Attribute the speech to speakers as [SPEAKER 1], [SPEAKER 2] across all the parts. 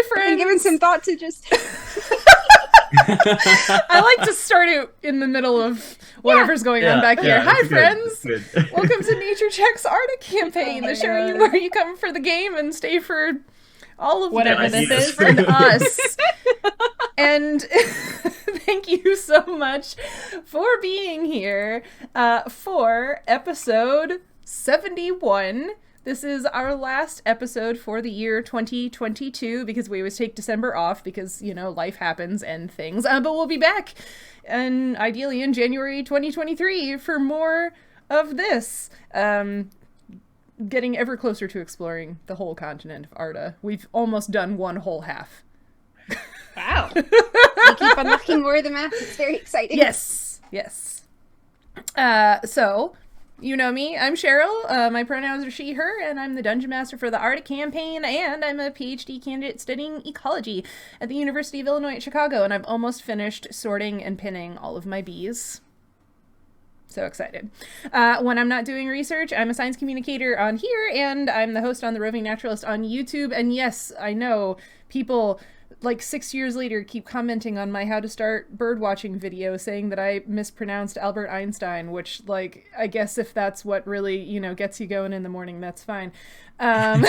[SPEAKER 1] friends.
[SPEAKER 2] I'm giving some thought to just...
[SPEAKER 1] I like to start it in the middle of whatever's going on back here. Hi, friends. Welcome to Nature Check's Arda Campaign, the show where you come for the game and stay for all of
[SPEAKER 3] whatever this is
[SPEAKER 1] for us. And thank you so much for being here for episode 71. This is our last episode for the year 2022 because we always take December off because, you know, life happens and things. But we'll be back, and ideally in January 2023 for more of this. Getting ever closer to exploring the whole continent of Arda. We've almost done one whole half.
[SPEAKER 2] Wow. You keep unlocking more of the map. It's very exciting.
[SPEAKER 1] Yes. So... You know me, I'm Sheryl, my pronouns are she, her, and I'm the Dungeon Master for the Arda Campaign, and I'm a PhD candidate studying ecology at the University of Illinois at Chicago, and I've almost finished sorting and pinning all of my bees. So excited. When I'm not doing research, I'm a science communicator on here, and I'm the host on the Roving Naturalist on YouTube, and yes, I know, people... like 6 years later keep commenting on my how to start bird watching video saying that I mispronounced Albert Einstein, which, like, I guess if that's what really, you know, gets you going in the morning, that's fine. And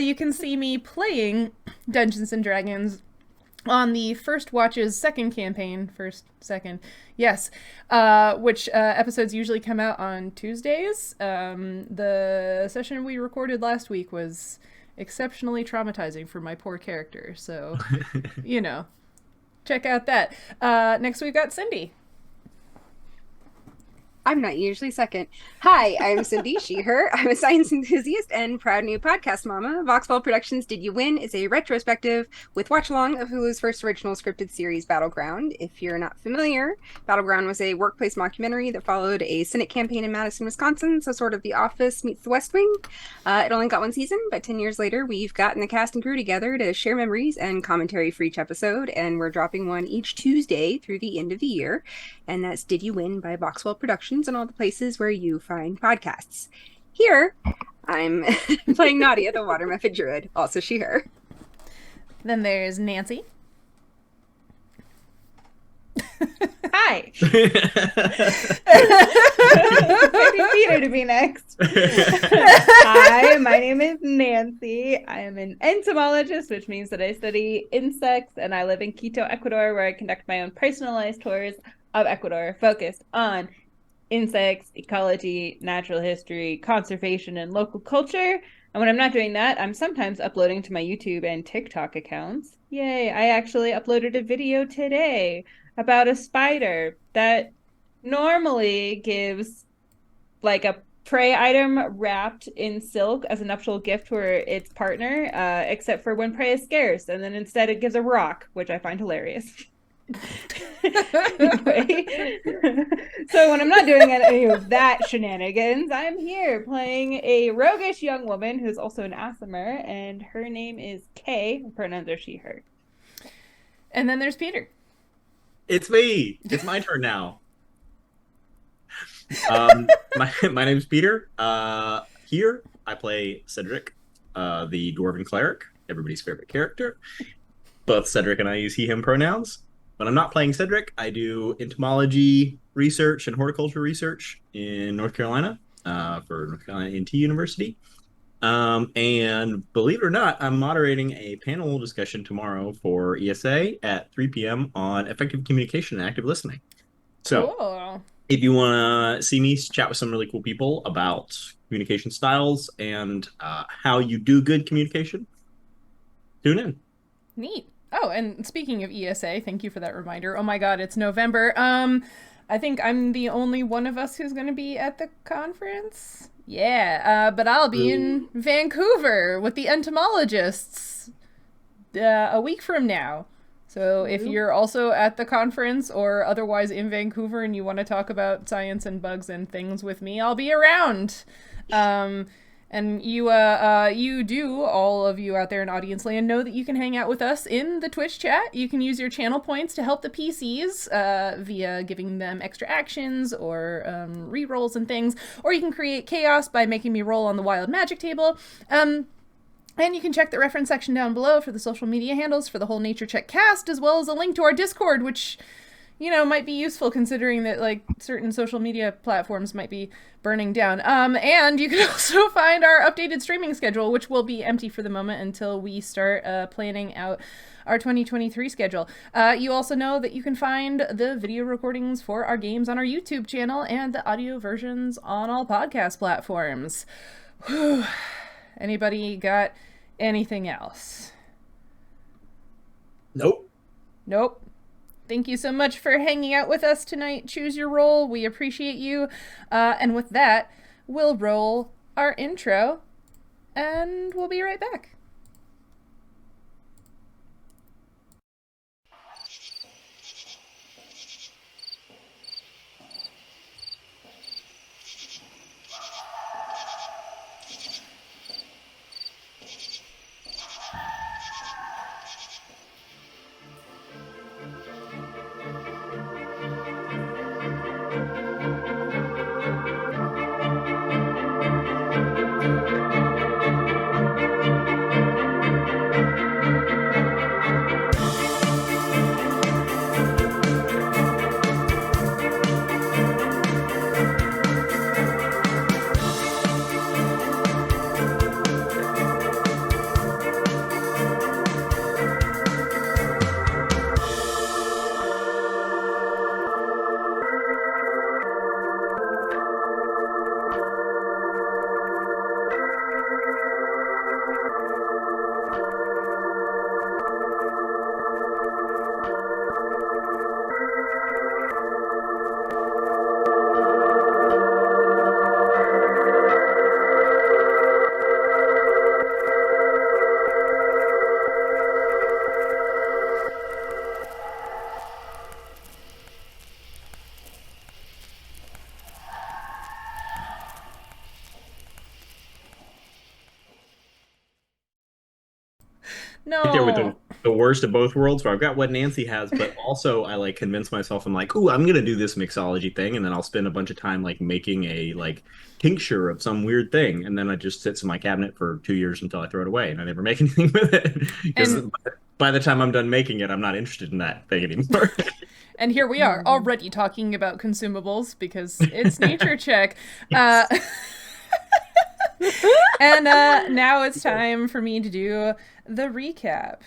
[SPEAKER 1] you can see me playing Dungeons and Dragons on the First Watch's second campaign, which episodes usually come out on Tuesdays. The session we recorded last week was exceptionally traumatizing for my poor character, so you know, check out that. Next we've got Cindy.
[SPEAKER 2] I'm not usually second. Hi, I'm Cindy, she, her. I'm a science enthusiast and proud new podcast mama. Voxball Productions' Did You Win is a retrospective with watch-along of Hulu's first original scripted series, Battleground. If you're not familiar, Battleground was a workplace mockumentary that followed a Senate campaign in Madison, Wisconsin, so sort of The Office meets The West Wing. It only got one season, but 10 years later, we've gotten the cast and crew together to share memories and commentary for each episode, and we're dropping one each Tuesday through the end of the year, and that's Did You Win by Voxball Productions and all the places where you find podcasts. Here, I'm playing Nautia, the water method druid, also she, her.
[SPEAKER 1] Then there's Nancy.
[SPEAKER 3] Hi. Maybe Peter to be next. Hi, my name is Nancy. I am an entomologist, which means that I study insects, and I live in Quito, Ecuador, where I conduct my own personalized tours of Ecuador focused on insects, ecology, natural history, conservation, and local culture. And when I'm not doing that, I'm sometimes uploading to my YouTube and TikTok accounts. Yay, I actually uploaded a video today about a spider that normally gives like a prey item wrapped in silk as a nuptial gift for its partner, except for when prey is scarce, and then instead it gives a rock, which I find hilarious. Anyway, so when I'm not doing any of that shenanigans, I'm here playing a roguish young woman who's also an Aasimar, and her name is Kay. Her pronouns are she, her.
[SPEAKER 1] And then there's Peter.
[SPEAKER 4] It's me. It's my turn now. My name's Peter. Here I play Cedric, the Dwarven cleric, everybody's favorite character. Both Cedric and I use he/him pronouns. When I'm not playing Cedric, I do entomology research and horticulture research in North Carolina for North Carolina A&T University. And believe it or not, I'm moderating a panel discussion tomorrow for ESA at 3 p.m. on effective communication and active listening. So
[SPEAKER 1] Cool.
[SPEAKER 4] If you want to see me chat with some really cool people about communication styles and how you do good communication, tune in.
[SPEAKER 1] Neat. Oh, and speaking of ESA, thank you for that reminder. Oh my god, it's November. I think I'm the only one of us who's going to be at the conference. Yeah, but I'll be in Vancouver with the entomologists a week from now. So if you're also at the conference or otherwise in Vancouver and you want to talk about science and bugs and things with me, I'll be around. And you do, all of you out there in audience land, know that you can hang out with us in the Twitch chat. You can use your channel points to help the PCs via giving them extra actions or rerolls and things. Or you can create chaos by making me roll on the wild magic table. And you can check the reference section down below for the social media handles for the whole Nature Check cast, as well as a link to our Discord, which, you know, might be useful considering that, like, certain social media platforms might be burning down. And you can also find our updated streaming schedule, which will be empty for the moment until we start planning out our 2023 schedule. You also know that you can find the video recordings for our games on our YouTube channel and the audio versions on all podcast platforms. Whew. Anybody got anything else? Nope. Thank you so much for hanging out with us tonight. Choose your role. We appreciate you. And with that, we'll roll our intro, and we'll be right back. No.
[SPEAKER 4] Right there with the worst of both worlds, where I've got what Nancy has, but also I like convince myself, I'm like, ooh, I'm gonna do this mixology thing, and then I'll spend a bunch of time like making a like tincture of some weird thing, and then it just sits in my cabinet for 2 years until I throw it away, and I never make anything with it. Because by the time I'm done making it, I'm not interested in that thing anymore.
[SPEAKER 1] And here we are, already talking about consumables because it's Nature Check. And now it's time for me to do the recap.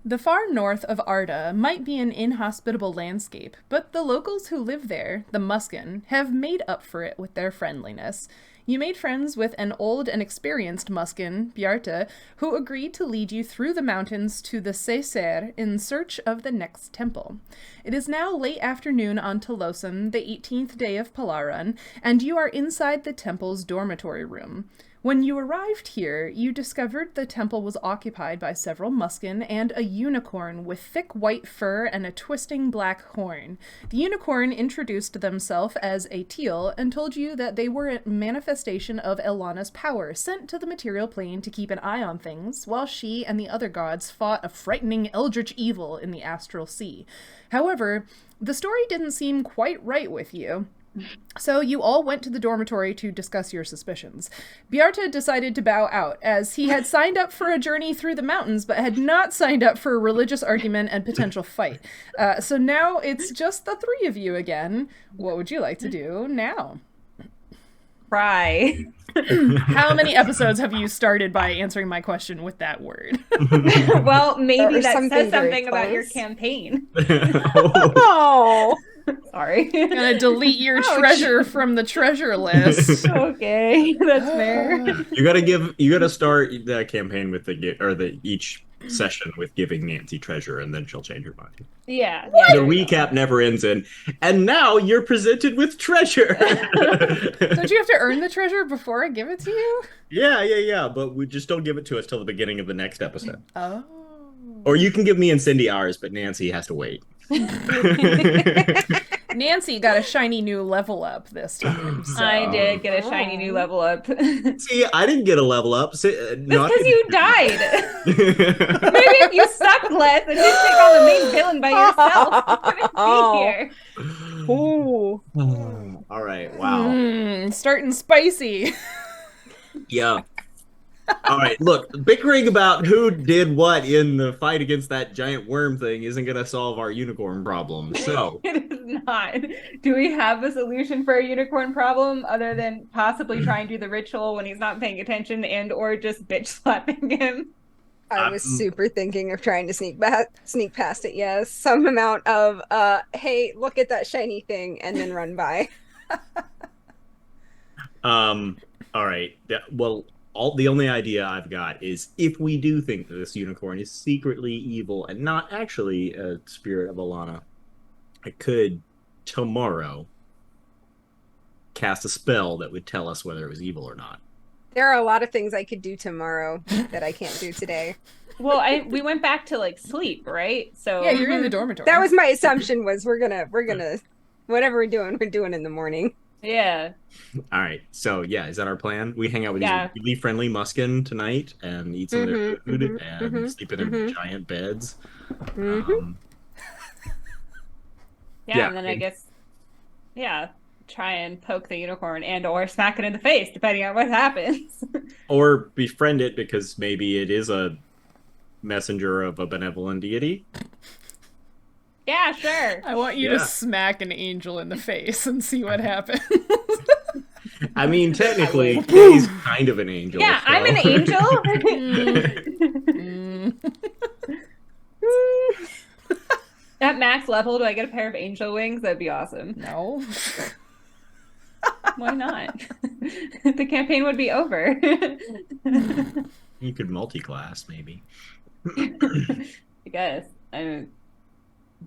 [SPEAKER 1] The far north of Arda might be an inhospitable landscape, but the locals who live there, the Muskin, have made up for it with their friendliness. You made friends with an old and experienced Muskin, Bjarta, who agreed to lead you through the mountains to the Cesar in search of the next temple. It is now late afternoon on Tolosan, the 18th day of Palaran, and you are inside the temple's dormitory room. When you arrived here, you discovered the temple was occupied by several Muskin and a unicorn with thick white fur and a twisting black horn. The unicorn introduced themselves as a teal and told you that they were a manifestation of Elana's power, sent to the material plane to keep an eye on things, while she and the other gods fought a frightening eldritch evil in the astral sea. However, the story didn't seem quite right with you. So you all went to the dormitory to discuss your suspicions. Bjarta decided to bow out, as he had signed up for a journey through the mountains, but had not signed up for a religious argument and potential fight. So now it's just the three of you again. What would you like to do now?
[SPEAKER 3] Cry.
[SPEAKER 1] How many episodes have you started by answering my question with that word?
[SPEAKER 3] Well, maybe that says something about your campaign. Oh. Sorry.
[SPEAKER 1] Gonna delete your treasure from the treasure list.
[SPEAKER 3] Okay, that's fair.
[SPEAKER 4] You gotta start the campaign with each session with giving Nancy treasure, and then she'll change her mind.
[SPEAKER 3] Yeah.
[SPEAKER 4] The recap never ends in, and now you're presented with treasure.
[SPEAKER 1] Don't you have to earn the treasure before I give it to you?
[SPEAKER 4] Yeah, but we just don't give it to us till the beginning of the next episode.
[SPEAKER 1] Oh.
[SPEAKER 4] Or you can give me and Cindy ours, but Nancy has to wait.
[SPEAKER 1] Nancy got a shiny new level up this time. So.
[SPEAKER 3] I did get a shiny new level up.
[SPEAKER 4] See, I didn't get a level up.
[SPEAKER 3] That's because you died. Maybe if you sucked less and didn't take on the main villain by yourself, you wouldn't be here.
[SPEAKER 4] All right, wow.
[SPEAKER 1] Starting spicy.
[SPEAKER 4] Yeah. All right, look, bickering about who did what in the fight against that giant worm thing isn't going to solve our unicorn problem. So,
[SPEAKER 3] It is not. Do we have a solution for a unicorn problem other than possibly try and do the ritual when he's not paying attention and or just bitch slapping him?
[SPEAKER 2] I was super thinking of trying to sneak past it. Yes, some amount of hey, look at that shiny thing, and then run by.
[SPEAKER 4] all right. Well, the only idea I've got is if we do think that this unicorn is secretly evil and not actually a spirit of Alana, I could tomorrow cast a spell that would tell us whether it was evil or not.
[SPEAKER 2] There are a lot of things I could do tomorrow that I can't do today.
[SPEAKER 3] Well, we went back to like sleep, right? So
[SPEAKER 1] Yeah, you're in the dormitory.
[SPEAKER 2] That was my assumption. Was we're gonna whatever we're doing in the morning.
[SPEAKER 3] Yeah.
[SPEAKER 4] All right. So yeah, is that our plan? We hang out with
[SPEAKER 3] Yeah.
[SPEAKER 4] these really friendly Muskin tonight and eat some of their food and sleep in their giant beds.
[SPEAKER 3] Yeah, and then I guess, try and poke the unicorn and or smack it in the face, depending on what happens.
[SPEAKER 4] Or befriend it because maybe it is a messenger of a benevolent deity.
[SPEAKER 3] Yeah, sure.
[SPEAKER 1] I want you to smack an angel in the face and see what happens.
[SPEAKER 4] I mean, technically, Kay's kind of an angel.
[SPEAKER 3] Yeah,
[SPEAKER 4] so.
[SPEAKER 3] I'm an angel. At max level, do I get a pair of angel wings? That'd be awesome.
[SPEAKER 1] No.
[SPEAKER 3] Why not? The campaign would be over.
[SPEAKER 4] You could multi-class, maybe.
[SPEAKER 3] I guess.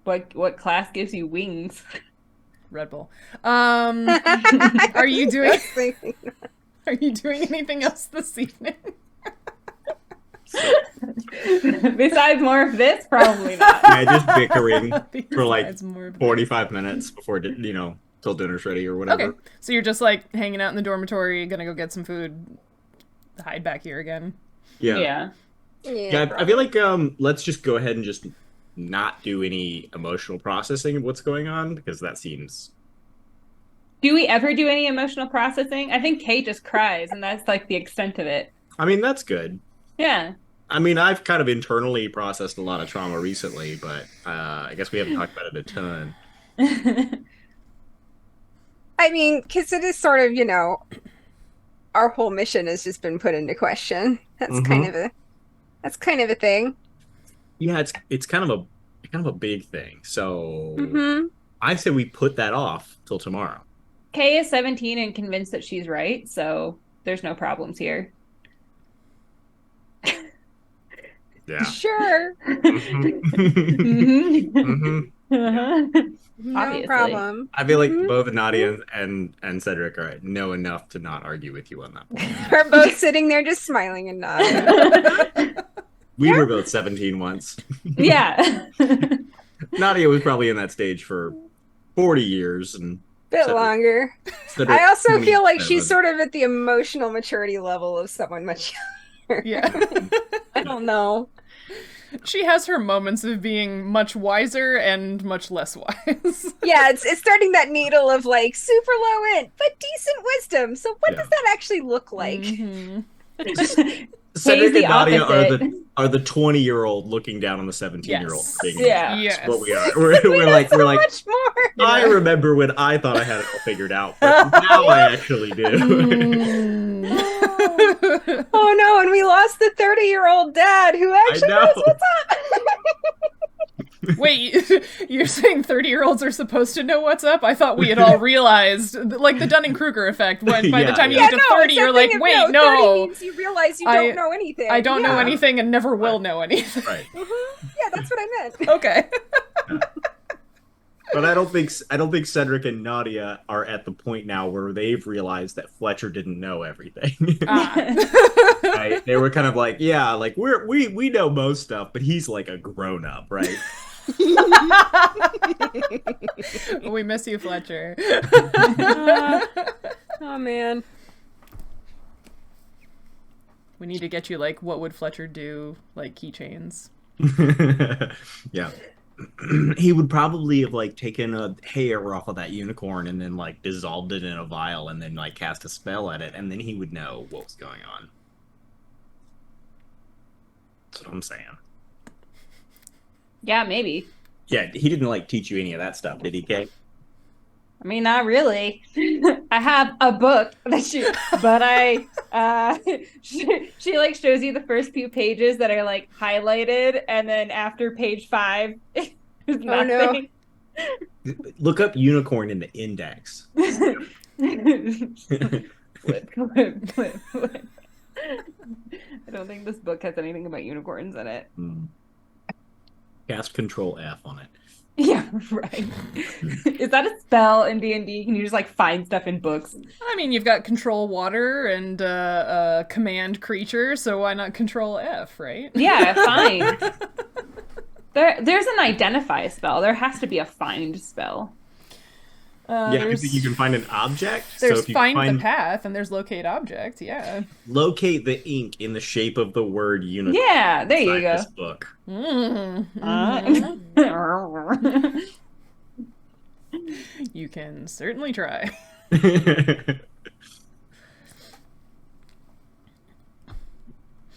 [SPEAKER 3] What class gives you wings?
[SPEAKER 1] Red Bull. Are you doing anything else this evening?
[SPEAKER 3] Besides more of this, probably not.
[SPEAKER 4] Yeah, just bickering for like
[SPEAKER 1] Besides more of
[SPEAKER 4] 45 minutes before, till dinner's ready or whatever.
[SPEAKER 1] Okay, so you're just like hanging out in the dormitory, gonna go get some food, hide back here again.
[SPEAKER 4] Yeah, I feel like let's just go ahead and just not do any emotional processing of what's going on because that seems.
[SPEAKER 3] Do we ever do any emotional processing? I think Kay just cries, and that's like the extent of it.
[SPEAKER 4] I mean, that's good.
[SPEAKER 3] Yeah.
[SPEAKER 4] I mean, I've kind of internally processed a lot of trauma recently, but I guess we haven't talked about it a ton.
[SPEAKER 2] I mean, because it is sort of, our whole mission has just been put into question. That's kind of a thing.
[SPEAKER 4] Yeah, it's kind of a big thing. So I say we put that off till tomorrow.
[SPEAKER 3] Kay is 17 and convinced that she's right, so there's no problems here.
[SPEAKER 4] Yeah.
[SPEAKER 2] Sure. No
[SPEAKER 3] Obviously.
[SPEAKER 2] problem.
[SPEAKER 4] I feel like both Nautia and Cedric know enough to not argue with you on that point.
[SPEAKER 2] We're both sitting there just smiling and nodding.
[SPEAKER 4] We were both 17 once.
[SPEAKER 3] Yeah.
[SPEAKER 4] Nautia was probably in that stage for 40 years and
[SPEAKER 2] Bit longer.
[SPEAKER 4] Cedric
[SPEAKER 2] I also feel like
[SPEAKER 4] 27.
[SPEAKER 2] she's sort of at the emotional maturity level of someone much younger.
[SPEAKER 1] Yeah.
[SPEAKER 2] I don't know.
[SPEAKER 1] She has her moments of being much wiser and much less wise.
[SPEAKER 2] Yeah, it's starting that needle of like super low end, but decent wisdom. So what does that actually look like?
[SPEAKER 4] Cedric
[SPEAKER 3] the
[SPEAKER 4] and Nautia
[SPEAKER 3] opposite.
[SPEAKER 4] are the 20-year-old looking down on the 17-year-old.
[SPEAKER 3] Yeah.
[SPEAKER 1] Yes.
[SPEAKER 4] That's what we are. We're like
[SPEAKER 2] Much more.
[SPEAKER 4] I remember when I thought I had it all figured out, but now I actually do.
[SPEAKER 2] Oh no, and we lost the 30-year-old dad who actually knows what's up.
[SPEAKER 1] Wait, you're saying 30-year-olds are supposed to know what's up? I thought we had all realized, like the Dunning-Kruger effect, when by the time you get to 30, you're like, wait,
[SPEAKER 2] 30
[SPEAKER 1] no.
[SPEAKER 2] means you realize you don't know anything.
[SPEAKER 1] I don't know anything and never will know anything.
[SPEAKER 4] Right.
[SPEAKER 2] Yeah, that's what I meant.
[SPEAKER 1] Okay.
[SPEAKER 4] But I don't think Cedric and Nautia are at the point now where they've realized that Fletcher didn't know everything. Right? They were kind of like, yeah, like we know most stuff, but he's like a grown up, right?
[SPEAKER 1] We miss you, Fletcher.
[SPEAKER 2] Oh man.
[SPEAKER 1] We need to get you like what would Fletcher do, like keychains.
[SPEAKER 4] Yeah. He would probably have like taken a hair off of that unicorn and then like dissolved it in a vial and then like cast a spell at it, and then he would know what was going on. That's what I'm saying.
[SPEAKER 3] Yeah, maybe.
[SPEAKER 4] Yeah, he didn't like teach you any of that stuff, did he, Kay?
[SPEAKER 3] I mean, not really. I have a book that she like shows you the first few pages that are like highlighted, and then after page 5, there's nothing.
[SPEAKER 2] No.
[SPEAKER 4] Look up unicorn in the index.
[SPEAKER 3] Flip. I don't think this book has anything about unicorns in it.
[SPEAKER 4] Cast Control F on it.
[SPEAKER 3] Yeah, right. Is that a spell in D&D? Can you just like find stuff in books?
[SPEAKER 1] I mean, you've got control water and command creature, so why not control F, right?
[SPEAKER 3] Yeah, fine. There's an identify spell. There has to be a find spell.
[SPEAKER 4] Yeah, I think you can find an object.
[SPEAKER 1] There's
[SPEAKER 4] so if you
[SPEAKER 1] find the path, and there's locate object, yeah.
[SPEAKER 4] Locate the ink in the shape of the word unicorn.
[SPEAKER 3] Yeah, there you go.
[SPEAKER 4] This book.
[SPEAKER 1] You can certainly try.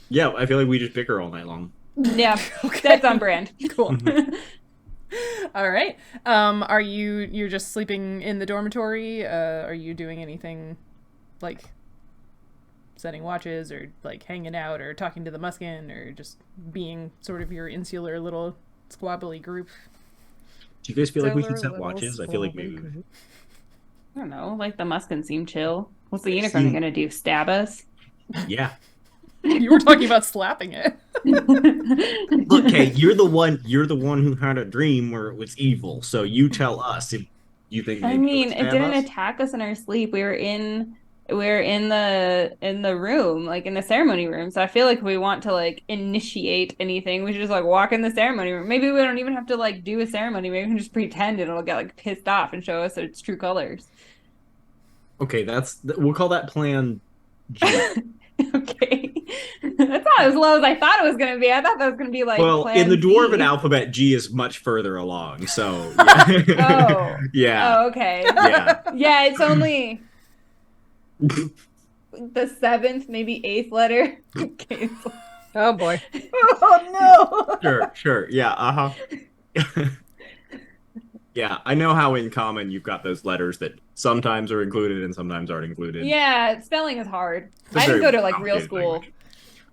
[SPEAKER 4] Yeah, I feel like we just bicker all night long.
[SPEAKER 3] Yeah,
[SPEAKER 1] Okay.
[SPEAKER 3] that's on brand.
[SPEAKER 1] Cool. All right. You're just sleeping in the dormitory? Are you doing anything like setting watches or like hanging out or talking to the Muskin or just being sort of your insular little squabbly group?
[SPEAKER 4] Do you guys feel like we should set watches? I feel like maybe.
[SPEAKER 3] I don't know, like the Muskin seem chill. What's the unicorn gonna do? Stab us?
[SPEAKER 4] Yeah.
[SPEAKER 1] You were talking about slapping it.
[SPEAKER 4] Look, Kay, you're the one who had a dream where it was evil. So you tell us if you think.
[SPEAKER 3] I mean, it didn't attack us in our sleep. We were in the room, like in the ceremony room. So I feel like if we want to like initiate anything, we should just like walk in the ceremony room. Maybe we don't even have to like do a ceremony. Maybe we can just pretend and it'll get like pissed off and show us its true colors.
[SPEAKER 4] Okay, we'll call that plan G.
[SPEAKER 3] Okay. That's not as low as I thought it was going to be. I thought that was going to be like.
[SPEAKER 4] Well,
[SPEAKER 3] plan
[SPEAKER 4] in the Dwarven
[SPEAKER 3] B.
[SPEAKER 4] alphabet, G is much further along. So. Yeah.
[SPEAKER 3] Oh.
[SPEAKER 4] Yeah.
[SPEAKER 3] Oh, okay.
[SPEAKER 4] Yeah.
[SPEAKER 3] Yeah, it's only the 7th, maybe 8th letter. Okay.
[SPEAKER 2] Oh boy.
[SPEAKER 3] Oh no.
[SPEAKER 4] Sure. Yeah. Yeah, I know how in common you've got those letters that sometimes are included and sometimes aren't included.
[SPEAKER 3] Yeah, spelling is hard.
[SPEAKER 4] It's a
[SPEAKER 3] I didn't
[SPEAKER 4] very
[SPEAKER 3] go to like real
[SPEAKER 4] complicated
[SPEAKER 3] school.
[SPEAKER 4] language.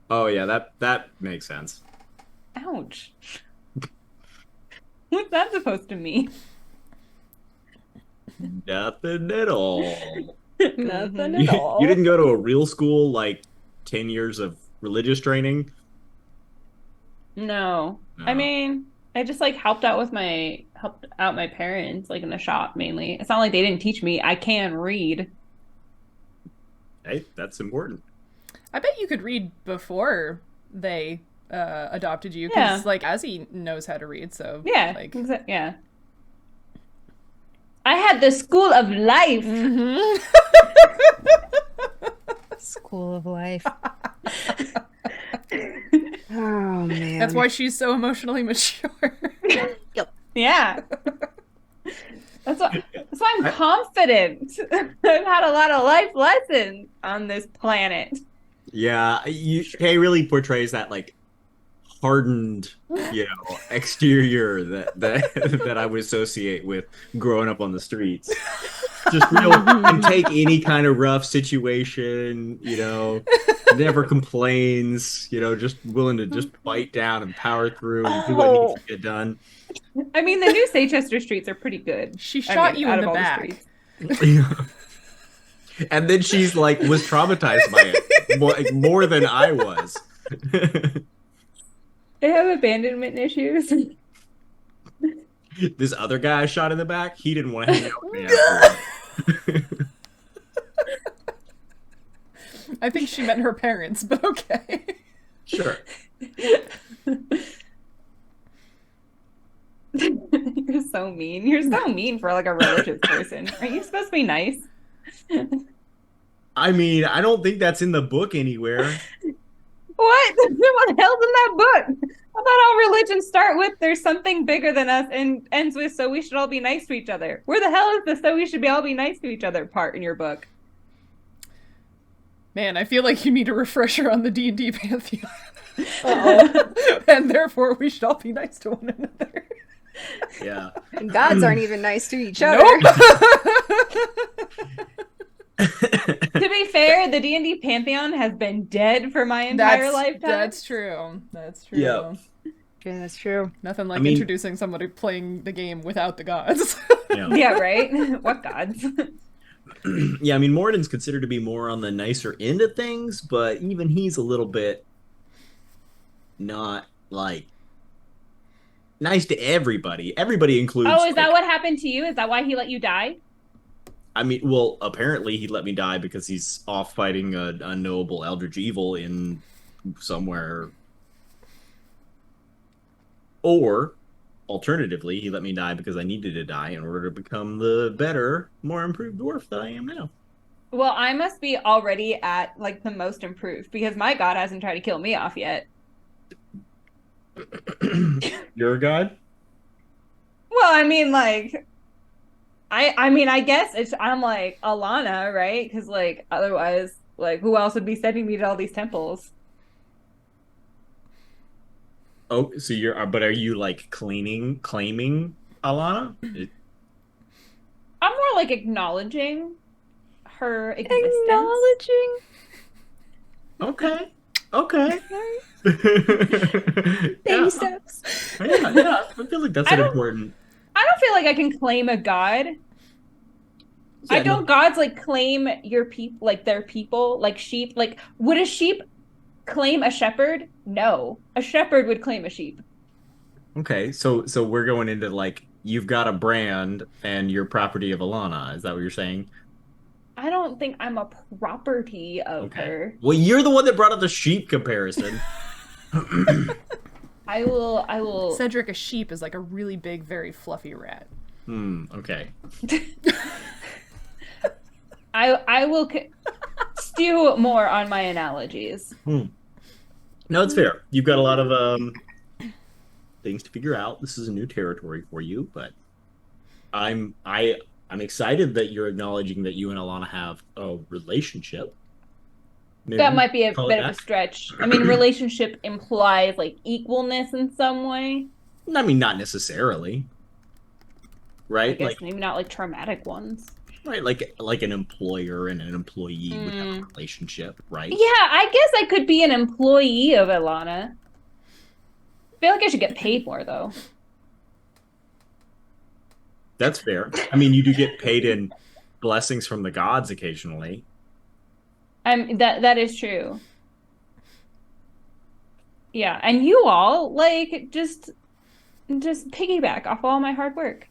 [SPEAKER 4] Oh yeah, that makes sense.
[SPEAKER 3] Ouch. What's that supposed to mean?
[SPEAKER 4] Nothing at all.
[SPEAKER 3] Nothing
[SPEAKER 4] You,
[SPEAKER 3] at all.
[SPEAKER 4] you didn't go to a real school like 10 years of religious training?
[SPEAKER 3] No.
[SPEAKER 4] No.
[SPEAKER 3] I mean, I just like helped out my parents, like in the shop mainly. It's not like they didn't teach me. I can read.
[SPEAKER 4] Hey, that's important.
[SPEAKER 1] I bet you could read before they adopted you,
[SPEAKER 3] Yeah.
[SPEAKER 1] because like Cassi knows how to read, so
[SPEAKER 3] Yeah.
[SPEAKER 1] like
[SPEAKER 3] Yeah. I had the school of life.
[SPEAKER 1] Mhm.
[SPEAKER 2] School of life. Oh man.
[SPEAKER 1] That's why she's so emotionally mature.
[SPEAKER 3] Yeah. That's why I'm confident. I've had a lot of life lessons on this planet.
[SPEAKER 4] Yeah, Kay really portrays that like hardened, exterior that I would associate with growing up on the streets. Just real and take any kind of rough situation, never complains, just willing to just bite down and power through and do what needs to get done.
[SPEAKER 3] I mean, the new Seychester streets are pretty good.
[SPEAKER 1] She shot you in the back.
[SPEAKER 4] And then she's like, was traumatized by it more than I was.
[SPEAKER 3] They have abandonment issues.
[SPEAKER 4] This other guy I shot in the back, he didn't want to hang out with me afterwards.
[SPEAKER 1] I think she meant her parents, but okay.
[SPEAKER 4] Sure.
[SPEAKER 3] You're so mean. You're so mean for like a religious person. Aren't you supposed to be nice?
[SPEAKER 4] I mean, I don't think that's in the book anywhere.
[SPEAKER 3] What? What the hell's in that book? I thought all religions start with there's something bigger than us and ends with so we should all be nice to each other. Where the hell is the so we should all be nice to each other part in your book?
[SPEAKER 1] Man, I feel like you need a refresher on the D&D pantheon. And therefore we should all be nice to one another.
[SPEAKER 4] Yeah.
[SPEAKER 2] And gods aren't even nice to each other.
[SPEAKER 3] To be fair, the D&D Pantheon has been dead for my entire lifetime.
[SPEAKER 1] That's true. That's true.
[SPEAKER 4] Yeah.
[SPEAKER 2] Yeah, that's true.
[SPEAKER 1] Nothing like introducing somebody playing the game without the gods.
[SPEAKER 3] Yeah, right? What gods?
[SPEAKER 4] Yeah, I mean, Morden's considered to be more on the nicer end of things, but even he's a little bit not, like, nice to everybody. Everybody includes...
[SPEAKER 3] Oh, is that what happened to you? Is that why he let you die?
[SPEAKER 4] I mean, well, apparently he let me die because he's off fighting an unknowable eldritch evil in somewhere. Or, alternatively, he let me die because I needed to die in order to become the better, more improved dwarf that I am now.
[SPEAKER 3] Well, I must be already at, like, the most improved, because my god hasn't tried to kill me off yet.
[SPEAKER 4] You're a god?
[SPEAKER 3] Well, I mean, like... I mean, I guess I'm like Alana, right? Because like otherwise, like who else would be sending me to all these temples?
[SPEAKER 4] Oh, so but are you like claiming Alana?
[SPEAKER 3] I'm more like acknowledging her existence.
[SPEAKER 2] Acknowledging.
[SPEAKER 4] Okay.
[SPEAKER 2] Baby steps.
[SPEAKER 4] Yeah, I feel like that's important.
[SPEAKER 3] I don't feel like I can claim a god.
[SPEAKER 4] Yeah,
[SPEAKER 3] don't gods like claim your people, like their people, like sheep? Like, would a sheep claim a shepherd? No, a shepherd would claim a sheep.
[SPEAKER 4] Okay, so we're going into like you've got a brand and you're property of Alana. Is that what you're saying?
[SPEAKER 3] I don't think I'm a property of her.
[SPEAKER 4] Well, you're the one that brought up the sheep comparison.
[SPEAKER 3] I will.
[SPEAKER 1] Cedric, a sheep, is like a really big, very fluffy rat.
[SPEAKER 4] Okay.
[SPEAKER 3] I will stew more on my analogies.
[SPEAKER 4] No, it's fair. You've got a lot of things to figure out. This is a new territory for you, but I'm excited that you're acknowledging that you and Alana have a relationship. Maybe
[SPEAKER 3] that might be a
[SPEAKER 4] call
[SPEAKER 3] bit
[SPEAKER 4] it
[SPEAKER 3] of a
[SPEAKER 4] that.
[SPEAKER 3] stretch. I mean, relationship implies like equalness in some way.
[SPEAKER 4] I mean, not necessarily. Right?
[SPEAKER 3] I guess
[SPEAKER 4] Like,
[SPEAKER 3] maybe not like traumatic ones.
[SPEAKER 4] right, like an employer and an employee would have a relationship, right?
[SPEAKER 3] Yeah, I guess I could be an employee of Alana. I feel like I should get paid more though.
[SPEAKER 4] That's fair. I mean, you do get paid in blessings from the gods occasionally.
[SPEAKER 3] That is true. Yeah, and you all like just piggyback off all my hard work.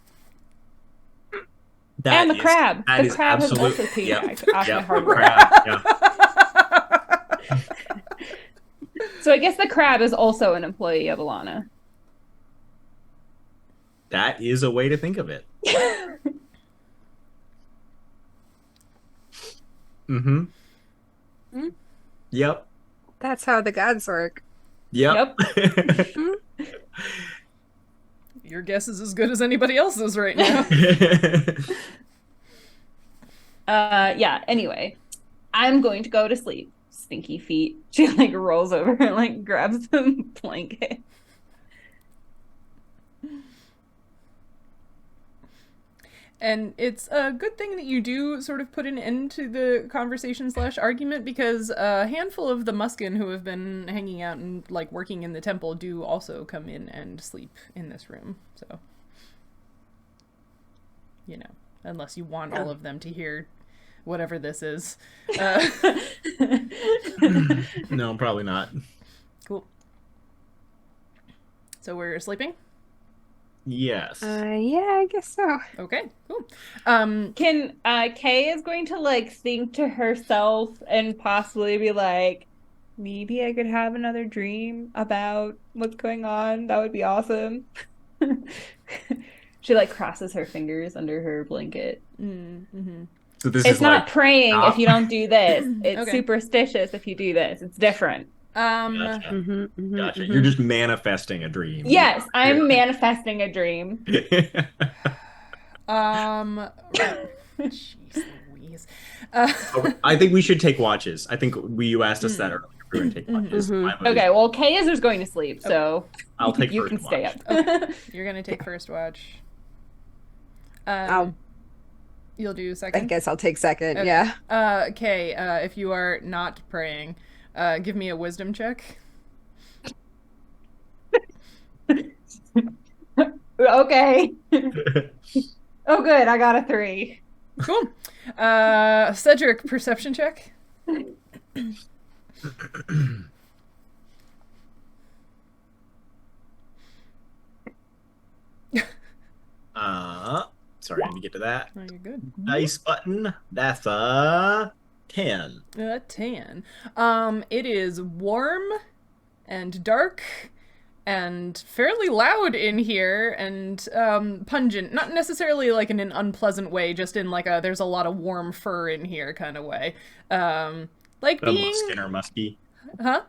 [SPEAKER 3] And the crab. The crab has also piggybacked off my hard work.
[SPEAKER 4] Crab, yeah.
[SPEAKER 3] So I guess the crab is also an employee of Alana.
[SPEAKER 4] That is a way to think of it. Mm-hmm. Yep.
[SPEAKER 2] That's how the gods work.
[SPEAKER 4] Yep.
[SPEAKER 1] Your guess is as good as anybody else's right now.
[SPEAKER 3] Yeah, anyway. I'm going to go to sleep. Stinky feet. She like rolls over and like grabs the blanket.
[SPEAKER 1] And it's a good thing that you do sort of put an end to the conversation / argument, because a handful of the Muskin who have been hanging out and like working in the temple do also come in and sleep in this room. So, you know, unless you want all of them to hear whatever this is.
[SPEAKER 4] No, probably not.
[SPEAKER 1] Cool. So we're sleeping?
[SPEAKER 4] Yes.
[SPEAKER 2] Yeah, I guess so.
[SPEAKER 1] Okay, cool.
[SPEAKER 3] Can Kay is going to like think to herself and possibly be like, maybe I could have another dream about what's going on. That would be awesome. She like crosses her fingers under her blanket.
[SPEAKER 1] Mm-hmm.
[SPEAKER 4] So this
[SPEAKER 3] It's
[SPEAKER 4] is
[SPEAKER 3] not
[SPEAKER 4] like,
[SPEAKER 3] praying if you don't do this. It's
[SPEAKER 1] Okay.
[SPEAKER 3] superstitious if you do this. It's different.
[SPEAKER 4] Gotcha. Gotcha. You're just manifesting a dream.
[SPEAKER 3] Yes, I'm manifesting a dream.
[SPEAKER 1] Jeez Louise.
[SPEAKER 4] I think we should take watches. I think you asked us that earlier through and take watches.
[SPEAKER 2] Mhm.
[SPEAKER 4] I would-
[SPEAKER 3] Okay, well, Kay is just going to sleep, so
[SPEAKER 4] I'll take
[SPEAKER 3] you
[SPEAKER 4] first
[SPEAKER 3] can stay
[SPEAKER 4] watch.
[SPEAKER 3] up.
[SPEAKER 1] You're gonna take first watch.
[SPEAKER 2] I'll-
[SPEAKER 1] You'll do
[SPEAKER 2] I
[SPEAKER 1] second.
[SPEAKER 2] guess I'll take second.
[SPEAKER 1] Okay.
[SPEAKER 2] Yeah.
[SPEAKER 1] Okay. If you are not praying, give me a wisdom check.
[SPEAKER 3] Okay. Oh, good. I got a 3.
[SPEAKER 1] Cool. Cedric, perception check.
[SPEAKER 4] Sorry, I need to get to that.
[SPEAKER 1] Oh, you're good.
[SPEAKER 4] Dice button. That's a 10.
[SPEAKER 1] 10. It is warm and dark and fairly loud in here and pungent. Not necessarily like in an unpleasant way, just in like there's a lot of warm fur in here kind of way. Like
[SPEAKER 4] The
[SPEAKER 1] being
[SPEAKER 4] muskin or musky.
[SPEAKER 1] Huh?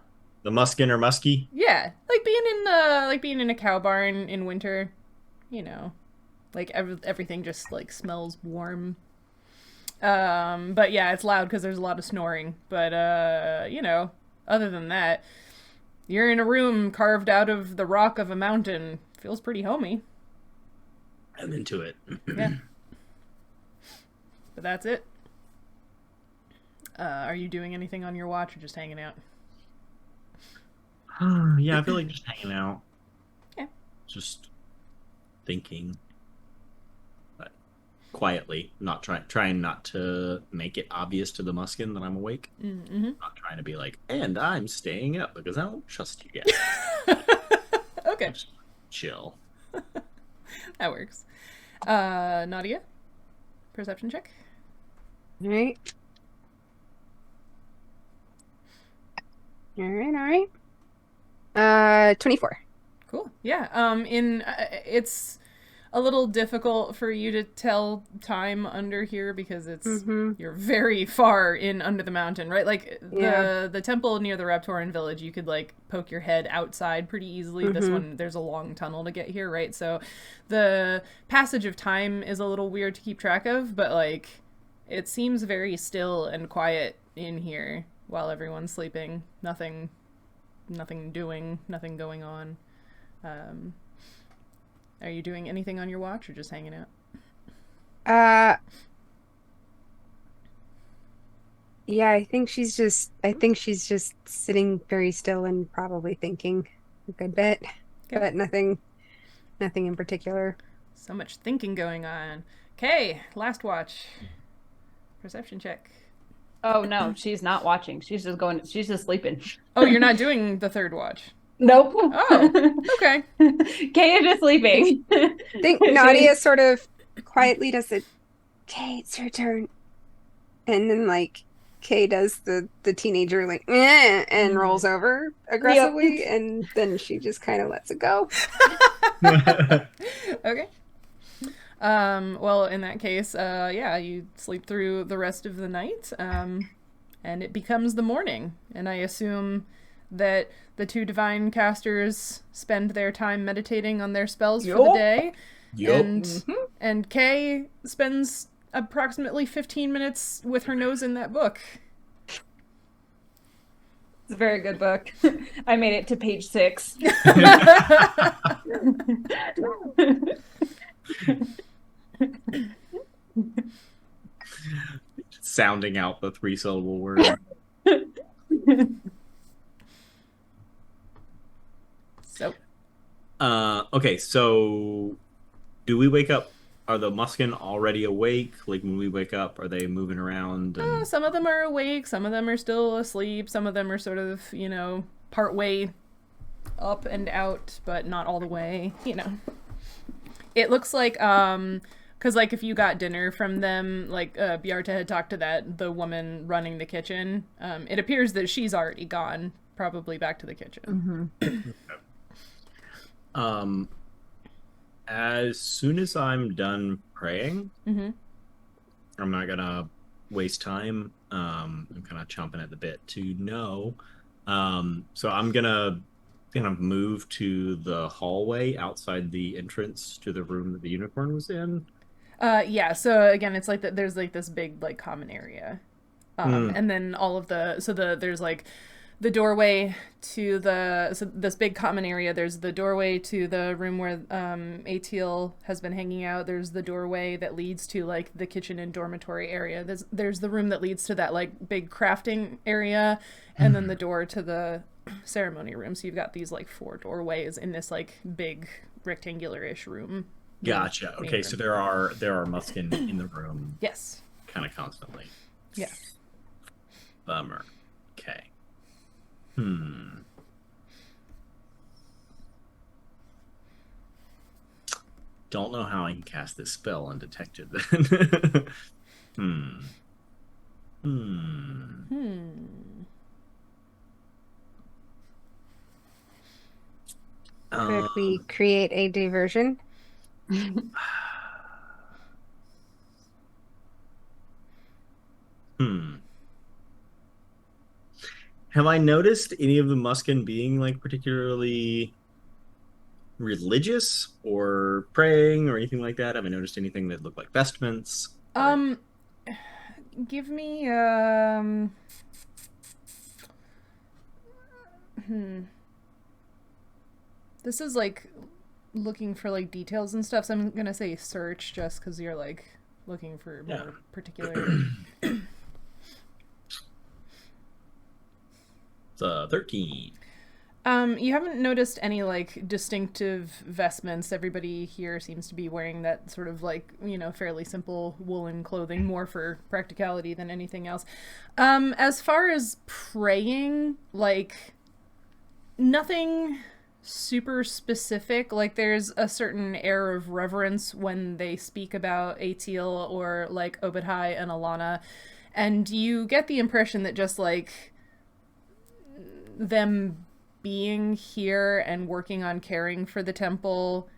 [SPEAKER 4] The muskin or musky.
[SPEAKER 1] Yeah, like being in a cow barn in winter, you know. Like everything just like smells warm. But yeah, it's loud because there's a lot of snoring. But you know, other than that, you're in a room carved out of the rock of a mountain. Feels pretty homey.
[SPEAKER 4] I'm into it.
[SPEAKER 1] Yeah. But that's it. Are you doing anything on your watch or just hanging out?
[SPEAKER 4] Yeah, I feel like just hanging out.
[SPEAKER 1] Yeah.
[SPEAKER 4] Just thinking. But quietly, not trying not to make it obvious to the muskin that I'm awake.
[SPEAKER 1] Mm-hmm.
[SPEAKER 4] Not trying to be like, and I'm staying up because I don't trust you guys.
[SPEAKER 1] Okay.
[SPEAKER 4] Just chill.
[SPEAKER 1] That works. Nautia? Perception check?
[SPEAKER 2] All right. All right. 24.
[SPEAKER 1] Cool. Yeah. It's a little difficult for you to tell time under here because it's you're very far in under the mountain, right? Like the temple near the Raptoran village, you could like poke your head outside pretty easily. This one, there's a long tunnel to get here, right? So the passage of time is a little weird to keep track of, but like it seems very still and quiet in here while everyone's sleeping. Nothing doing, nothing going on. Are you doing anything on your watch or just hanging out?
[SPEAKER 2] Yeah, I think she's just sitting very still and probably thinking a good bit, but nothing in particular.
[SPEAKER 1] So much thinking going on. Okay, last watch. Perception check.
[SPEAKER 3] Oh no, she's not watching. She's just sleeping.
[SPEAKER 1] Oh, you're not doing the third watch.
[SPEAKER 3] Nope.
[SPEAKER 1] Oh, okay.
[SPEAKER 3] Kay is just sleeping.
[SPEAKER 2] I think Nautia sort of quietly does it. Kay, it's your turn. And then like Kay does the teenager like and rolls over aggressively, and then she just kind of lets it go.
[SPEAKER 1] Okay. Well, in that case, yeah, you sleep through the rest of the night, and it becomes the morning. And I assume that the two divine casters spend their time meditating on their spells for the day.
[SPEAKER 4] Yup.
[SPEAKER 1] And Kay spends approximately 15 minutes with her nose in that book.
[SPEAKER 3] It's a very good book. I made it to page 6.
[SPEAKER 4] Sounding out the 3-syllable word.
[SPEAKER 1] So,
[SPEAKER 4] Okay, so do we wake up? Are the muskin already awake? Like when we wake up, are they moving around? And...
[SPEAKER 1] some of them are awake, some of them are still asleep, some of them are sort of, you know, part way up and out, but not all the way, you know. It looks like, because, like, if you got dinner from them, like, Bjarta had talked to the woman running the kitchen, it appears that she's already gone, probably back to the kitchen.
[SPEAKER 4] As soon as I'm done praying, I'm not gonna waste time. I'm kind of chomping at the bit to know. So I'm gonna move to the hallway outside the entrance to the room that the unicorn was in.
[SPEAKER 1] Yeah, so again, it's like there's like this big like common area. And then all of there's like the doorway to this big common area. There's the doorway to the room where Atiel has been hanging out. There's the doorway that leads to like the kitchen and dormitory area. There's the room that leads to that like big crafting area, and then the door to the ceremony room. So you've got these like 4 doorways in this like big rectangular-ish room.
[SPEAKER 4] Gotcha. Okay, so there are Muskin in the room.
[SPEAKER 1] Yes.
[SPEAKER 4] Kind of constantly.
[SPEAKER 1] Yeah.
[SPEAKER 4] Bummer. Okay. Don't know how I can cast this spell undetected then.
[SPEAKER 2] Could we create a diversion?
[SPEAKER 4] Have I noticed any of the Muskin being like particularly religious or praying or anything like that? Have I noticed anything that looked like vestments?
[SPEAKER 1] Give me This is like looking for like details and stuff, so I'm gonna say search just because you're like looking for more particular.
[SPEAKER 4] It's 13.
[SPEAKER 1] You haven't noticed any like distinctive vestments. Everybody here seems to be wearing that sort of like, fairly simple woolen clothing, more for practicality than anything else. As far as praying, like nothing super specific. Like there's a certain air of reverence when they speak about Atiel or like Obadhai and Alana, and you get the impression that just like them being here and working on caring for the temple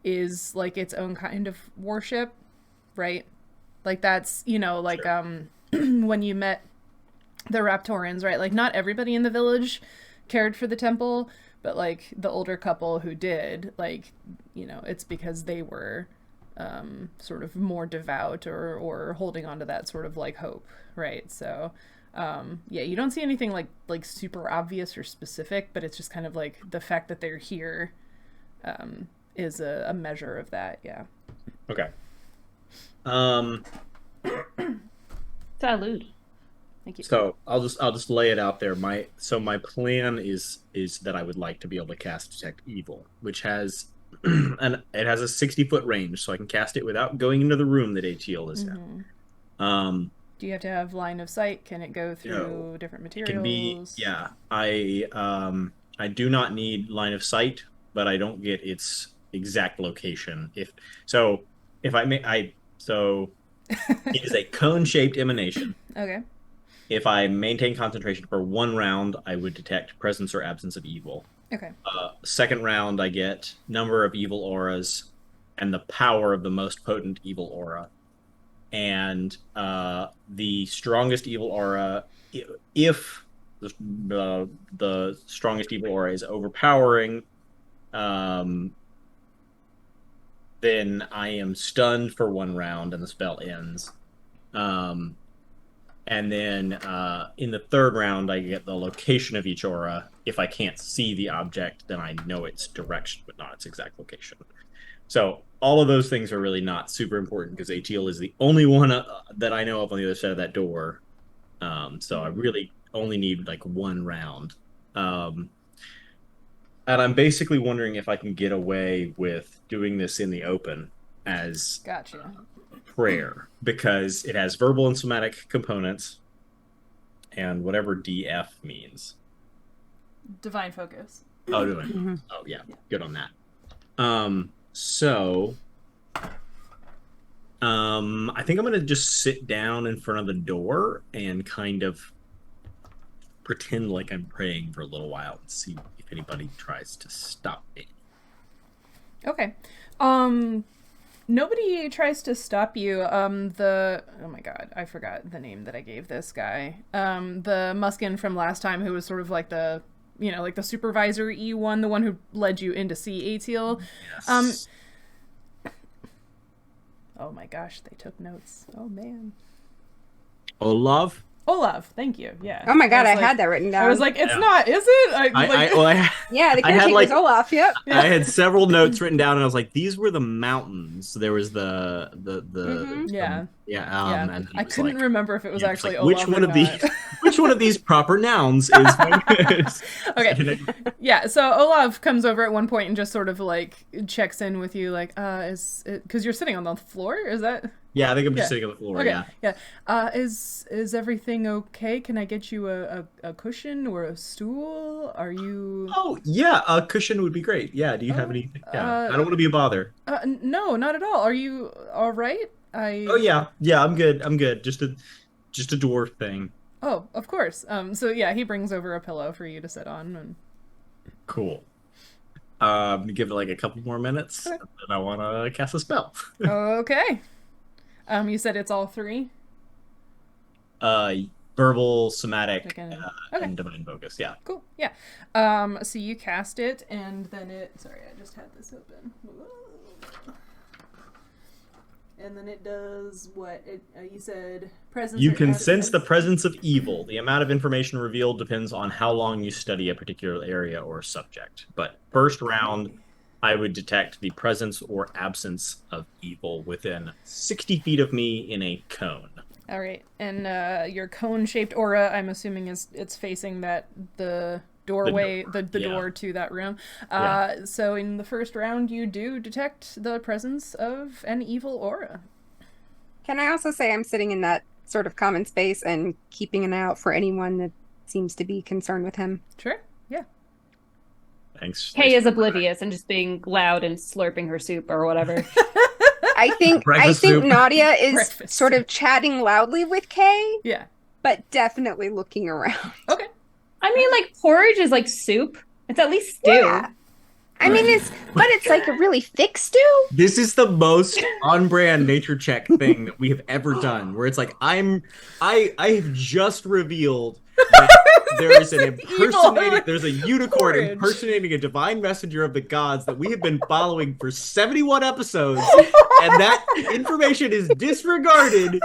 [SPEAKER 1] is like its own kind of worship, right? Like that's, like
[SPEAKER 4] Sure.
[SPEAKER 1] When you met the Raptorians, right? Like not everybody in the village cared for the temple, but like the older couple who did, like, it's because they were sort of more devout or holding on to that sort of like hope, right? So you don't see anything like super obvious or specific, but it's just kind of like the fact that they're here is a measure of that. Yeah.
[SPEAKER 4] Okay.
[SPEAKER 3] Salud.
[SPEAKER 1] Thank you.
[SPEAKER 4] So I'll just lay it out there. My plan is that I would like to be able to cast Detect Evil, which has and it has a 60-foot range, so I can cast it without going into the room that Atiel is in.
[SPEAKER 1] Do you have to have line of sight? Can it go through different materials?
[SPEAKER 4] It can be, yeah. I do not need line of sight, but I don't get its exact location. It is a cone-shaped emanation.
[SPEAKER 1] Okay.
[SPEAKER 4] If I maintain concentration for 1 round, I would detect presence or absence of evil.
[SPEAKER 1] Okay.
[SPEAKER 4] Second round, I get number of evil auras and the power of the most potent evil aura. And the strongest evil aura, if the strongest evil aura is overpowering, then I am stunned for 1 round and the spell ends. And then in the 3rd round, I get the location of each aura. If I can't see the object, then I know its direction, but not its exact location. So all of those things are really not super important because Atiel is the only one that I know of on the other side of that door. So I really only need like 1 round. And I'm basically wondering if I can get away with doing this in the open as prayer, because it has verbal and somatic components and whatever DF means.
[SPEAKER 1] Divine focus.
[SPEAKER 4] Oh, divine focus. Oh, yeah. Good on that. So I think I'm going to just sit down in front of the door and kind of pretend like I'm praying for a little while and see if anybody tries to stop me.
[SPEAKER 1] Okay. Nobody tries to stop you. Oh my god, I forgot the name that I gave this guy. The Muskin from last time who was sort of like the, like the supervisor-y one, the one who led you in to see Atiel.
[SPEAKER 4] Yes.
[SPEAKER 1] Oh my gosh, they took notes. Oh man.
[SPEAKER 4] Olav?
[SPEAKER 1] Olaf, thank you. Yeah.
[SPEAKER 2] Oh my god, I
[SPEAKER 1] was like-
[SPEAKER 2] had that written down.
[SPEAKER 1] I was like, it's
[SPEAKER 4] Yeah.
[SPEAKER 1] not, is it?
[SPEAKER 2] yeah, the
[SPEAKER 4] I had,
[SPEAKER 2] caretaker's Olaf. Yep.
[SPEAKER 4] I had several notes written down, and I was like, "These were the mountains." There was the
[SPEAKER 2] Mhm.
[SPEAKER 1] Yeah.
[SPEAKER 4] yeah.
[SPEAKER 1] Yeah.
[SPEAKER 4] And he
[SPEAKER 1] I
[SPEAKER 4] was
[SPEAKER 1] couldn't
[SPEAKER 4] like,
[SPEAKER 1] remember if it was
[SPEAKER 4] he was
[SPEAKER 1] actually
[SPEAKER 4] like,
[SPEAKER 1] Olaf
[SPEAKER 4] which
[SPEAKER 1] or
[SPEAKER 4] one of
[SPEAKER 1] not.
[SPEAKER 4] these, which one of these proper nouns is?
[SPEAKER 1] Okay. Yeah, so Olaf comes over at one point and just sort of like checks in with you, like, is it, because you're sitting on the floor? Is that?
[SPEAKER 4] Yeah, I think I'm just
[SPEAKER 1] Yeah.
[SPEAKER 4] sitting on the floor.
[SPEAKER 1] Okay.
[SPEAKER 4] Yeah.
[SPEAKER 1] Is everything okay? Can I get you a cushion or a stool? Are you?
[SPEAKER 4] Oh yeah, a cushion would be great. Yeah. Do you have anything? Yeah. I don't want to be a bother.
[SPEAKER 1] No, not at all. Are you all right?
[SPEAKER 4] Oh yeah. I'm good. Just a dwarf thing.
[SPEAKER 1] Oh, of course. So yeah, he brings over a pillow for you to sit on, and
[SPEAKER 4] Cool. Give it like a couple more minutes,
[SPEAKER 1] Okay.
[SPEAKER 4] and then I want to cast a spell.
[SPEAKER 1] okay. You said it's all three.
[SPEAKER 4] Verbal, somatic,
[SPEAKER 1] Okay.
[SPEAKER 4] and divine focus. Yeah.
[SPEAKER 1] Cool. Yeah. So you cast it, and then it. Sorry, I just had this open. And then it does what? You said presence.
[SPEAKER 4] You
[SPEAKER 1] or
[SPEAKER 4] can sense the
[SPEAKER 1] absence?
[SPEAKER 4] presence of evil. The amount of information revealed depends on how long you study a particular area or subject. But first round, I would detect the presence or absence of evil within 60 feet of me in a cone.
[SPEAKER 1] All right, and your cone-shaped aura, I'm assuming it's facing the doorway, the
[SPEAKER 4] yeah.
[SPEAKER 1] door to that room.
[SPEAKER 4] Yeah.
[SPEAKER 1] So in the first round, you do detect the presence of an evil aura.
[SPEAKER 2] Can I also say I'm sitting in that sort of common space and keeping an eye out for anyone that seems to be concerned with him?
[SPEAKER 1] Sure. Yeah.
[SPEAKER 4] Thanks.
[SPEAKER 3] Kay is oblivious and just being loud and slurping her soup or whatever.
[SPEAKER 2] I think
[SPEAKER 4] Breakfast soup.
[SPEAKER 2] Nautia is
[SPEAKER 1] Breakfast
[SPEAKER 2] sort of chatting loudly with Kay,
[SPEAKER 1] Yeah.
[SPEAKER 2] but definitely looking around.
[SPEAKER 1] Okay.
[SPEAKER 3] I mean, like, porridge is like soup. It's at least stew.
[SPEAKER 2] Yeah. I mean, it's like a really thick stew.
[SPEAKER 4] This is the most on-brand nature check thing that we have ever done, where it's like I have just revealed that there is an there's a unicorn
[SPEAKER 1] Porridge.
[SPEAKER 4] impersonating a divine messenger of the gods that we have been following for 71 episodes, and that information is disregarded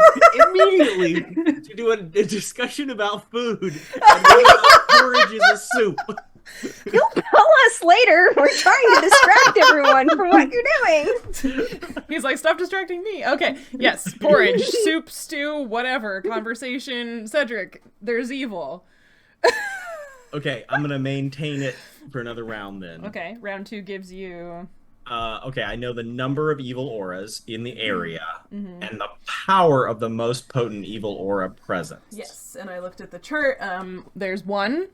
[SPEAKER 4] immediately to do a discussion about food, and porridge is a soup.
[SPEAKER 2] You'll tell us later. We're trying to distract everyone from what you're doing.
[SPEAKER 1] He's like, stop distracting me. Okay. Yes. Porridge, soup, stew, whatever. Conversation. Cedric, there's evil.
[SPEAKER 4] Okay, I'm gonna maintain it for another round then.
[SPEAKER 1] Okay. Round 2 gives you.
[SPEAKER 4] Okay, I know the number of evil auras in the area
[SPEAKER 1] Mhm.
[SPEAKER 4] and the power of the most potent evil aura present.
[SPEAKER 1] Yes. And I looked at the chart. There's one,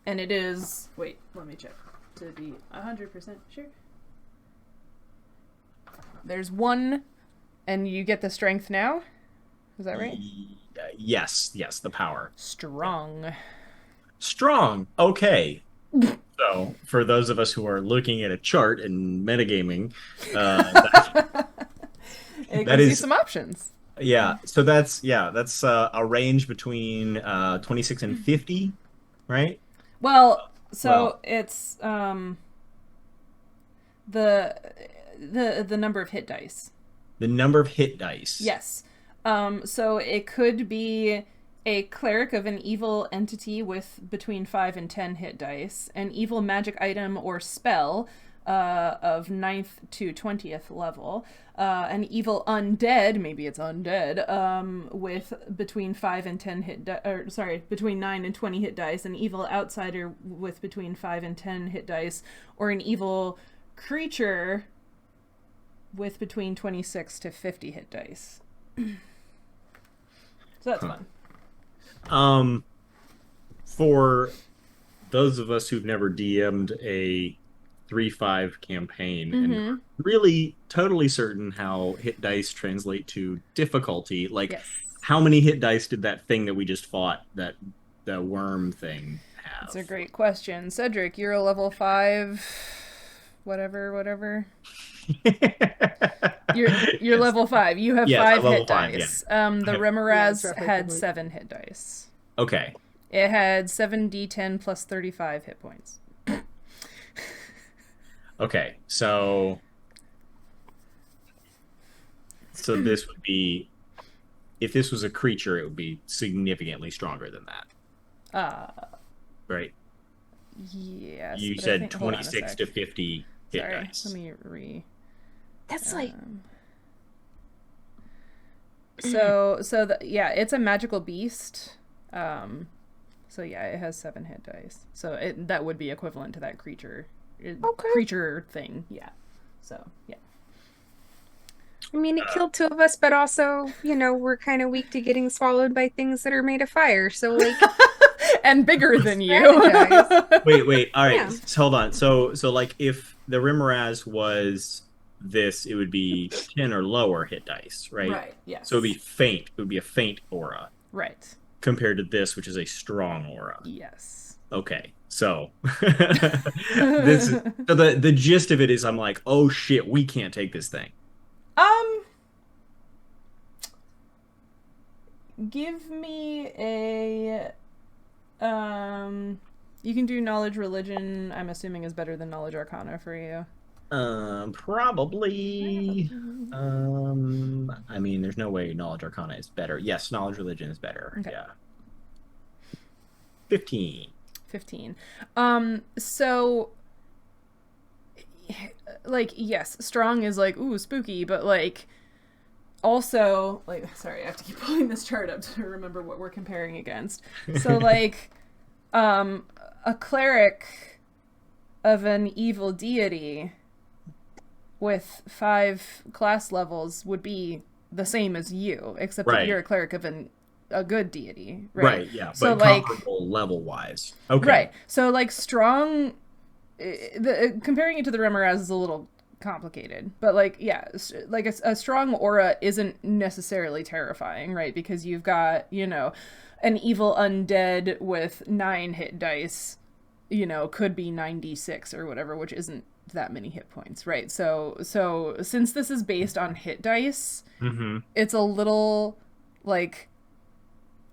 [SPEAKER 1] and it is. Wait, let me check to be 100% sure. There's one, and you get the strength now. Is that right?
[SPEAKER 4] Yes, the power.
[SPEAKER 1] Strong.
[SPEAKER 4] Strong. Okay. So, for those of us who are looking at a chart and metagaming,
[SPEAKER 1] It
[SPEAKER 4] That
[SPEAKER 1] gives you
[SPEAKER 4] is-
[SPEAKER 1] some options.
[SPEAKER 4] so that's a range between 26 and 50, right?
[SPEAKER 1] Well, so
[SPEAKER 4] Well-
[SPEAKER 1] it's the number of hit dice.
[SPEAKER 4] The number of hit dice.
[SPEAKER 1] Yes. So it could be a cleric of an evil entity with between 5 and 10 hit dice, an evil magic item or spell of 9th to 20th level, an evil undead, maybe it's undead, with between 5 and 10 between 9 and 20 hit dice, an evil outsider with between 5 and 10 hit dice, or an evil creature with between 26 to 50 hit dice. So that's fun.
[SPEAKER 4] For those of us who've never DM'd a 3-5 campaign and really totally certain how hit dice translate to difficulty, like
[SPEAKER 1] Yes.
[SPEAKER 4] how many hit dice did that thing that we just fought, that worm thing, have?
[SPEAKER 1] That's a great question. Cedric, you're a level 5 whatever. You're
[SPEAKER 4] Yes.
[SPEAKER 1] level 5. You have
[SPEAKER 4] Yes,
[SPEAKER 1] 5
[SPEAKER 4] I'm level
[SPEAKER 1] hit
[SPEAKER 4] 5,
[SPEAKER 1] dice. The
[SPEAKER 4] Okay.
[SPEAKER 2] Yeah,
[SPEAKER 1] Remoraz
[SPEAKER 2] it's roughly
[SPEAKER 1] had
[SPEAKER 2] equivalent.
[SPEAKER 1] 7 hit dice.
[SPEAKER 4] Okay.
[SPEAKER 1] It had 7d10 plus 35 hit points.
[SPEAKER 4] Okay. So this would be if this was a creature, it would be significantly stronger than that. Right?
[SPEAKER 1] Yes.
[SPEAKER 4] You
[SPEAKER 1] but I
[SPEAKER 4] said
[SPEAKER 1] think- hold on a
[SPEAKER 4] 26
[SPEAKER 1] sec.
[SPEAKER 4] to 50 hit
[SPEAKER 1] Sorry,
[SPEAKER 4] dice.
[SPEAKER 1] let me re.
[SPEAKER 2] That's like
[SPEAKER 1] Yeah, it's a magical beast. So yeah, it has 7 hit dice. So that would be equivalent to that creature creature thing. Yeah. So yeah.
[SPEAKER 2] I mean, it killed 2 of us, but also, we're kind of weak to getting swallowed by things that are made of fire. So, like,
[SPEAKER 1] And bigger than you.
[SPEAKER 2] strategize.
[SPEAKER 4] Wait. All right.
[SPEAKER 2] Yeah.
[SPEAKER 4] So hold on. So like if the Rimmeraz was this, it would be 10 or lower hit dice, right?
[SPEAKER 1] Right. Yes.
[SPEAKER 4] So it would be faint. It would be a faint aura
[SPEAKER 1] Right.
[SPEAKER 4] compared to this, which is a strong aura.
[SPEAKER 1] Yes.
[SPEAKER 4] Okay. So the gist of it is I'm like, oh shit, we can't take this thing.
[SPEAKER 1] Give me a you can do knowledge religion. I'm assuming is better than knowledge arcana for you.
[SPEAKER 4] Probably. I mean, there's no way knowledge arcana is better. Yes, knowledge religion is better.
[SPEAKER 1] Okay.
[SPEAKER 4] Yeah. 15.
[SPEAKER 1] So like, yes, strong is like, ooh, spooky, but like also, like, sorry, I have to keep pulling this chart up to remember what we're comparing against. So like a cleric of an evil deity with 5 class levels would be the same as you, except that you're a cleric of a good deity, right?
[SPEAKER 4] Yeah,
[SPEAKER 1] so
[SPEAKER 4] but
[SPEAKER 1] like
[SPEAKER 4] comparable level wise. Okay.
[SPEAKER 1] Right. So like strong comparing it to the Rimmeraz is a little complicated, but like, yeah, like a strong aura isn't necessarily terrifying, right? Because you've got, an evil undead with 9 hit dice, could be 96 or whatever, which isn't that many hit points, right? So since this is based on hit dice, it's a little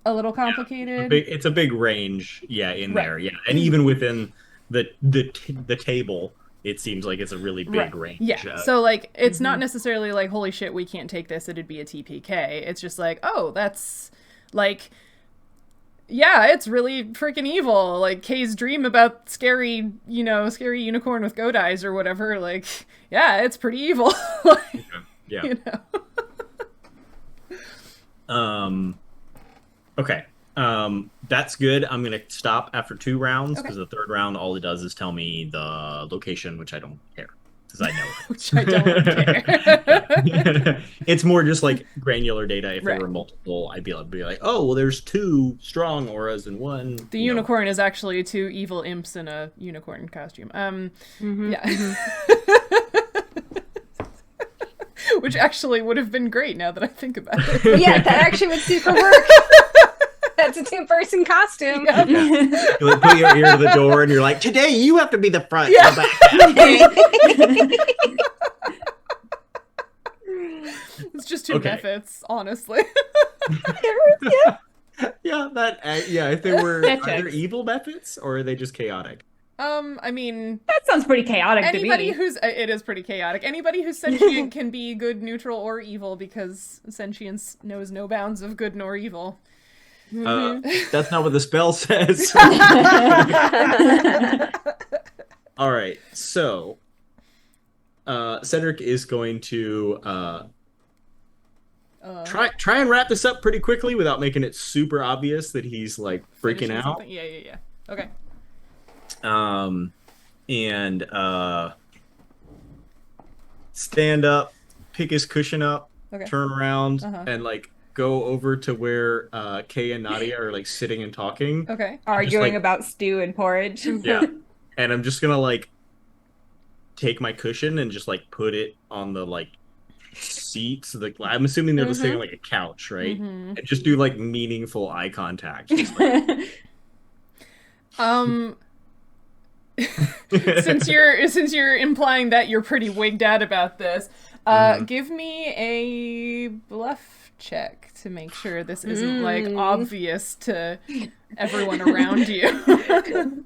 [SPEAKER 1] complicated.
[SPEAKER 4] Yeah, it's a big range, in there, yeah, and even within the table, it seems like it's a really big range.
[SPEAKER 1] Yeah, so like it's not necessarily like, holy shit, we can't take this, it'd be a TPK. It's just like, oh, that's like, yeah, it's really freaking evil. Like Kay's dream about scary unicorn with goat eyes or whatever. Like, yeah, it's pretty evil. Like,
[SPEAKER 4] yeah. Okay. That's good. I'm gonna stop after 2 rounds because the 3rd round, all it does is tell me the location, which I don't care because I know it.
[SPEAKER 1] Which I don't care.
[SPEAKER 4] It's more just like granular data. If there were multiple, I'd be able to be like, oh, well, there's 2 strong auras and 1.
[SPEAKER 1] The unicorn is actually 2 evil imps in a unicorn costume. Yeah. Which actually would have been great now that I think about it.
[SPEAKER 2] Yeah, that actually would super work. That's a 2-person costume.
[SPEAKER 1] Yeah.
[SPEAKER 4] You like, put your ear to the door and you're like, today you have to be the front.
[SPEAKER 1] Yeah.
[SPEAKER 4] The back.
[SPEAKER 1] It's just 2 methods, honestly.
[SPEAKER 4] Yeah, if they were
[SPEAKER 3] That
[SPEAKER 4] either
[SPEAKER 3] checks.
[SPEAKER 4] evil methods or are they just chaotic?
[SPEAKER 1] I mean,
[SPEAKER 3] That sounds pretty chaotic to
[SPEAKER 1] anybody
[SPEAKER 3] me.
[SPEAKER 1] it is pretty chaotic. Anybody who's sentient can be good, neutral, or evil because sentience knows no bounds of good nor evil.
[SPEAKER 4] That's not what the spell says. All right, so Cedric is going to try and wrap this up pretty quickly without making it super obvious that he's like freaking
[SPEAKER 1] Finishing
[SPEAKER 4] out.
[SPEAKER 1] something. Yeah. Okay.
[SPEAKER 4] And stand up, pick his cushion up, turn around, and like go over to where Kay and Nautia are like sitting and talking.
[SPEAKER 1] Okay.
[SPEAKER 3] Arguing
[SPEAKER 4] like-
[SPEAKER 3] about stew and porridge.
[SPEAKER 4] Yeah. And I'm just gonna like take my cushion and just like put it on the like seats. Like I'm assuming they're sitting on like a couch, right? And just do like meaningful eye contact. Just, like,
[SPEAKER 1] since you're implying that you're pretty wigged out about this, give me a bluff check to make sure this isn't like obvious to everyone around you.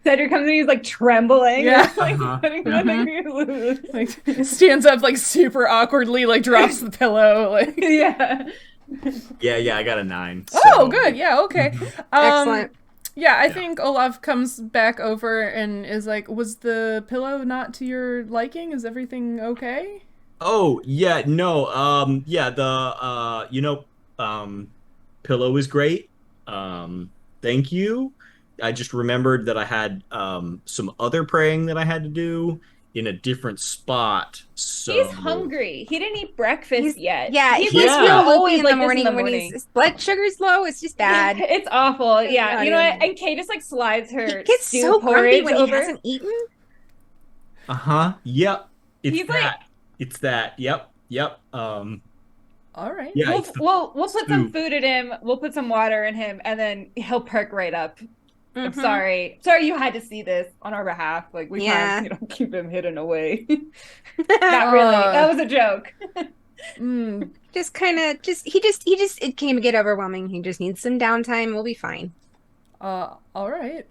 [SPEAKER 3] Cedric comes in, he's like trembling.
[SPEAKER 1] Yeah.
[SPEAKER 3] Like, putting nothing loose.
[SPEAKER 1] Like stands up like super awkwardly, like drops the pillow. Like
[SPEAKER 3] Yeah.
[SPEAKER 4] Yeah, I got a 9.
[SPEAKER 1] oh,
[SPEAKER 4] so-
[SPEAKER 1] good. Yeah, okay.
[SPEAKER 2] Excellent.
[SPEAKER 1] Yeah, I think Olaf comes back over and is like, "Was the pillow not to your liking? Is everything okay?"
[SPEAKER 4] Oh, yeah, no, yeah, pillow is great. Thank you. I just remembered that I had some other praying that I had to do in a different spot. So
[SPEAKER 3] He's hungry. He didn't eat breakfast yet.
[SPEAKER 2] Yeah,
[SPEAKER 3] He's
[SPEAKER 2] he's
[SPEAKER 4] Yeah.
[SPEAKER 2] real
[SPEAKER 3] always
[SPEAKER 2] loopy in
[SPEAKER 3] like
[SPEAKER 2] the
[SPEAKER 3] this
[SPEAKER 2] morning when his blood sugar's low. It's just bad.
[SPEAKER 3] It's awful. Yeah,
[SPEAKER 2] not
[SPEAKER 3] you know
[SPEAKER 2] even-
[SPEAKER 3] what? And Kay just like slides her
[SPEAKER 2] He gets
[SPEAKER 3] stew
[SPEAKER 2] so grumpy
[SPEAKER 3] porridge
[SPEAKER 2] when he
[SPEAKER 3] over.
[SPEAKER 2] hasn't eaten.
[SPEAKER 4] Yep. It's
[SPEAKER 3] He's like-
[SPEAKER 4] that. It's that. Yep.
[SPEAKER 1] All right.
[SPEAKER 4] Yeah,
[SPEAKER 3] We'll,
[SPEAKER 4] it's the
[SPEAKER 3] we'll put some
[SPEAKER 4] soup.
[SPEAKER 3] food in him. We'll put some water in him, and then he'll perk right up. I'm
[SPEAKER 2] Mhm.
[SPEAKER 3] sorry you had to see this on our behalf. Like we can't, keep him hidden away. Not really. That was a joke.
[SPEAKER 2] Just kind of, it came to get overwhelming. He just needs some downtime. We'll be fine.
[SPEAKER 1] All right.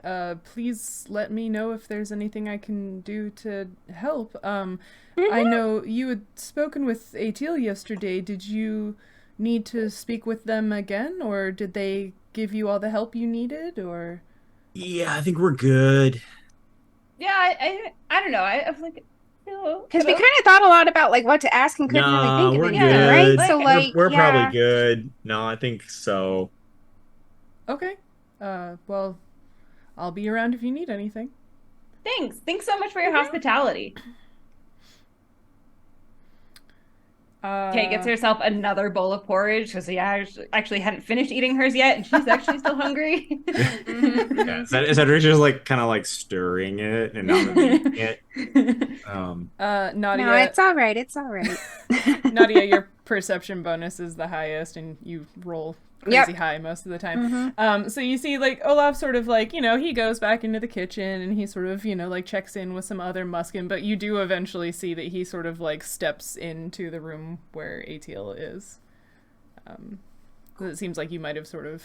[SPEAKER 1] Please let me know if there's anything I can do to help. I know you had spoken with Atil yesterday. Did you need to speak with them again, or did they give you all the help you needed, or?
[SPEAKER 4] Yeah, I think we're good.
[SPEAKER 3] Yeah, I don't know. I was like,
[SPEAKER 2] Because we kind of thought a lot about like what to ask and couldn't really think of
[SPEAKER 4] we're
[SPEAKER 2] anything,
[SPEAKER 4] good.
[SPEAKER 2] right? So like,
[SPEAKER 4] we're
[SPEAKER 2] yeah.
[SPEAKER 4] probably good. No, I think so.
[SPEAKER 1] Okay. Well, I'll be around if you need anything.
[SPEAKER 3] Thanks so much for your hospitality. Kay gets herself another bowl of porridge because actually hadn't finished eating hers yet, and she's actually still hungry.
[SPEAKER 4] Yeah, Cedric's just like kind of like stirring it and not really eating it.
[SPEAKER 1] Nautia.
[SPEAKER 2] No, it's all right. It's all right.
[SPEAKER 1] Nautia, your perception bonus is the highest, and you roll crazy high most of the time. So you see, like, Olaf sort of, like, he goes back into the kitchen, and he sort of, like, checks in with some other muskin, but you do eventually see that he sort of, like, steps into the room where Atil is. It seems like you might have sort of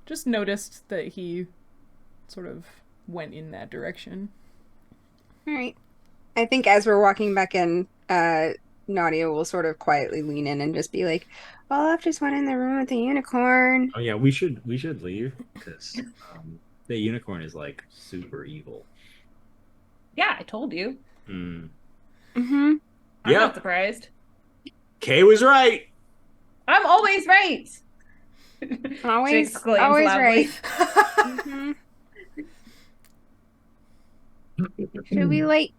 [SPEAKER 1] just noticed that he sort of went in that direction.
[SPEAKER 2] All right. I think as we're walking back in, Nautia will sort of quietly lean in and just be like, Olaf just went in the room with the unicorn.
[SPEAKER 4] Oh yeah, we should leave because the unicorn is like super evil.
[SPEAKER 3] Yeah, I told you.
[SPEAKER 2] Mm-hmm.
[SPEAKER 3] I'm
[SPEAKER 4] Yeah.
[SPEAKER 3] not surprised.
[SPEAKER 4] Kay was right.
[SPEAKER 3] I'm always right.
[SPEAKER 2] Always,
[SPEAKER 3] She exclaims
[SPEAKER 2] always
[SPEAKER 3] loudly.
[SPEAKER 2] right. Mm-hmm. Should we like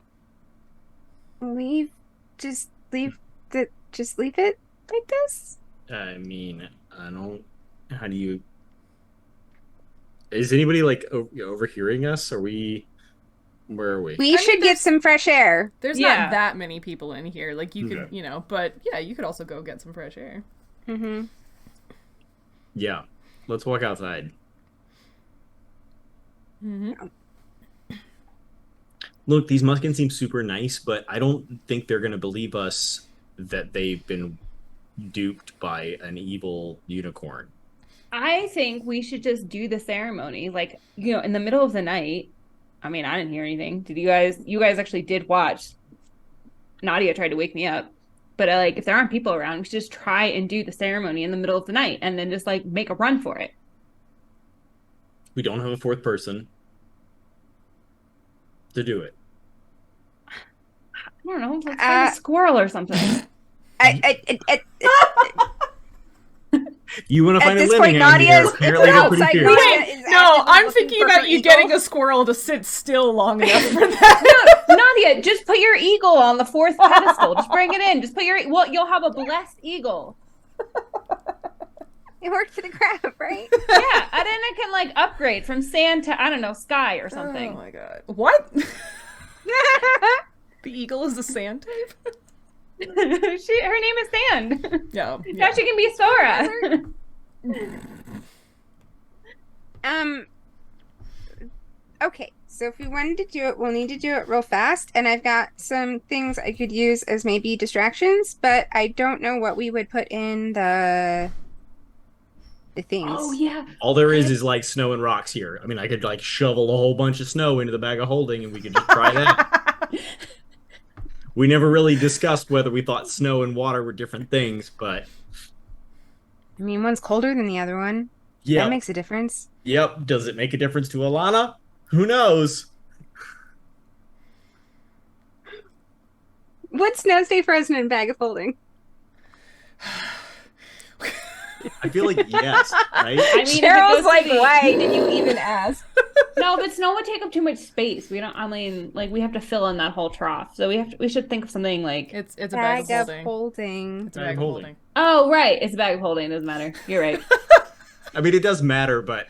[SPEAKER 2] leave? Just leave it like this?
[SPEAKER 4] I mean, I don't. How do you? Is anybody like overhearing us? Are we? Where are we?
[SPEAKER 2] We should get some fresh air.
[SPEAKER 1] There's
[SPEAKER 3] Yeah.
[SPEAKER 1] not that many people in here. Like, you could,
[SPEAKER 4] Okay.
[SPEAKER 1] but yeah, you could also go get some fresh air.
[SPEAKER 2] Mm-hmm.
[SPEAKER 4] Yeah, let's walk outside.
[SPEAKER 1] Mm-hmm.
[SPEAKER 4] Look, these muskins seem super nice, but I don't think they're gonna believe us that they've been duped by an evil unicorn.
[SPEAKER 3] I think we should just do the ceremony, like, in the middle of the night. I mean, I didn't hear anything. Did you guys? You guys actually did watch. Nautia tried to wake me up, but like, if there aren't people around, we should just try and do the ceremony in the middle of the night, and then just like make a run for it.
[SPEAKER 4] We don't have a fourth person to do it.
[SPEAKER 3] I don't know. Let's find a squirrel or something.
[SPEAKER 4] You want to
[SPEAKER 2] At
[SPEAKER 4] find a
[SPEAKER 2] this
[SPEAKER 4] living
[SPEAKER 2] point,
[SPEAKER 4] out here?
[SPEAKER 2] Nadia's
[SPEAKER 4] Apparently you're pretty
[SPEAKER 2] outside
[SPEAKER 4] fierce.
[SPEAKER 2] Nadia is
[SPEAKER 1] No,
[SPEAKER 2] actively
[SPEAKER 1] I'm
[SPEAKER 2] looking
[SPEAKER 1] thinking
[SPEAKER 2] for
[SPEAKER 1] about
[SPEAKER 2] her
[SPEAKER 1] you
[SPEAKER 2] eagle.
[SPEAKER 1] getting a squirrel to sit still long enough for that.
[SPEAKER 3] Nadia, just put your eagle on the fourth pedestal. Just bring it in. Just put you'll have a blessed eagle.
[SPEAKER 2] It worked for the crab, right?
[SPEAKER 3] Yeah, and then it can like upgrade from sand to, I don't know, sky or something.
[SPEAKER 1] Oh my god. What? The eagle is the sand type?
[SPEAKER 3] Her name is Sand.
[SPEAKER 1] Yeah.
[SPEAKER 3] Now she can be Sora.
[SPEAKER 2] Okay, so if we wanted to do it, we'll need to do it real fast, and I've got some things I could use as maybe distractions, but I don't know what we would put in the the things.
[SPEAKER 3] Oh yeah.
[SPEAKER 4] All there is like snow and rocks here. I mean, I could like shovel a whole bunch of snow into the bag of holding and we could just try that. We never really discussed whether we thought snow and water were different things, but
[SPEAKER 2] I mean, one's colder than the other one.
[SPEAKER 4] yeah.
[SPEAKER 2] That makes a difference.
[SPEAKER 4] Yep. Does it make a difference to Alana? Who knows?
[SPEAKER 2] Would snow stay frozen in a bag of holding?
[SPEAKER 4] I feel like yes, right?
[SPEAKER 3] I mean, if it
[SPEAKER 2] Cheryl's
[SPEAKER 3] goes to
[SPEAKER 2] like,
[SPEAKER 3] the-
[SPEAKER 2] why did you even ask?
[SPEAKER 3] No, but snow would take up too much space. We don't. I mean, like we have to fill in that whole trough, so we should think of something like.
[SPEAKER 1] It's a bag of holding.
[SPEAKER 2] holding.
[SPEAKER 1] It's a bag of holding.
[SPEAKER 3] Oh right, it's a bag of holding. It doesn't matter. You're right.
[SPEAKER 4] I mean, it does matter, but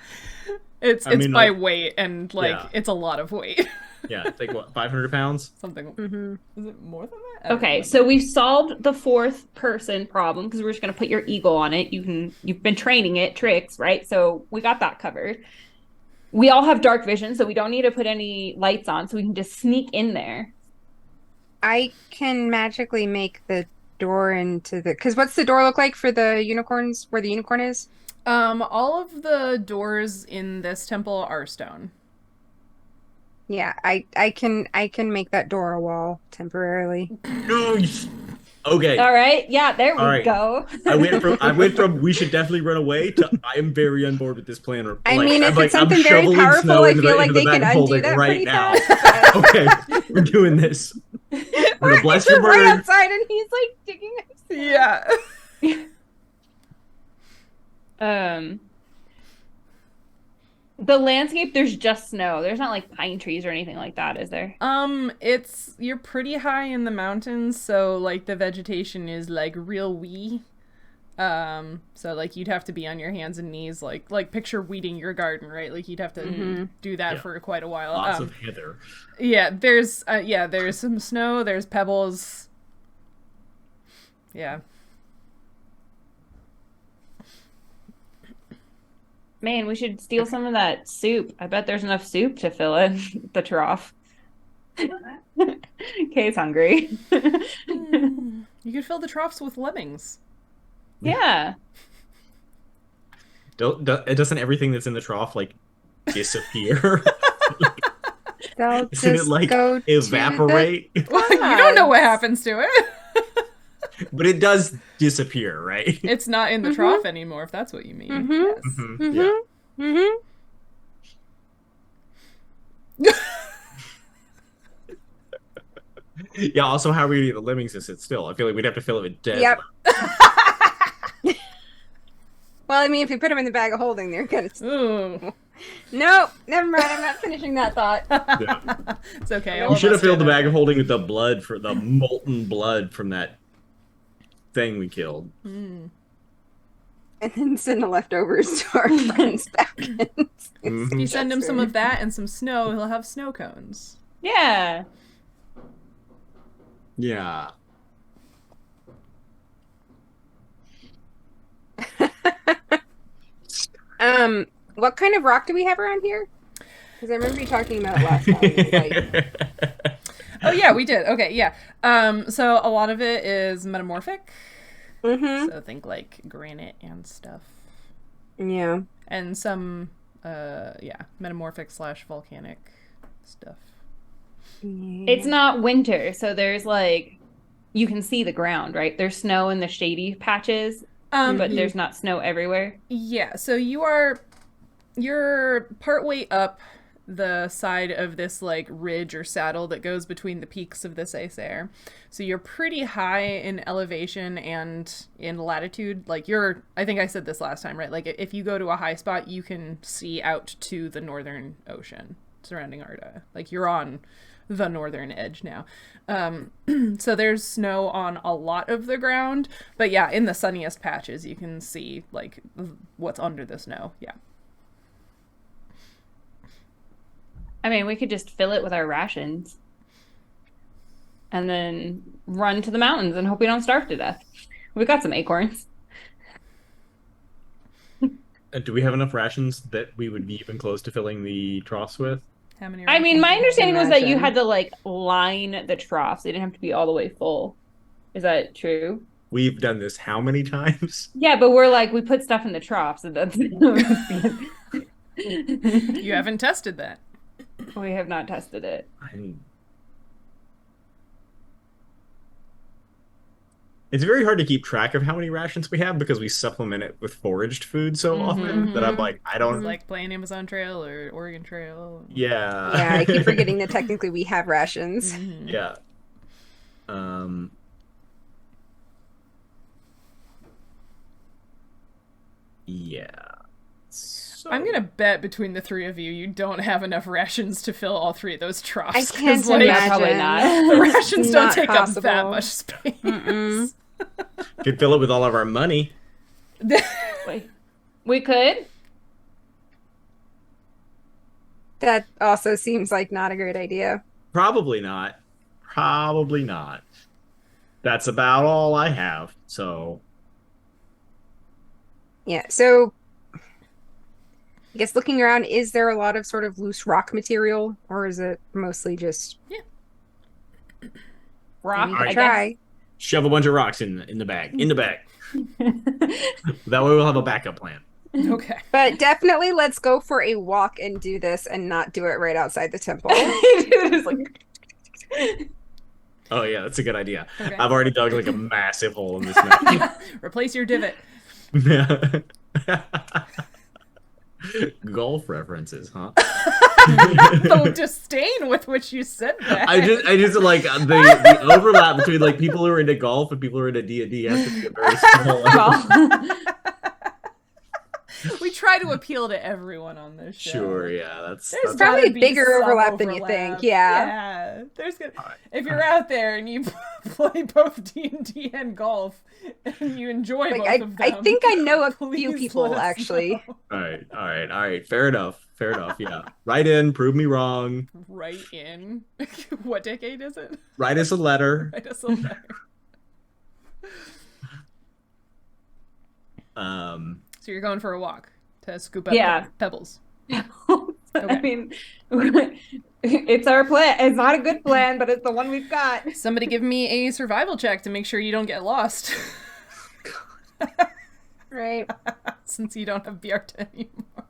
[SPEAKER 1] It's
[SPEAKER 4] I mean,
[SPEAKER 1] by
[SPEAKER 4] like-
[SPEAKER 1] weight, and like
[SPEAKER 4] Yeah.
[SPEAKER 1] it's a lot of weight.
[SPEAKER 4] yeah, it's like what, 500 pounds?
[SPEAKER 1] Something.
[SPEAKER 2] Mm-hmm.
[SPEAKER 1] Is it more than that? I don't
[SPEAKER 3] Okay,
[SPEAKER 1] remember.
[SPEAKER 3] so we've solved the fourth person problem because we're just gonna put your eagle on it. You've been training it tricks, right? So we got that covered. We all have dark vision, so we don't need to put any lights on, so we can just sneak in there.
[SPEAKER 2] I can magically make the door into the. Because what's the door look like for the unicorns? Where the unicorn is?
[SPEAKER 1] All of the doors in this temple are stone.
[SPEAKER 2] Yeah, I can make that door a wall temporarily.
[SPEAKER 4] No. Okay.
[SPEAKER 3] All right, yeah, there we
[SPEAKER 4] All right.
[SPEAKER 3] go.
[SPEAKER 4] I went from we should definitely run away to I am very on board with this plan. Or,
[SPEAKER 2] I
[SPEAKER 4] like,
[SPEAKER 2] mean,
[SPEAKER 4] I'm
[SPEAKER 2] if
[SPEAKER 4] like,
[SPEAKER 2] it's something
[SPEAKER 4] I'm
[SPEAKER 2] very
[SPEAKER 4] shoveling
[SPEAKER 2] powerful,
[SPEAKER 4] snow
[SPEAKER 2] I
[SPEAKER 4] into
[SPEAKER 2] feel
[SPEAKER 4] the-
[SPEAKER 2] like
[SPEAKER 4] into the
[SPEAKER 2] they
[SPEAKER 4] bag
[SPEAKER 2] can
[SPEAKER 4] of
[SPEAKER 2] undo
[SPEAKER 4] holding
[SPEAKER 2] that
[SPEAKER 4] right
[SPEAKER 2] pretty
[SPEAKER 4] now.
[SPEAKER 2] fast.
[SPEAKER 4] Okay, we're doing this. We're gonna bless your
[SPEAKER 2] right
[SPEAKER 4] bird.
[SPEAKER 2] outside, and he's like digging.
[SPEAKER 1] Yeah.
[SPEAKER 3] The landscape, there's just snow. There's not like pine trees or anything like that, is there?
[SPEAKER 1] You're pretty high in the mountains, so like the vegetation is like real wee. So like you'd have to be on your hands and knees, like picture weeding your garden, right? Like you'd have to do that
[SPEAKER 4] Yeah.
[SPEAKER 1] for quite a while.
[SPEAKER 4] Lots of heather.
[SPEAKER 1] Yeah, there's some snow, there's pebbles. Yeah.
[SPEAKER 3] Man, we should steal some of that soup. I bet there's enough soup to fill in the trough. Kay's hungry.
[SPEAKER 1] You could fill the troughs with lemmings.
[SPEAKER 3] Yeah.
[SPEAKER 4] Doesn't everything that's in the trough like disappear?
[SPEAKER 2] They'll
[SPEAKER 4] Isn't it
[SPEAKER 2] just
[SPEAKER 4] like
[SPEAKER 2] go to
[SPEAKER 4] evaporate?
[SPEAKER 1] You don't know what happens to it.
[SPEAKER 4] But it does disappear, right?
[SPEAKER 1] It's not in the trough anymore, if that's what you mean.
[SPEAKER 2] Mhm.
[SPEAKER 1] Yes.
[SPEAKER 4] Mhm, yeah. Yeah, also, how are we gonna get the lemmings to sit still? I feel like we'd have to fill it with dead.
[SPEAKER 2] Yep. Well, I mean, if you put them in the bag of holding, they're gonna.
[SPEAKER 1] Ooh.
[SPEAKER 2] Nope, never mind. I'm not finishing that thought.
[SPEAKER 4] Yeah.
[SPEAKER 1] It's okay. all
[SPEAKER 4] We
[SPEAKER 1] of
[SPEAKER 4] should have
[SPEAKER 1] us
[SPEAKER 4] filled
[SPEAKER 1] did
[SPEAKER 4] the
[SPEAKER 1] it.
[SPEAKER 4] bag of holding with the blood for the molten blood from that thing we killed.
[SPEAKER 1] Mm.
[SPEAKER 2] And then send the leftovers to our friends back in.
[SPEAKER 4] Mhm.
[SPEAKER 1] If you send him some of that and some snow, he'll have snow cones.
[SPEAKER 3] Yeah.
[SPEAKER 4] Yeah.
[SPEAKER 2] What kind of rock do we have around here? Because I remember you talking about it last time. It was like,
[SPEAKER 1] Oh yeah, we did. Okay, yeah. So a lot of it is metamorphic. So think like granite and stuff.
[SPEAKER 2] yeah.
[SPEAKER 1] And some metamorphic / volcanic stuff.
[SPEAKER 3] It's not winter, so there's like you can see the ground, right? There's snow in the shady patches, but there's not snow everywhere.
[SPEAKER 1] Yeah, so you're partway up the side of this like ridge or saddle that goes between the peaks of this Acer. So you're pretty high in elevation and in latitude. Like I think I said this last time, right? Like if you go to a high spot, you can see out to the northern ocean surrounding Arda. Like you're on the northern edge now. So there's snow on a lot of the ground, but yeah, in the sunniest patches, you can see like what's under the snow. Yeah.
[SPEAKER 3] I mean, we could just fill it with our rations and then run to the mountains and hope we don't starve to death. We got some acorns.
[SPEAKER 4] Do we have enough rations that we would be even close to filling the troughs with?
[SPEAKER 1] How many?
[SPEAKER 3] I mean, my
[SPEAKER 1] rations?
[SPEAKER 3] understanding was that you
[SPEAKER 2] Imagine.
[SPEAKER 3] had to like line the troughs. They didn't have to be all the way full. Is that true?
[SPEAKER 4] We've done this how many times?
[SPEAKER 3] Yeah, but we're like, we put stuff in the troughs, and that's
[SPEAKER 1] You haven't tested that.
[SPEAKER 3] we have not tested it.
[SPEAKER 4] It's very hard to keep track of how many rations we have because we supplement it with foraged food so often that I'm like, I don't
[SPEAKER 1] It's like playing Amazon Trail or Oregon Trail.
[SPEAKER 4] Yeah.
[SPEAKER 2] Yeah, I keep forgetting that technically we have rations.
[SPEAKER 4] Yeah. Yeah. So...
[SPEAKER 1] I'm gonna bet between the three of you, you don't have enough rations to fill all three of those troughs.
[SPEAKER 2] I can't
[SPEAKER 1] 'cause, like,
[SPEAKER 2] imagine.
[SPEAKER 3] Probably not.
[SPEAKER 1] The rations don't
[SPEAKER 2] Not
[SPEAKER 1] take
[SPEAKER 2] possible.
[SPEAKER 1] up that much space.
[SPEAKER 4] Could fill it with all of our money.
[SPEAKER 3] Wait, we could.
[SPEAKER 2] That also seems like not a great idea.
[SPEAKER 4] Probably not. Probably not. That's about all I have. So
[SPEAKER 2] Yeah, so I guess looking around, is there a lot of sort of loose rock material, or is it mostly just
[SPEAKER 3] Rock,
[SPEAKER 2] we could
[SPEAKER 3] I
[SPEAKER 2] try?
[SPEAKER 4] shove a bunch of rocks in the bag. In the bag. That way we'll have a backup plan.
[SPEAKER 1] Okay.
[SPEAKER 2] But definitely let's go for a walk and do this and not do it right outside the temple.
[SPEAKER 3] It's like,
[SPEAKER 4] Oh yeah, that's a good idea.
[SPEAKER 1] Okay.
[SPEAKER 4] I've already dug like a massive hole in this map.
[SPEAKER 1] Replace your divot.
[SPEAKER 4] Golf references, huh?
[SPEAKER 1] The disdain with which you said that.
[SPEAKER 4] I just like the overlap between like people who are into golf and people who are into D&D has to be a very small.
[SPEAKER 1] We try to appeal to everyone on this show.
[SPEAKER 4] Sure, yeah,
[SPEAKER 1] There's
[SPEAKER 4] that's
[SPEAKER 2] probably
[SPEAKER 1] gotta
[SPEAKER 2] a
[SPEAKER 1] be
[SPEAKER 2] bigger
[SPEAKER 1] some
[SPEAKER 2] overlap than you think, yeah.
[SPEAKER 1] Yeah. There's gonna,
[SPEAKER 4] Alright.
[SPEAKER 1] if you're out there and you play both D&D and golf and you enjoy
[SPEAKER 2] Like,
[SPEAKER 1] both of them,
[SPEAKER 2] I think I know a few
[SPEAKER 1] please
[SPEAKER 2] people,
[SPEAKER 1] let us
[SPEAKER 2] actually.
[SPEAKER 1] know.
[SPEAKER 4] all right. Fair enough. Yeah. Write in, prove me wrong.
[SPEAKER 1] Right in. What decade is it?
[SPEAKER 4] Write us a letter.
[SPEAKER 1] Write us a letter. So you're going for a walk to scoop up
[SPEAKER 3] Yeah.
[SPEAKER 1] pebbles.
[SPEAKER 3] I
[SPEAKER 1] Okay.
[SPEAKER 3] mean, it's our plan. It's not a good plan, but it's the one we've got.
[SPEAKER 1] Somebody give me a survival check to make sure you don't get lost.
[SPEAKER 2] Right.
[SPEAKER 1] Since you don't have Bjarta anymore.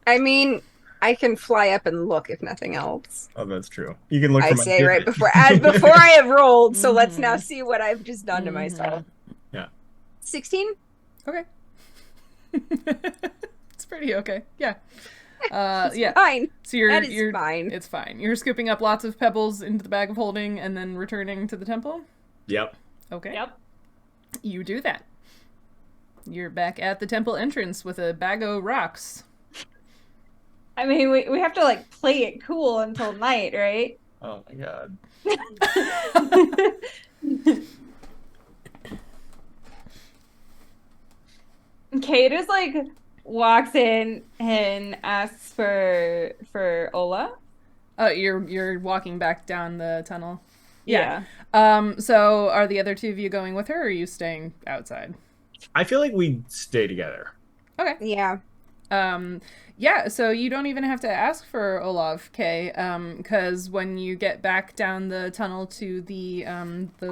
[SPEAKER 2] I mean, I can fly up and look if nothing else.
[SPEAKER 4] Oh, that's true. You can look
[SPEAKER 2] I
[SPEAKER 4] for my
[SPEAKER 2] say
[SPEAKER 4] divot.
[SPEAKER 2] right before I have rolled, so let's now see what I've just done to myself.
[SPEAKER 4] Yeah.
[SPEAKER 2] 16?
[SPEAKER 1] Okay. It's pretty okay. Yeah. Yeah.
[SPEAKER 2] Fine.
[SPEAKER 1] So you're
[SPEAKER 2] That is
[SPEAKER 1] you're
[SPEAKER 2] fine.
[SPEAKER 1] It's fine. You're scooping up lots of pebbles into the bag of holding and then returning to the temple.
[SPEAKER 4] Yep.
[SPEAKER 1] Okay.
[SPEAKER 3] Yep.
[SPEAKER 1] You do that. You're back at the temple entrance with a bag of rocks.
[SPEAKER 3] I mean, we have to like play it cool until night, right?
[SPEAKER 4] Oh my god.
[SPEAKER 3] Kate is like walks in and asks for Ola.
[SPEAKER 1] Oh, you're walking back down the tunnel.
[SPEAKER 3] Yeah.
[SPEAKER 1] So are the other two of you going with her, or are you staying outside?
[SPEAKER 4] I feel like we stay together.
[SPEAKER 1] Okay.
[SPEAKER 2] Yeah.
[SPEAKER 1] Yeah, so you don't even have to ask for Olav, Kay, because when you get back down the tunnel to the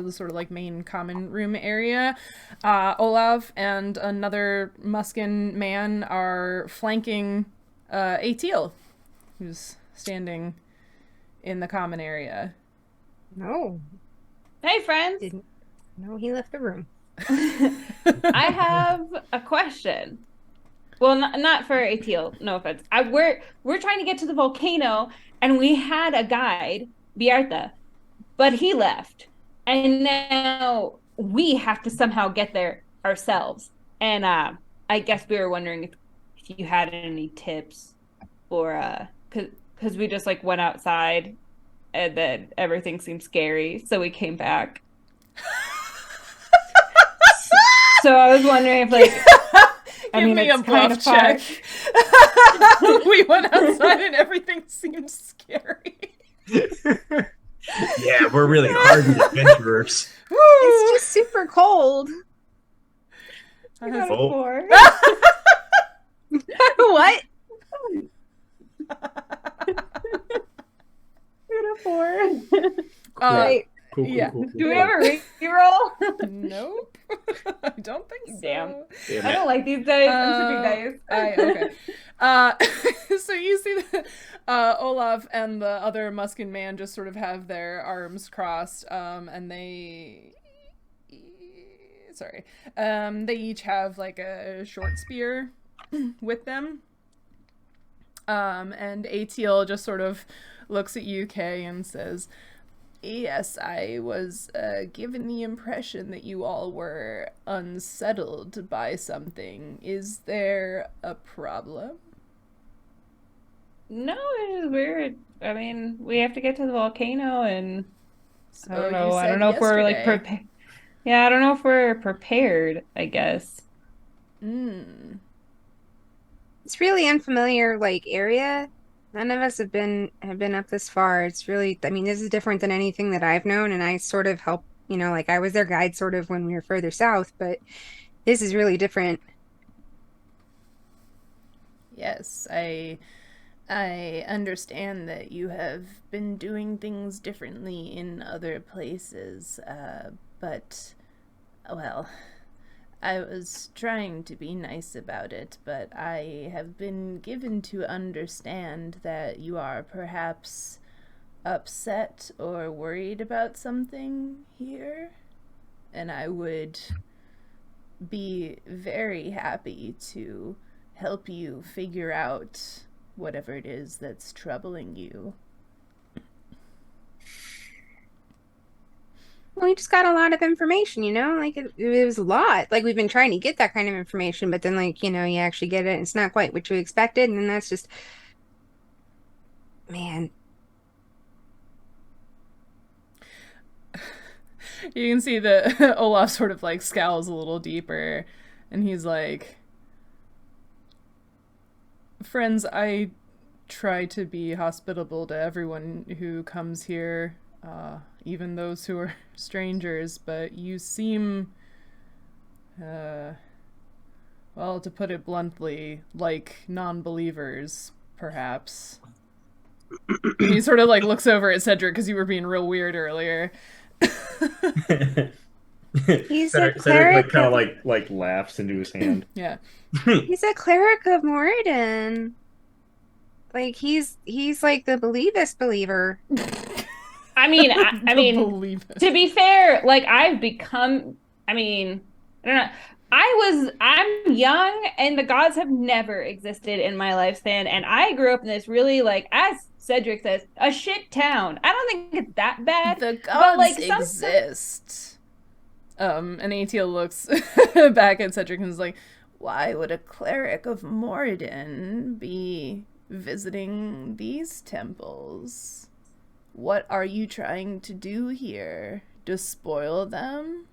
[SPEAKER 1] sort of like main common room area, Olav and another Muskin man are flanking Atil, who's standing in the common area.
[SPEAKER 2] No.
[SPEAKER 3] Hey, friends.
[SPEAKER 2] Didn't. No, he left the room.
[SPEAKER 3] I have a question. Well, not for Atil, no offense. We're trying to get to the volcano, and we had a guide, Bjarta, but he left, and now we have to somehow get there ourselves. And I guess we were wondering if you had any tips, or because we just like went outside, and then everything seemed scary, so we came back. So I was wondering if like.
[SPEAKER 1] Give me a
[SPEAKER 3] it's kind
[SPEAKER 1] bluff
[SPEAKER 3] of far.
[SPEAKER 1] check. We went outside and everything seemed scary.
[SPEAKER 4] Yeah, we're really hardened adventurers.
[SPEAKER 2] It's just super cold.
[SPEAKER 3] I got a
[SPEAKER 4] Oh.
[SPEAKER 3] 4.
[SPEAKER 2] What?
[SPEAKER 3] I got a 4.
[SPEAKER 2] Right.
[SPEAKER 4] Cool.
[SPEAKER 1] Yeah.
[SPEAKER 3] Do we have a reroll?
[SPEAKER 1] Nope. I don't think so.
[SPEAKER 3] Damn.
[SPEAKER 4] Damn
[SPEAKER 3] I
[SPEAKER 4] it.
[SPEAKER 3] don't like these dice. I'm sipping dice.
[SPEAKER 1] Okay. So you see that Olaf and the other Muskin man just sort of have their arms crossed, and they each have like a short spear with them. And Atiel just sort of looks at you, Kay, and says, "Yes, I was given the impression that you all were unsettled by something. Is there a problem?"
[SPEAKER 3] No, it was weird. I mean, we have to get to the volcano, and I don't know.
[SPEAKER 1] You
[SPEAKER 3] I don't
[SPEAKER 1] said
[SPEAKER 3] know if we're like
[SPEAKER 1] yesterday.
[SPEAKER 3] prepared. Yeah, I don't know if we're prepared, I guess.
[SPEAKER 2] It's really unfamiliar like area. None of us have been up this far. It's really, I mean, this is different than anything that I've known, and I sort of help, like I was their guide sort of when we were further south, but this is really different.
[SPEAKER 1] Yes, I understand that you have been doing things differently in other places, but, well, I was trying to be nice about it, but I have been given to understand that you are perhaps upset or worried about something here, and I would be very happy to help you figure out whatever it is that's troubling you.
[SPEAKER 2] Well, we just got a lot of information, like it was a lot. Like we've been trying to get that kind of information, but then like, you actually get it and it's not quite what you expected. And then that's just, man.
[SPEAKER 1] You can see that Olaf sort of like scowls a little deeper, and he's like, "Friends, I try to be hospitable to everyone who comes here, even those who are strangers, but you seem, well, to put it bluntly, like non-believers, perhaps." And he sort of like looks over at Cedric because you were being real weird earlier.
[SPEAKER 2] He's
[SPEAKER 4] Cedric,
[SPEAKER 2] a cleric.
[SPEAKER 4] like kind of like laughs into his hand.
[SPEAKER 1] Yeah.
[SPEAKER 2] He's a cleric of Moradin. Like he's like the believest believer.
[SPEAKER 3] I mean, I mean,
[SPEAKER 1] Believe it.
[SPEAKER 3] to be fair, like I've become, I mean, I don't know. I'm young and the gods have never existed in my lifespan. And I grew up in this really, like, as Cedric says, a shit town. I don't think it's that bad.
[SPEAKER 1] The gods
[SPEAKER 3] but, like,
[SPEAKER 1] exist. And Atiel looks back at Cedric and is like, "Why would a cleric of Moradin be visiting these temples? What are you trying to do here? Despoil them?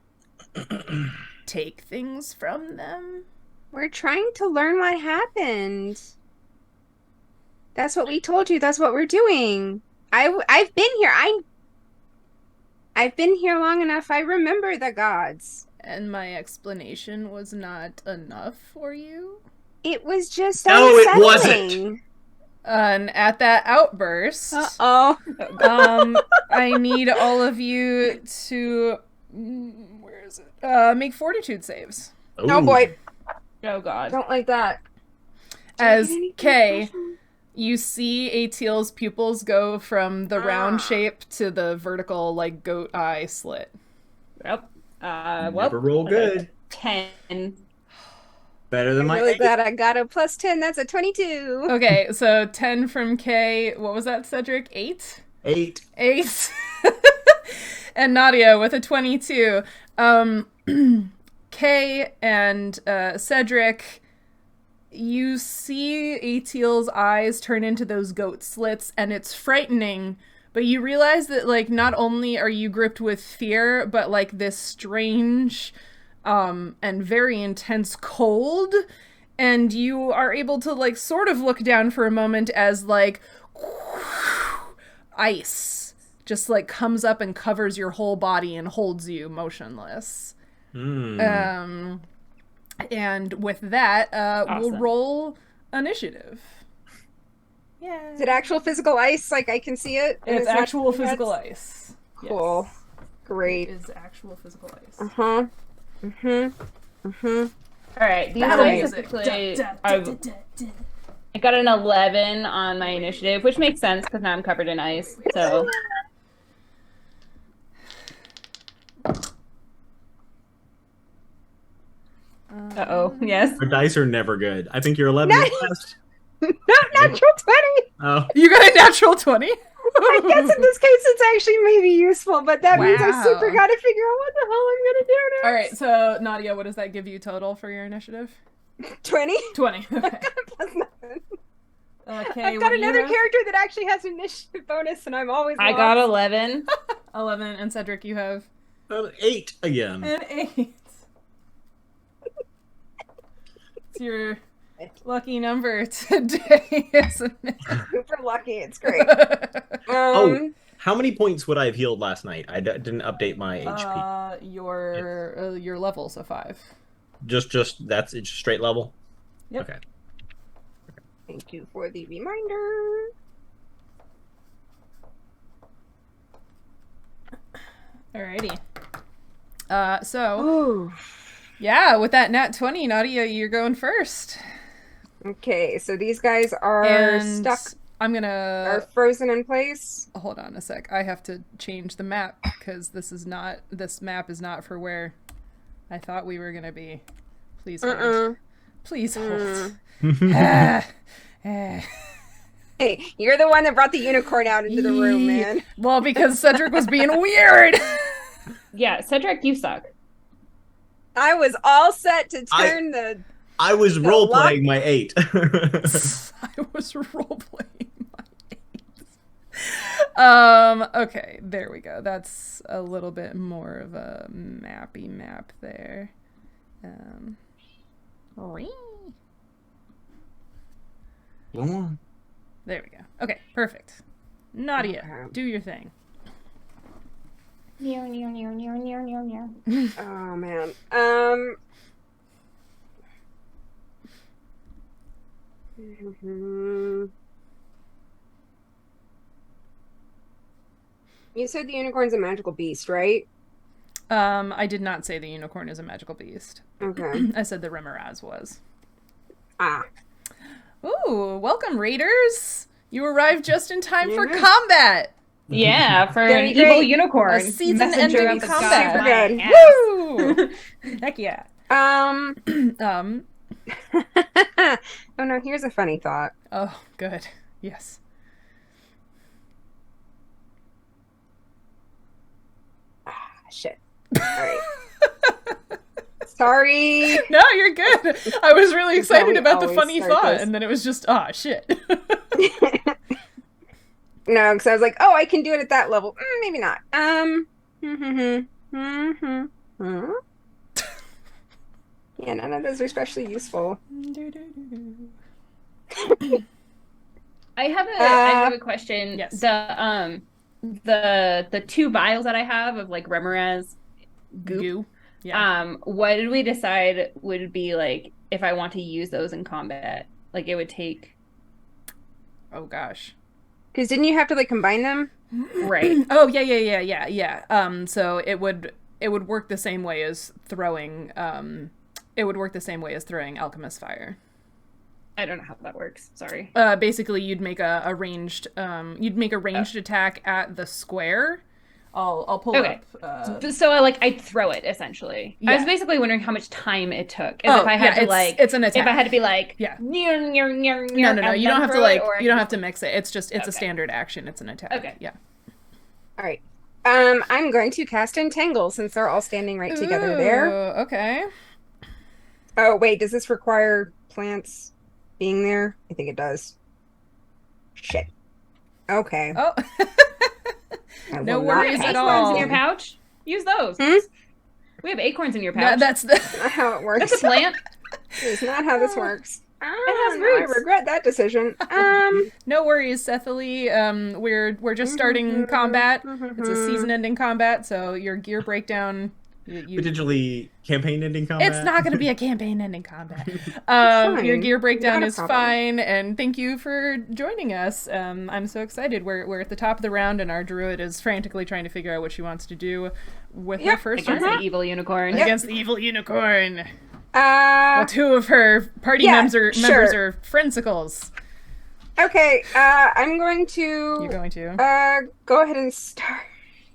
[SPEAKER 1] Take things from them?"
[SPEAKER 2] We're trying to learn what happened. That's what we told you. That's what we're doing. I've been here. I've been here long enough. I remember the gods.
[SPEAKER 1] And my explanation was not enough for you?
[SPEAKER 2] It was just
[SPEAKER 4] No, it
[SPEAKER 2] unsettling.
[SPEAKER 4] wasn't.
[SPEAKER 1] And at that outburst,
[SPEAKER 2] Uh-oh.
[SPEAKER 1] I need all of you to, where is it? Make fortitude saves.
[SPEAKER 2] Oh boy.
[SPEAKER 3] Oh God.
[SPEAKER 2] Don't like that.
[SPEAKER 1] As Kay, you see Atiel's pupils go from the round shape to the vertical, like, goat eye slit.
[SPEAKER 3] Yep. Well,
[SPEAKER 4] Never roll good.
[SPEAKER 3] 10.
[SPEAKER 4] Better than
[SPEAKER 2] I'm
[SPEAKER 4] my
[SPEAKER 2] really
[SPEAKER 4] 8.
[SPEAKER 2] glad I got a +10. That's a 22.
[SPEAKER 1] Okay, so 10 from Kay. What was that, Cedric? 8?
[SPEAKER 4] 8.
[SPEAKER 1] 8. And Nautia with a 22. Kay and Cedric, you see Atiel's eyes turn into those goat slits, and it's frightening, but you realize that, like, not only are you gripped with fear, but, like, this strange and very intense cold, and you are able to, like, sort of look down for a moment as, like, ice just, like, comes up and covers your whole body and holds you motionless. And with that,
[SPEAKER 3] Awesome.
[SPEAKER 1] we'll roll initiative. Yeah.
[SPEAKER 2] Is it actual physical ice? Like I can see it?
[SPEAKER 1] It's
[SPEAKER 2] not
[SPEAKER 1] actual
[SPEAKER 2] physical
[SPEAKER 1] physical ice.
[SPEAKER 2] Cool.
[SPEAKER 1] Yes.
[SPEAKER 2] Great.
[SPEAKER 1] It is actual physical ice.
[SPEAKER 2] Uh-huh.
[SPEAKER 3] All right, these
[SPEAKER 1] Battle
[SPEAKER 3] dice
[SPEAKER 1] music.
[SPEAKER 3] typically I got an 11 on my initiative, which makes sense because now I'm covered in ice. So. Uh-oh, yes.
[SPEAKER 4] Our dice are never good. I think you're 11 is best.
[SPEAKER 2] Not natural 20.
[SPEAKER 4] Oh.
[SPEAKER 1] You got a natural 20?
[SPEAKER 2] I guess in this case it's actually maybe useful, but that means I
[SPEAKER 1] Wow.
[SPEAKER 2] super gotta figure out what the hell I'm gonna do next.
[SPEAKER 1] All right, so Nautia, what does that give you total for your initiative?
[SPEAKER 2] 20?
[SPEAKER 1] 20. Okay.
[SPEAKER 2] Plus nothing.
[SPEAKER 1] Okay,
[SPEAKER 2] I've
[SPEAKER 1] what
[SPEAKER 2] got
[SPEAKER 1] do you
[SPEAKER 2] another
[SPEAKER 1] have?
[SPEAKER 2] character that actually has an initiative bonus, and I'm always
[SPEAKER 3] I got 11.
[SPEAKER 1] 11, and Cedric, you have
[SPEAKER 4] 8 again.
[SPEAKER 1] an 8. It's your lucky number today, isn't it?
[SPEAKER 2] super lucky. It's great.
[SPEAKER 4] Oh, how many points would I have healed last night? I didn't update my HP.
[SPEAKER 1] Your level, so 5.
[SPEAKER 4] Just that's it's straight level.
[SPEAKER 1] Yep.
[SPEAKER 4] Okay.
[SPEAKER 2] Thank you for the reminder.
[SPEAKER 1] Alrighty.
[SPEAKER 2] Ooh.
[SPEAKER 1] Yeah, with that nat 20, Nadia, you're going first.
[SPEAKER 2] Okay, so these guys are
[SPEAKER 1] And
[SPEAKER 2] stuck,
[SPEAKER 1] I'm
[SPEAKER 2] are
[SPEAKER 1] gonna
[SPEAKER 2] frozen in place.
[SPEAKER 1] hold on a sec. I have to change the map because this map is not for where I thought we were gonna be. Please hold. Please hold. Ah, ah.
[SPEAKER 2] Hey, you're the one that brought the unicorn out into the room, man.
[SPEAKER 1] Well, because Cedric was being weird.
[SPEAKER 3] Yeah, Cedric, you suck.
[SPEAKER 2] I was all set to turn
[SPEAKER 4] I was
[SPEAKER 2] The
[SPEAKER 4] role
[SPEAKER 2] luck-
[SPEAKER 4] playing my 8.
[SPEAKER 1] I was role-playing my 8. Okay, there we go. That's a little bit more of a mappy map there. Whee.
[SPEAKER 4] Go on.
[SPEAKER 1] There we go. Okay, perfect. Nadia,
[SPEAKER 2] Okay.
[SPEAKER 1] do your thing.
[SPEAKER 2] Oh man. You said the unicorn's a magical beast, right?
[SPEAKER 1] I did not say the unicorn is a magical beast.
[SPEAKER 2] Okay.
[SPEAKER 1] I said the Remoraz was.
[SPEAKER 2] Ah.
[SPEAKER 1] Ooh, welcome, Raiders! You arrived just in time for
[SPEAKER 2] Yeah.
[SPEAKER 1] combat!
[SPEAKER 3] Yeah, for
[SPEAKER 2] Very
[SPEAKER 3] an evil
[SPEAKER 2] great.
[SPEAKER 3] unicorn.
[SPEAKER 1] A season
[SPEAKER 3] Messenger
[SPEAKER 1] ending
[SPEAKER 3] of the
[SPEAKER 1] combat.
[SPEAKER 2] Super
[SPEAKER 3] gods.
[SPEAKER 2] good.
[SPEAKER 3] My ass.
[SPEAKER 1] Woo! Heck yeah.
[SPEAKER 2] Oh no, here's a funny thought.
[SPEAKER 1] Oh, good. Yes.
[SPEAKER 2] Shit. Alright. Sorry.
[SPEAKER 1] No, you're good. I was really
[SPEAKER 2] That's how
[SPEAKER 1] excited
[SPEAKER 2] we
[SPEAKER 1] about the
[SPEAKER 2] always
[SPEAKER 1] funny
[SPEAKER 2] start
[SPEAKER 1] thought,
[SPEAKER 2] this.
[SPEAKER 1] and then it was just, shit.
[SPEAKER 2] No, because I was like, oh, I can do it at that level. Maybe not. Yeah, none of those are especially useful.
[SPEAKER 3] I have a question.
[SPEAKER 1] Yes.
[SPEAKER 3] The 2 vials that I have of like Remoraz goop.
[SPEAKER 1] Goo. Yeah.
[SPEAKER 3] What did we decide would be like if I want to use those in combat? Like it would take
[SPEAKER 1] Oh, gosh.
[SPEAKER 2] Because didn't you have to like combine them?
[SPEAKER 3] right.
[SPEAKER 1] Oh, yeah. So it would work the same way as throwing, Alchemist Fire.
[SPEAKER 3] I don't know how that works. Sorry.
[SPEAKER 1] Basically, you'd make a ranged attack at the square. I'll pull
[SPEAKER 3] Okay.
[SPEAKER 1] up.
[SPEAKER 3] So I'd throw it essentially. I
[SPEAKER 1] Yeah.
[SPEAKER 3] was basically wondering how much time it took. If I had to
[SPEAKER 1] it's an attack.
[SPEAKER 3] if I had to be like
[SPEAKER 1] Yeah.
[SPEAKER 3] no,
[SPEAKER 1] No. You don't have to you don't have to mix it. It's a
[SPEAKER 3] Okay.
[SPEAKER 1] standard action. It's an attack.
[SPEAKER 3] Okay.
[SPEAKER 1] Yeah.
[SPEAKER 2] All right. I'm going to cast Entangle since they're all standing right together there.
[SPEAKER 1] Ooh, okay.
[SPEAKER 2] Oh, wait, does this require plants being there? I think it does. Shit. Okay.
[SPEAKER 1] Oh.
[SPEAKER 2] I
[SPEAKER 1] No
[SPEAKER 2] will not
[SPEAKER 1] worries
[SPEAKER 2] cast
[SPEAKER 1] at
[SPEAKER 2] that
[SPEAKER 3] Acorns
[SPEAKER 1] all.
[SPEAKER 3] in your
[SPEAKER 2] then.
[SPEAKER 3] pouch. Use those.
[SPEAKER 2] Hmm?
[SPEAKER 3] We have acorns in your
[SPEAKER 1] No,
[SPEAKER 3] pouch.
[SPEAKER 1] that's the.
[SPEAKER 2] That's not how it works.
[SPEAKER 3] That's a plant.
[SPEAKER 2] That's not how this works.
[SPEAKER 3] has
[SPEAKER 2] No, I
[SPEAKER 3] roots.
[SPEAKER 2] regret that decision.
[SPEAKER 1] No worries, Cecily. We're just starting combat. It's a season-ending combat, so your gear breakdown
[SPEAKER 4] potentially campaign-ending combat.
[SPEAKER 1] It's not going to be a campaign-ending combat.
[SPEAKER 2] Fine.
[SPEAKER 1] Your gear breakdown
[SPEAKER 2] Not a
[SPEAKER 1] is
[SPEAKER 2] problem.
[SPEAKER 1] fine, and thank you for joining us. I'm so excited. We're at the top of the round, and our druid is frantically trying to figure out what she wants to do with her first
[SPEAKER 3] Against
[SPEAKER 1] turn.
[SPEAKER 3] the evil unicorn.
[SPEAKER 1] Against the evil unicorn.
[SPEAKER 2] Uh,
[SPEAKER 1] Well, two of her party
[SPEAKER 2] yeah,
[SPEAKER 1] members
[SPEAKER 2] sure.
[SPEAKER 1] are friendsicles.
[SPEAKER 2] Okay, I'm going to
[SPEAKER 1] You're going to.
[SPEAKER 2] go ahead and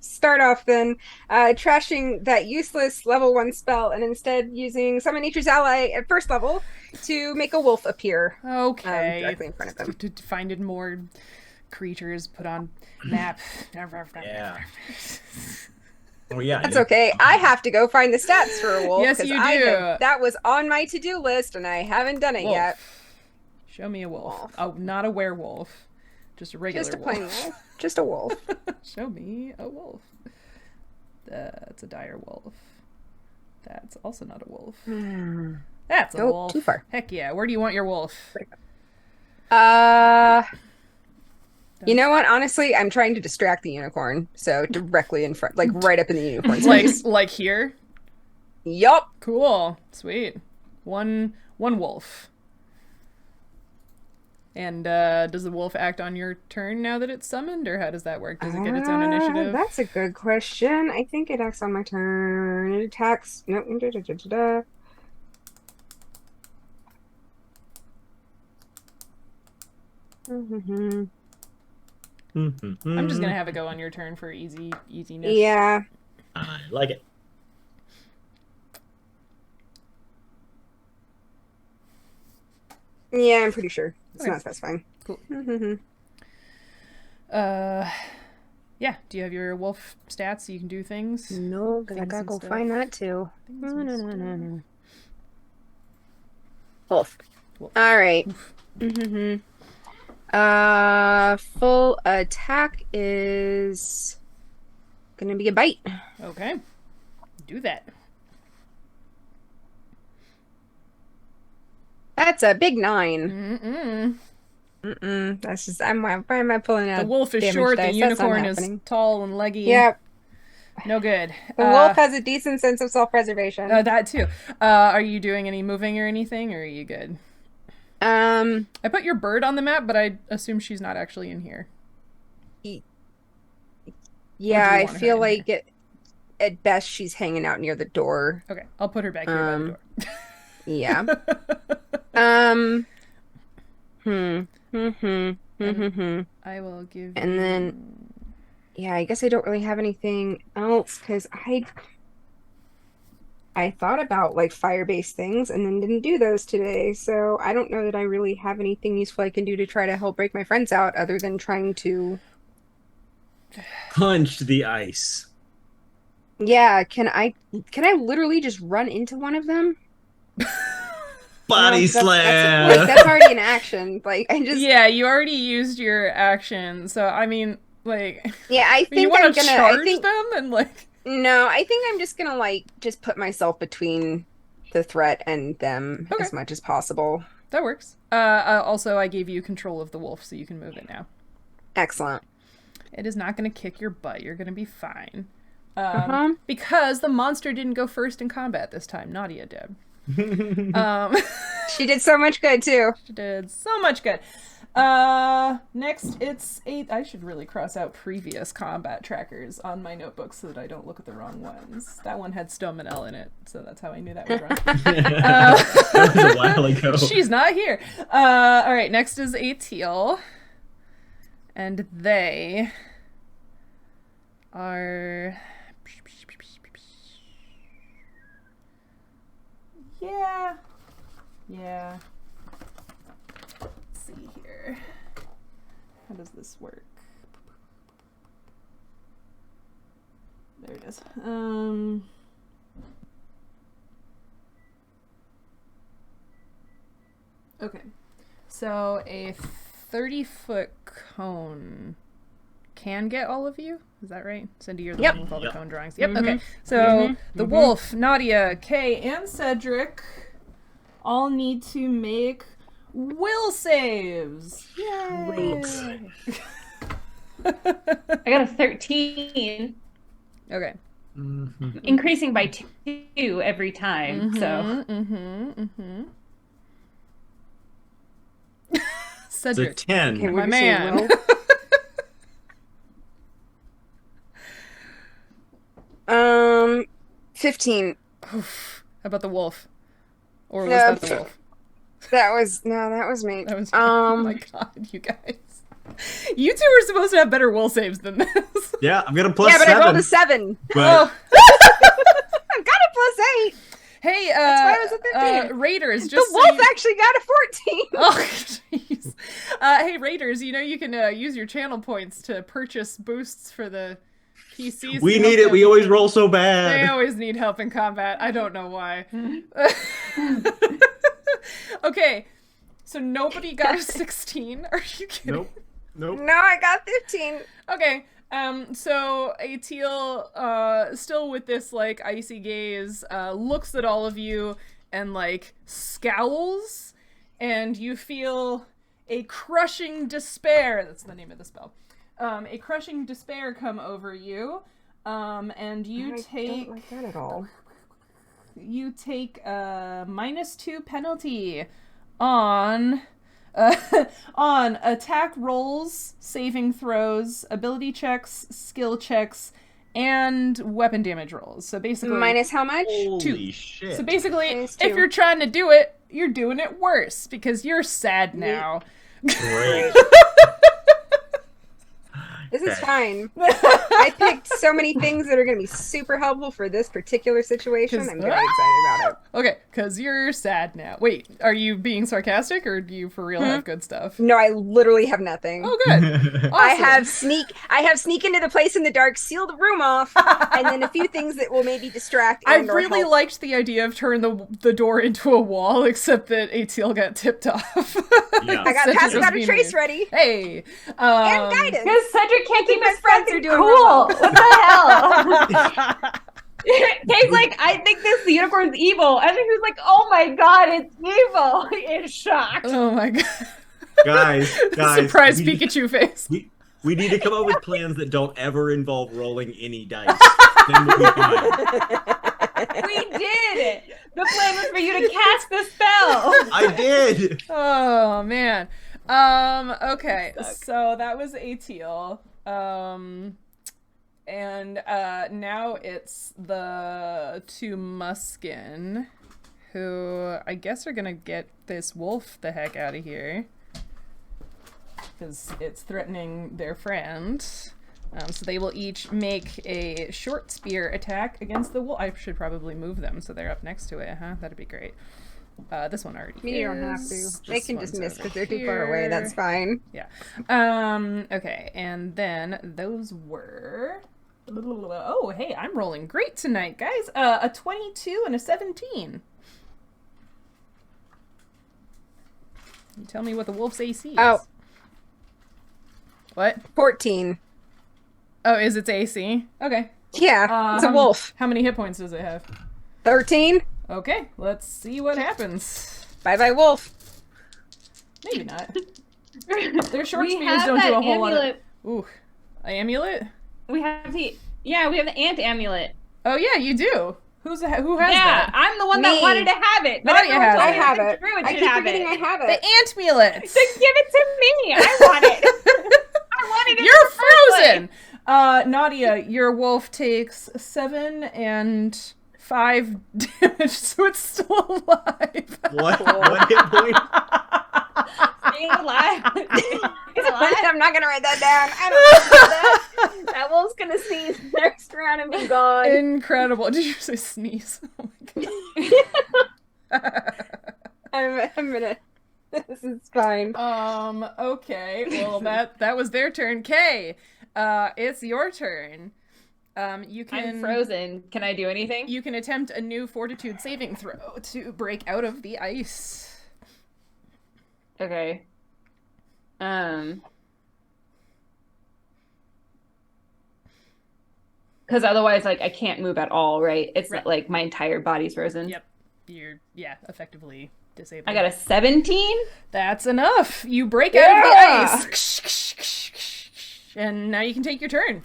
[SPEAKER 2] start off then, trashing that useless level 1 spell and instead using Summon Nature's Ally at first level to make a wolf appear
[SPEAKER 1] Okay.
[SPEAKER 2] directly in front of them.
[SPEAKER 1] To find more creatures, put on map.
[SPEAKER 4] Yeah. Oh yeah.
[SPEAKER 2] That's okay. I have to go find the stats for a wolf.
[SPEAKER 1] Yes,
[SPEAKER 2] 'cause
[SPEAKER 1] you
[SPEAKER 2] that
[SPEAKER 1] do.
[SPEAKER 2] was on my to-do list and I haven't done it
[SPEAKER 1] Wolf.
[SPEAKER 2] yet.
[SPEAKER 1] Show me a wolf.
[SPEAKER 2] Wolf.
[SPEAKER 1] Oh, not a werewolf. Just a regular
[SPEAKER 2] Just a
[SPEAKER 1] wolf.
[SPEAKER 2] plain wolf. Just a wolf.
[SPEAKER 1] Show me a wolf. That's a dire wolf. That's also not a wolf. That's a
[SPEAKER 2] Nope,
[SPEAKER 1] wolf.
[SPEAKER 2] too far.
[SPEAKER 1] Heck yeah. Where do you want your wolf?
[SPEAKER 2] You know what? Honestly, I'm trying to distract the unicorn. So directly in front, like right up in the unicorn's
[SPEAKER 1] Like
[SPEAKER 2] face.
[SPEAKER 1] like here?
[SPEAKER 2] Yup.
[SPEAKER 1] Cool. Sweet. One wolf. And does the wolf act on your turn now that it's summoned, or how does that work? Does it get its own initiative?
[SPEAKER 2] That's a good question. I think it acts on my turn. It attacks. No.
[SPEAKER 1] I'm just gonna have it go on your turn for easiness.
[SPEAKER 2] Yeah.
[SPEAKER 4] I like it.
[SPEAKER 2] Yeah, I'm pretty sure. It's
[SPEAKER 1] Okay.
[SPEAKER 2] not specifying.
[SPEAKER 1] Cool.
[SPEAKER 2] Mhm.
[SPEAKER 1] Yeah. Do you have your wolf stats so you can do things?
[SPEAKER 2] No, because I
[SPEAKER 1] Things
[SPEAKER 2] gotta
[SPEAKER 1] and
[SPEAKER 2] go
[SPEAKER 1] stuff.
[SPEAKER 2] find that too.
[SPEAKER 1] Things
[SPEAKER 2] No,
[SPEAKER 1] and
[SPEAKER 2] no, no,
[SPEAKER 1] stuff.
[SPEAKER 2] no, no. Wolf.
[SPEAKER 1] Wolf.
[SPEAKER 2] All right. Full attack is gonna be a bite.
[SPEAKER 1] Okay. Do that.
[SPEAKER 2] That's a big 9.
[SPEAKER 1] Mm-mm.
[SPEAKER 2] That's just why am I pulling out?
[SPEAKER 1] The wolf is
[SPEAKER 2] damage
[SPEAKER 1] short, the
[SPEAKER 2] dice? That's not
[SPEAKER 1] unicorn is
[SPEAKER 2] happening.
[SPEAKER 1] tall and leggy.
[SPEAKER 2] Yep.
[SPEAKER 1] No good.
[SPEAKER 2] The wolf has a decent sense of self-preservation.
[SPEAKER 1] That too. Are you doing any moving or anything, or are you good? I put your bird on the map, but I assume she's not actually in here.
[SPEAKER 2] Yeah,
[SPEAKER 1] Or do you
[SPEAKER 2] I
[SPEAKER 1] want her
[SPEAKER 2] feel
[SPEAKER 1] in
[SPEAKER 2] like at best she's hanging out near the door.
[SPEAKER 1] Okay, I'll put her back here by the door.
[SPEAKER 2] Yeah.
[SPEAKER 1] I will give
[SPEAKER 2] And then, yeah, I guess I don't really have anything else because I thought about like fire-based things and then didn't do those today. So I don't know that I really have anything useful I can do to try to help break my friends out other than trying to.
[SPEAKER 4] Punch the ice.
[SPEAKER 2] Yeah, can I literally just run into one of them?
[SPEAKER 4] Body
[SPEAKER 2] No,
[SPEAKER 4] slam.
[SPEAKER 2] that's already an action. Like I just
[SPEAKER 1] Yeah, you already used your action, so I mean, like,
[SPEAKER 2] yeah, I
[SPEAKER 1] you
[SPEAKER 2] think
[SPEAKER 1] want
[SPEAKER 2] I'm
[SPEAKER 1] to
[SPEAKER 2] gonna.
[SPEAKER 1] charge
[SPEAKER 2] I think
[SPEAKER 1] them and like.
[SPEAKER 2] no, I think I'm just gonna like just put myself between the threat and them
[SPEAKER 1] Okay.
[SPEAKER 2] as much as possible.
[SPEAKER 1] That works. Also, I gave you control of the wolf, so you can move it now.
[SPEAKER 2] Excellent.
[SPEAKER 1] It is not going to kick your butt. You're going to be fine. Because the monster didn't go first in combat this time. Nautia did.
[SPEAKER 2] She did so much good too.
[SPEAKER 1] She did so much good. Next, it's 8. I should really cross out previous combat trackers on my notebook so that I don't look at the wrong ones. That one had Stomanel in it, so that's how I knew that was wrong.
[SPEAKER 4] That was a while ago.
[SPEAKER 1] She's not here. All right, next is a teal. And they are... Yeah. Let's see here. How does this work? There it is. Okay. So a 30-foot cone can get all of you? Is that right? Cindy, you're the
[SPEAKER 2] Yep.
[SPEAKER 1] one with all the
[SPEAKER 4] Yep.
[SPEAKER 1] cone drawings. Yep, okay. So the wolf, Nautia, Kay, and Cedric all need to make will saves. Yay!
[SPEAKER 2] Great.
[SPEAKER 3] I got a 13.
[SPEAKER 1] Okay.
[SPEAKER 3] increasing by 2 every time. So
[SPEAKER 1] Cedric.
[SPEAKER 4] It's a 10.
[SPEAKER 2] Okay,
[SPEAKER 1] My
[SPEAKER 2] what do you say,
[SPEAKER 1] man.
[SPEAKER 2] Will? 15.
[SPEAKER 1] How about the wolf? Or was
[SPEAKER 2] No,
[SPEAKER 1] that the wolf?
[SPEAKER 2] That was me.
[SPEAKER 1] That was oh my god, you guys. You two are supposed to have better will saves than this.
[SPEAKER 4] Yeah, I'm gonna plus
[SPEAKER 2] yeah, but
[SPEAKER 4] 7.
[SPEAKER 2] I rolled a 7.
[SPEAKER 4] But
[SPEAKER 1] Oh.
[SPEAKER 2] I've got a plus 8.
[SPEAKER 1] Hey,
[SPEAKER 2] That's why I was at 15.
[SPEAKER 1] Raiders, just
[SPEAKER 2] The
[SPEAKER 1] so
[SPEAKER 2] wolf
[SPEAKER 1] you-
[SPEAKER 2] actually got a 14.
[SPEAKER 1] Oh, jeez. Hey, Raiders, you can use your channel points to purchase boosts for the PCs.
[SPEAKER 4] we
[SPEAKER 1] to
[SPEAKER 4] need
[SPEAKER 1] help
[SPEAKER 4] it.
[SPEAKER 1] them.
[SPEAKER 4] We always roll so
[SPEAKER 1] They
[SPEAKER 4] bad.
[SPEAKER 1] always need help in combat. I don't know why. Okay, so nobody got a 16. Are you kidding?
[SPEAKER 4] Nope.
[SPEAKER 2] No, I got 15.
[SPEAKER 1] Okay, so Atil, still with this, like, icy gaze, looks at all of you and, like, scowls, and you feel a crushing despair. That's the name of the spell. A crushing despair come over you, and you
[SPEAKER 2] I
[SPEAKER 1] take...
[SPEAKER 2] don't like that at all.
[SPEAKER 1] You take a -2 penalty on on attack rolls, saving throws, ability checks, skill checks, and weapon damage rolls. So basically,
[SPEAKER 2] Minus how much?
[SPEAKER 4] Holy shit.
[SPEAKER 1] so basically,
[SPEAKER 2] Minus
[SPEAKER 1] if
[SPEAKER 2] 2.
[SPEAKER 1] you're trying to do it, you're doing it worse because you're sad now.
[SPEAKER 4] Great.
[SPEAKER 2] This is
[SPEAKER 4] Okay.
[SPEAKER 2] fine. I picked so many things that are going to be super helpful for this particular situation.
[SPEAKER 1] 'Cause-
[SPEAKER 2] I'm very excited about it.
[SPEAKER 1] Okay, because you're sad now. Wait, are you being sarcastic or do you for real have good stuff?
[SPEAKER 2] No, I literally have nothing.
[SPEAKER 1] Oh, good.
[SPEAKER 2] I
[SPEAKER 1] Awesome.
[SPEAKER 2] have sneak into the place in the dark, seal the room off, and then a few things that will maybe distract
[SPEAKER 1] I
[SPEAKER 2] and or
[SPEAKER 1] really
[SPEAKER 2] help.
[SPEAKER 1] liked the idea of turning the door into a wall, except that Atil got tipped off.
[SPEAKER 4] Yeah.
[SPEAKER 2] I got
[SPEAKER 1] Cedric
[SPEAKER 2] passive
[SPEAKER 1] was
[SPEAKER 2] got a
[SPEAKER 1] being
[SPEAKER 2] trace
[SPEAKER 1] weird.
[SPEAKER 2] ready.
[SPEAKER 1] Hey,
[SPEAKER 2] And guidance.
[SPEAKER 3] because Cedric can't keep
[SPEAKER 2] my
[SPEAKER 3] his
[SPEAKER 2] friends
[SPEAKER 3] friends
[SPEAKER 2] are doing
[SPEAKER 3] cool.
[SPEAKER 2] well.
[SPEAKER 3] What the hell? Kay's like, I think this unicorn's evil. And then he was like, oh my god, it's evil. In shock.
[SPEAKER 1] Oh my god!
[SPEAKER 4] guys,
[SPEAKER 1] Surprise
[SPEAKER 4] we,
[SPEAKER 1] Pikachu face.
[SPEAKER 4] we need to come up with plans that don't ever involve rolling any dice. Then we'll be fine.
[SPEAKER 3] We did it. The plan was for you to cast the spell.
[SPEAKER 4] I did.
[SPEAKER 1] Oh man. Okay, so that was Atil. And now it's the two Muskin, who I guess are gonna get this wolf the heck out of here. Because it's threatening their friend. So they will each make a short spear attack against the wolf. I should probably move them so they're up next to it, huh? That'd be great. This one already
[SPEAKER 2] You don't have to.
[SPEAKER 1] is.
[SPEAKER 2] They
[SPEAKER 1] This
[SPEAKER 2] can just
[SPEAKER 1] one's
[SPEAKER 2] miss
[SPEAKER 1] over
[SPEAKER 2] because they're too far away.
[SPEAKER 1] here.
[SPEAKER 2] That's fine.
[SPEAKER 1] Yeah. Okay, and then those were... Oh, hey, I'm rolling great tonight, guys. A 22 and a 17. You tell me what the wolf's AC is.
[SPEAKER 2] Oh.
[SPEAKER 1] What?
[SPEAKER 2] 14.
[SPEAKER 1] Oh, is its AC? Okay.
[SPEAKER 2] Yeah, it's a
[SPEAKER 1] Um,
[SPEAKER 2] wolf.
[SPEAKER 1] How many hit points does it have?
[SPEAKER 2] 13.
[SPEAKER 1] Okay, let's see what happens.
[SPEAKER 2] Bye bye, wolf.
[SPEAKER 1] Maybe not. Their short
[SPEAKER 3] We
[SPEAKER 1] spears
[SPEAKER 3] have
[SPEAKER 1] don't do
[SPEAKER 3] that
[SPEAKER 1] a whole
[SPEAKER 3] amulet.
[SPEAKER 1] lot of... Ooh. An amulet?
[SPEAKER 3] We have the ant amulet.
[SPEAKER 1] Oh, yeah, you do. Who has
[SPEAKER 3] Yeah,
[SPEAKER 1] that?
[SPEAKER 3] I'm the one
[SPEAKER 2] Me.
[SPEAKER 3] that wanted to have it. But
[SPEAKER 1] Nautia
[SPEAKER 3] everyone
[SPEAKER 1] has
[SPEAKER 3] told
[SPEAKER 1] it.
[SPEAKER 2] I
[SPEAKER 3] me
[SPEAKER 2] have
[SPEAKER 3] that
[SPEAKER 2] it.
[SPEAKER 3] Druid
[SPEAKER 2] I
[SPEAKER 3] should
[SPEAKER 2] keep
[SPEAKER 3] have
[SPEAKER 2] forgetting
[SPEAKER 3] it.
[SPEAKER 2] I have
[SPEAKER 1] The
[SPEAKER 2] it.
[SPEAKER 1] ant-mulet!
[SPEAKER 3] Then give it to me. I want it. I wanted it.
[SPEAKER 1] You're
[SPEAKER 3] in the first
[SPEAKER 1] frozen!
[SPEAKER 3] place.
[SPEAKER 1] Nautia, your wolf takes 7 and 5 damage, so it's still alive.
[SPEAKER 4] What hit point?
[SPEAKER 3] Staying alive. Staying alive.
[SPEAKER 2] I'm not gonna write that down. I don't know that. That wolf's gonna sneeze next round and be gone.
[SPEAKER 1] Incredible. Did you say sneeze? Oh my god.
[SPEAKER 2] I'm gonna. This is fine.
[SPEAKER 1] Okay. Well, that was their turn. Kay, it's your turn. You can...
[SPEAKER 3] I'm frozen. Can I do anything?
[SPEAKER 1] You can attempt a new fortitude saving throw to break out of the ice.
[SPEAKER 3] Okay. Because otherwise, like, I can't move at all, right? It's
[SPEAKER 1] Right.
[SPEAKER 3] not like my entire body's frozen.
[SPEAKER 1] Yep. You're, effectively disabled.
[SPEAKER 3] I got a 17?
[SPEAKER 1] That's enough. You break out of the ice. And now you can take your turn.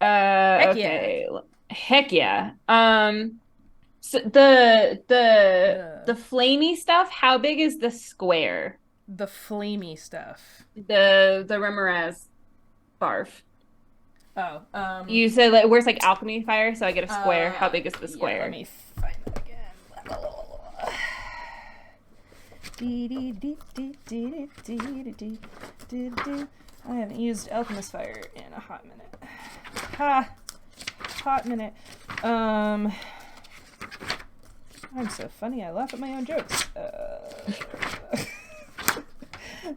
[SPEAKER 3] Okay.
[SPEAKER 1] yeah.
[SPEAKER 3] Heck yeah. So the flamey stuff, how big is the square?
[SPEAKER 1] The flamey stuff.
[SPEAKER 3] The Remoraz barf.
[SPEAKER 1] Oh,
[SPEAKER 3] You said like where's like alchemy fire, so I get a square. How big is the
[SPEAKER 1] Yeah,
[SPEAKER 3] square?
[SPEAKER 1] let me find that again. I haven't used alchemist fire in a hot minute. Hot minute. I'm so funny. I laugh at my own jokes.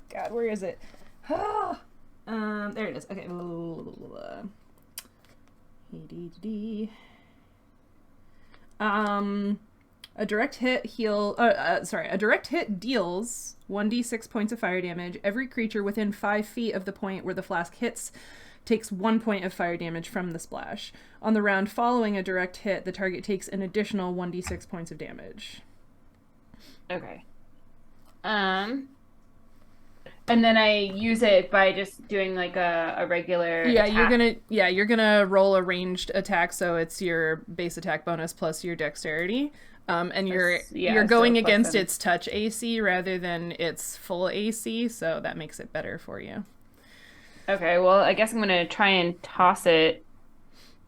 [SPEAKER 1] God, where is it? There it is. Okay. A direct hit a direct hit deals 1d6 points of fire damage. Every creature within 5 feet of the point where the flask hits takes 1 point of fire damage from the splash. On the round following a direct hit, the target takes an additional 1d6 points of damage.
[SPEAKER 3] Okay. And then I use it by just doing like a regular attack.
[SPEAKER 1] You're gonna roll a ranged attack, so it's your base attack bonus plus your dexterity. And you're going against 7. Its touch AC rather than its full AC, so that makes it better for you.
[SPEAKER 3] Okay, well, I guess I'm gonna try and toss it.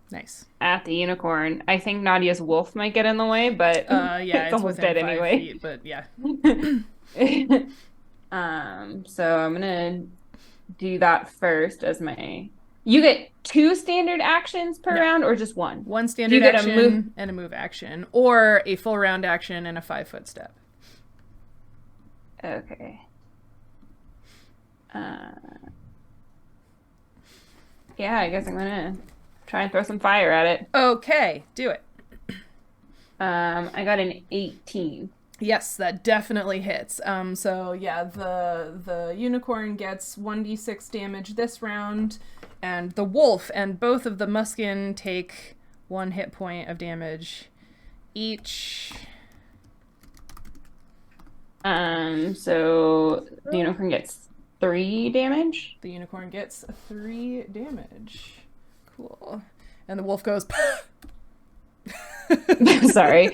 [SPEAKER 1] Nice.
[SPEAKER 3] At the unicorn. I think Nadia's wolf might get in the way, but
[SPEAKER 1] it's
[SPEAKER 3] almost dead anyway.
[SPEAKER 1] Feet, but yeah.
[SPEAKER 3] So I'm gonna do that first as my. You get 2 standard actions per round, or just 1?
[SPEAKER 1] 1 standard action and a move action, or a full round action and a 5-foot step.
[SPEAKER 3] Okay. Yeah, I guess I'm gonna try and throw some fire at it.
[SPEAKER 1] Okay, do it.
[SPEAKER 3] I got an 18.
[SPEAKER 1] Yes, that definitely hits. So yeah, the unicorn gets 1d6 damage this round, and the wolf and both of the muskin take 1 hit point of damage each.
[SPEAKER 3] So the unicorn gets 3 damage.
[SPEAKER 1] The unicorn gets 3 damage. Cool. And the wolf goes.
[SPEAKER 3] Sorry.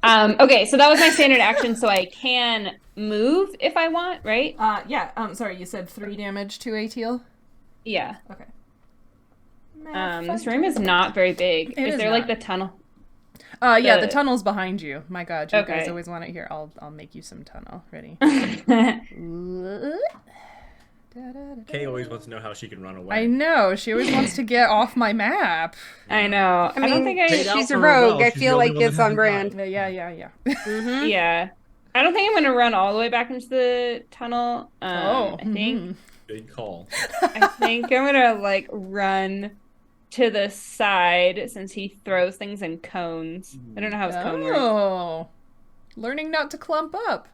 [SPEAKER 3] Okay, so that was my standard action, so I can move if I want, right?
[SPEAKER 1] Yeah. Sorry, you said 3 damage to a teal?
[SPEAKER 3] Yeah.
[SPEAKER 1] Okay.
[SPEAKER 3] This room is not very big. Is there like the tunnel?
[SPEAKER 1] Yeah, the tunnel's behind you. My God, you guys always want it here. I'll make you some tunnel. Ready?
[SPEAKER 4] Kay always wants to know how she can run away.
[SPEAKER 1] I know. She always wants to get off my map.
[SPEAKER 3] I know. I don't think
[SPEAKER 2] she's a rogue. I feel like it's on brand.
[SPEAKER 1] Yeah.
[SPEAKER 3] Mm-hmm. Yeah. I don't think I'm going to run all the way back into the tunnel. I think.
[SPEAKER 4] Good call.
[SPEAKER 3] I think I'm going to like run to the side since he throws things in cones. I don't know how his cone works.
[SPEAKER 1] Oh. Learning not to clump up.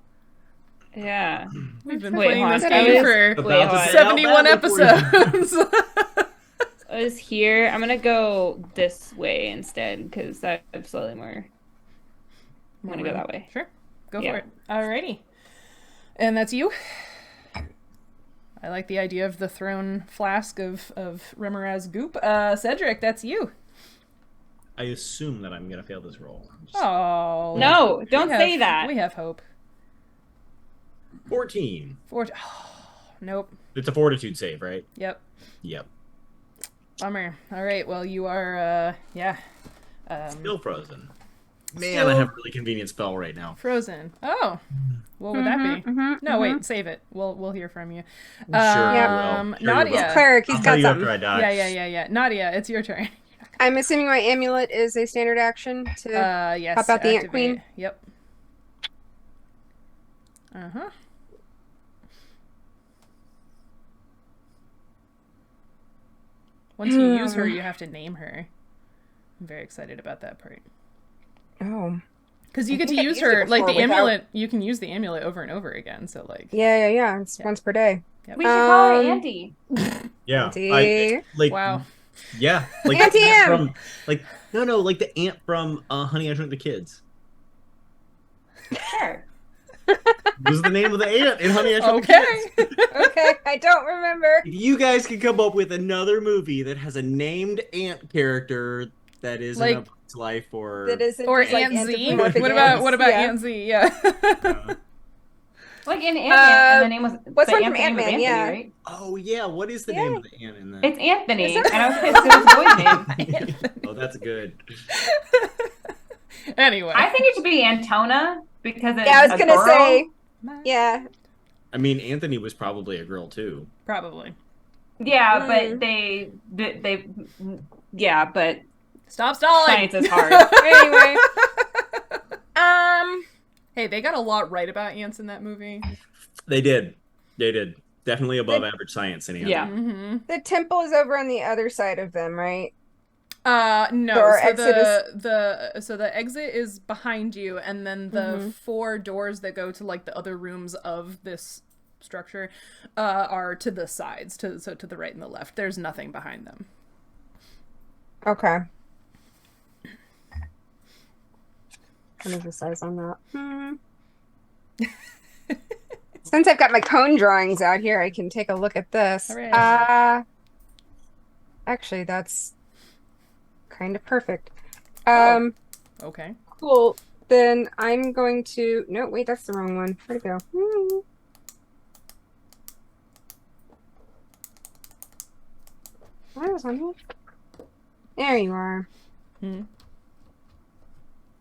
[SPEAKER 3] Yeah.
[SPEAKER 1] We've been playing this game for 71 episodes.
[SPEAKER 3] I was here. I'm going to go this way instead because I have slightly more. I'm going to go that way.
[SPEAKER 1] Sure. Go for it. Alrighty. And that's you? I like the idea of the thrown flask of Remoraz goop. Cedric, that's you.
[SPEAKER 4] I assume that I'm going to fail this roll.
[SPEAKER 1] Oh.
[SPEAKER 3] No, don't say that.
[SPEAKER 1] We have hope.
[SPEAKER 4] 14.
[SPEAKER 1] Oh, nope.
[SPEAKER 4] It's a fortitude save, right?
[SPEAKER 1] Yep.
[SPEAKER 4] Bummer.
[SPEAKER 1] All right, well, you are,
[SPEAKER 4] still frozen. Man, I have a really convenient spell right now.
[SPEAKER 1] Frozen. Oh. What would that be? No, wait, save it. We'll hear from you.
[SPEAKER 4] Sure,
[SPEAKER 1] Nautia.
[SPEAKER 2] Cleric, he's got something.
[SPEAKER 1] Yeah. Nautia, it's your turn.
[SPEAKER 2] I'm assuming my amulet is a standard action to
[SPEAKER 1] yes,
[SPEAKER 2] pop out the Ant Queen.
[SPEAKER 1] Yep. Uh-huh. Once you use her, you have to name her. I'm very excited about that part.
[SPEAKER 2] Oh.
[SPEAKER 1] Because you get to use her, like the amulet, you can use the amulet over and over again, so like...
[SPEAKER 2] Yeah, it's once per day.
[SPEAKER 1] Yep.
[SPEAKER 3] We should call her Auntie.
[SPEAKER 4] Yeah.
[SPEAKER 2] Auntie.
[SPEAKER 1] Wow.
[SPEAKER 4] Yeah. Like
[SPEAKER 2] Auntie M!
[SPEAKER 4] from, like the ant from Honey, I Shrunk the Kids.
[SPEAKER 3] Sure.
[SPEAKER 4] What was the name of the ant in Honey, I Shrunk the Kids?
[SPEAKER 2] Okay, I don't remember.
[SPEAKER 4] If you guys could come up with another movie that has a named ant character that is
[SPEAKER 1] like
[SPEAKER 4] to life or
[SPEAKER 2] that isn't
[SPEAKER 1] Or
[SPEAKER 2] just, like,
[SPEAKER 1] Aunt Z.
[SPEAKER 2] anthropomorphic
[SPEAKER 1] What about
[SPEAKER 2] ants.
[SPEAKER 1] Aunt
[SPEAKER 2] Yeah.
[SPEAKER 1] Z? Yeah.
[SPEAKER 3] Like in Ant-Man, and the name was
[SPEAKER 2] what's
[SPEAKER 3] the
[SPEAKER 2] one from
[SPEAKER 3] Ant's name was
[SPEAKER 2] Ant-Man?
[SPEAKER 3] Anthony,
[SPEAKER 2] Yeah.
[SPEAKER 3] right?
[SPEAKER 4] Oh yeah, what is the
[SPEAKER 2] Yeah.
[SPEAKER 4] name of the ant in that?
[SPEAKER 3] It's Anthony,
[SPEAKER 2] Is that-
[SPEAKER 3] and I was pissed it was a boy's name.
[SPEAKER 4] Oh, that's good.
[SPEAKER 1] Anyway.
[SPEAKER 3] I think it should be Antona because it's
[SPEAKER 2] Yeah, I was
[SPEAKER 3] a
[SPEAKER 2] gonna
[SPEAKER 3] girl.
[SPEAKER 2] say. Yeah.
[SPEAKER 4] I mean, Anthony was probably a girl too.
[SPEAKER 1] Probably.
[SPEAKER 3] Yeah, but they yeah, but
[SPEAKER 1] Stop stalling.
[SPEAKER 3] science is hard.
[SPEAKER 2] Anyway.
[SPEAKER 1] Hey, they got a lot right about ants in that movie.
[SPEAKER 4] They did. Definitely above average science in Anthony.
[SPEAKER 3] Yeah.
[SPEAKER 1] Mm-hmm.
[SPEAKER 2] The temple is over on the other side of them, right?
[SPEAKER 1] No.
[SPEAKER 2] Or
[SPEAKER 1] So
[SPEAKER 2] exit
[SPEAKER 1] the exit is behind you, and then the 4 doors that go to like the other rooms of this structure are to the sides, to the right and the left. There's nothing behind them.
[SPEAKER 2] Okay. What is the size on that? Since I've got my cone drawings out here, I can take a look at this.
[SPEAKER 1] Hooray.
[SPEAKER 2] Actually, that's kind of perfect.
[SPEAKER 1] Okay.
[SPEAKER 2] Cool. Then I'm going to... No, wait, that's the wrong one. Where'd it go? Where was on here? There you are.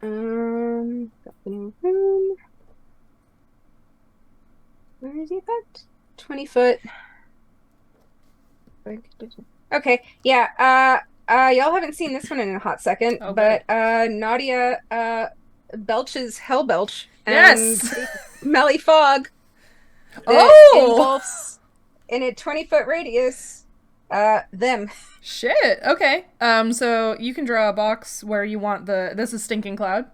[SPEAKER 2] Got the new room. Where is he at? 20 foot. Okay, yeah, y'all haven't seen this one in a hot second,
[SPEAKER 1] Okay.
[SPEAKER 2] but Nautia belches hell belch and
[SPEAKER 1] Yes!
[SPEAKER 2] smelly fog that engulfs in a 20-foot radius them.
[SPEAKER 1] Shit. Okay. So you can draw a box where you want this is stinking cloud.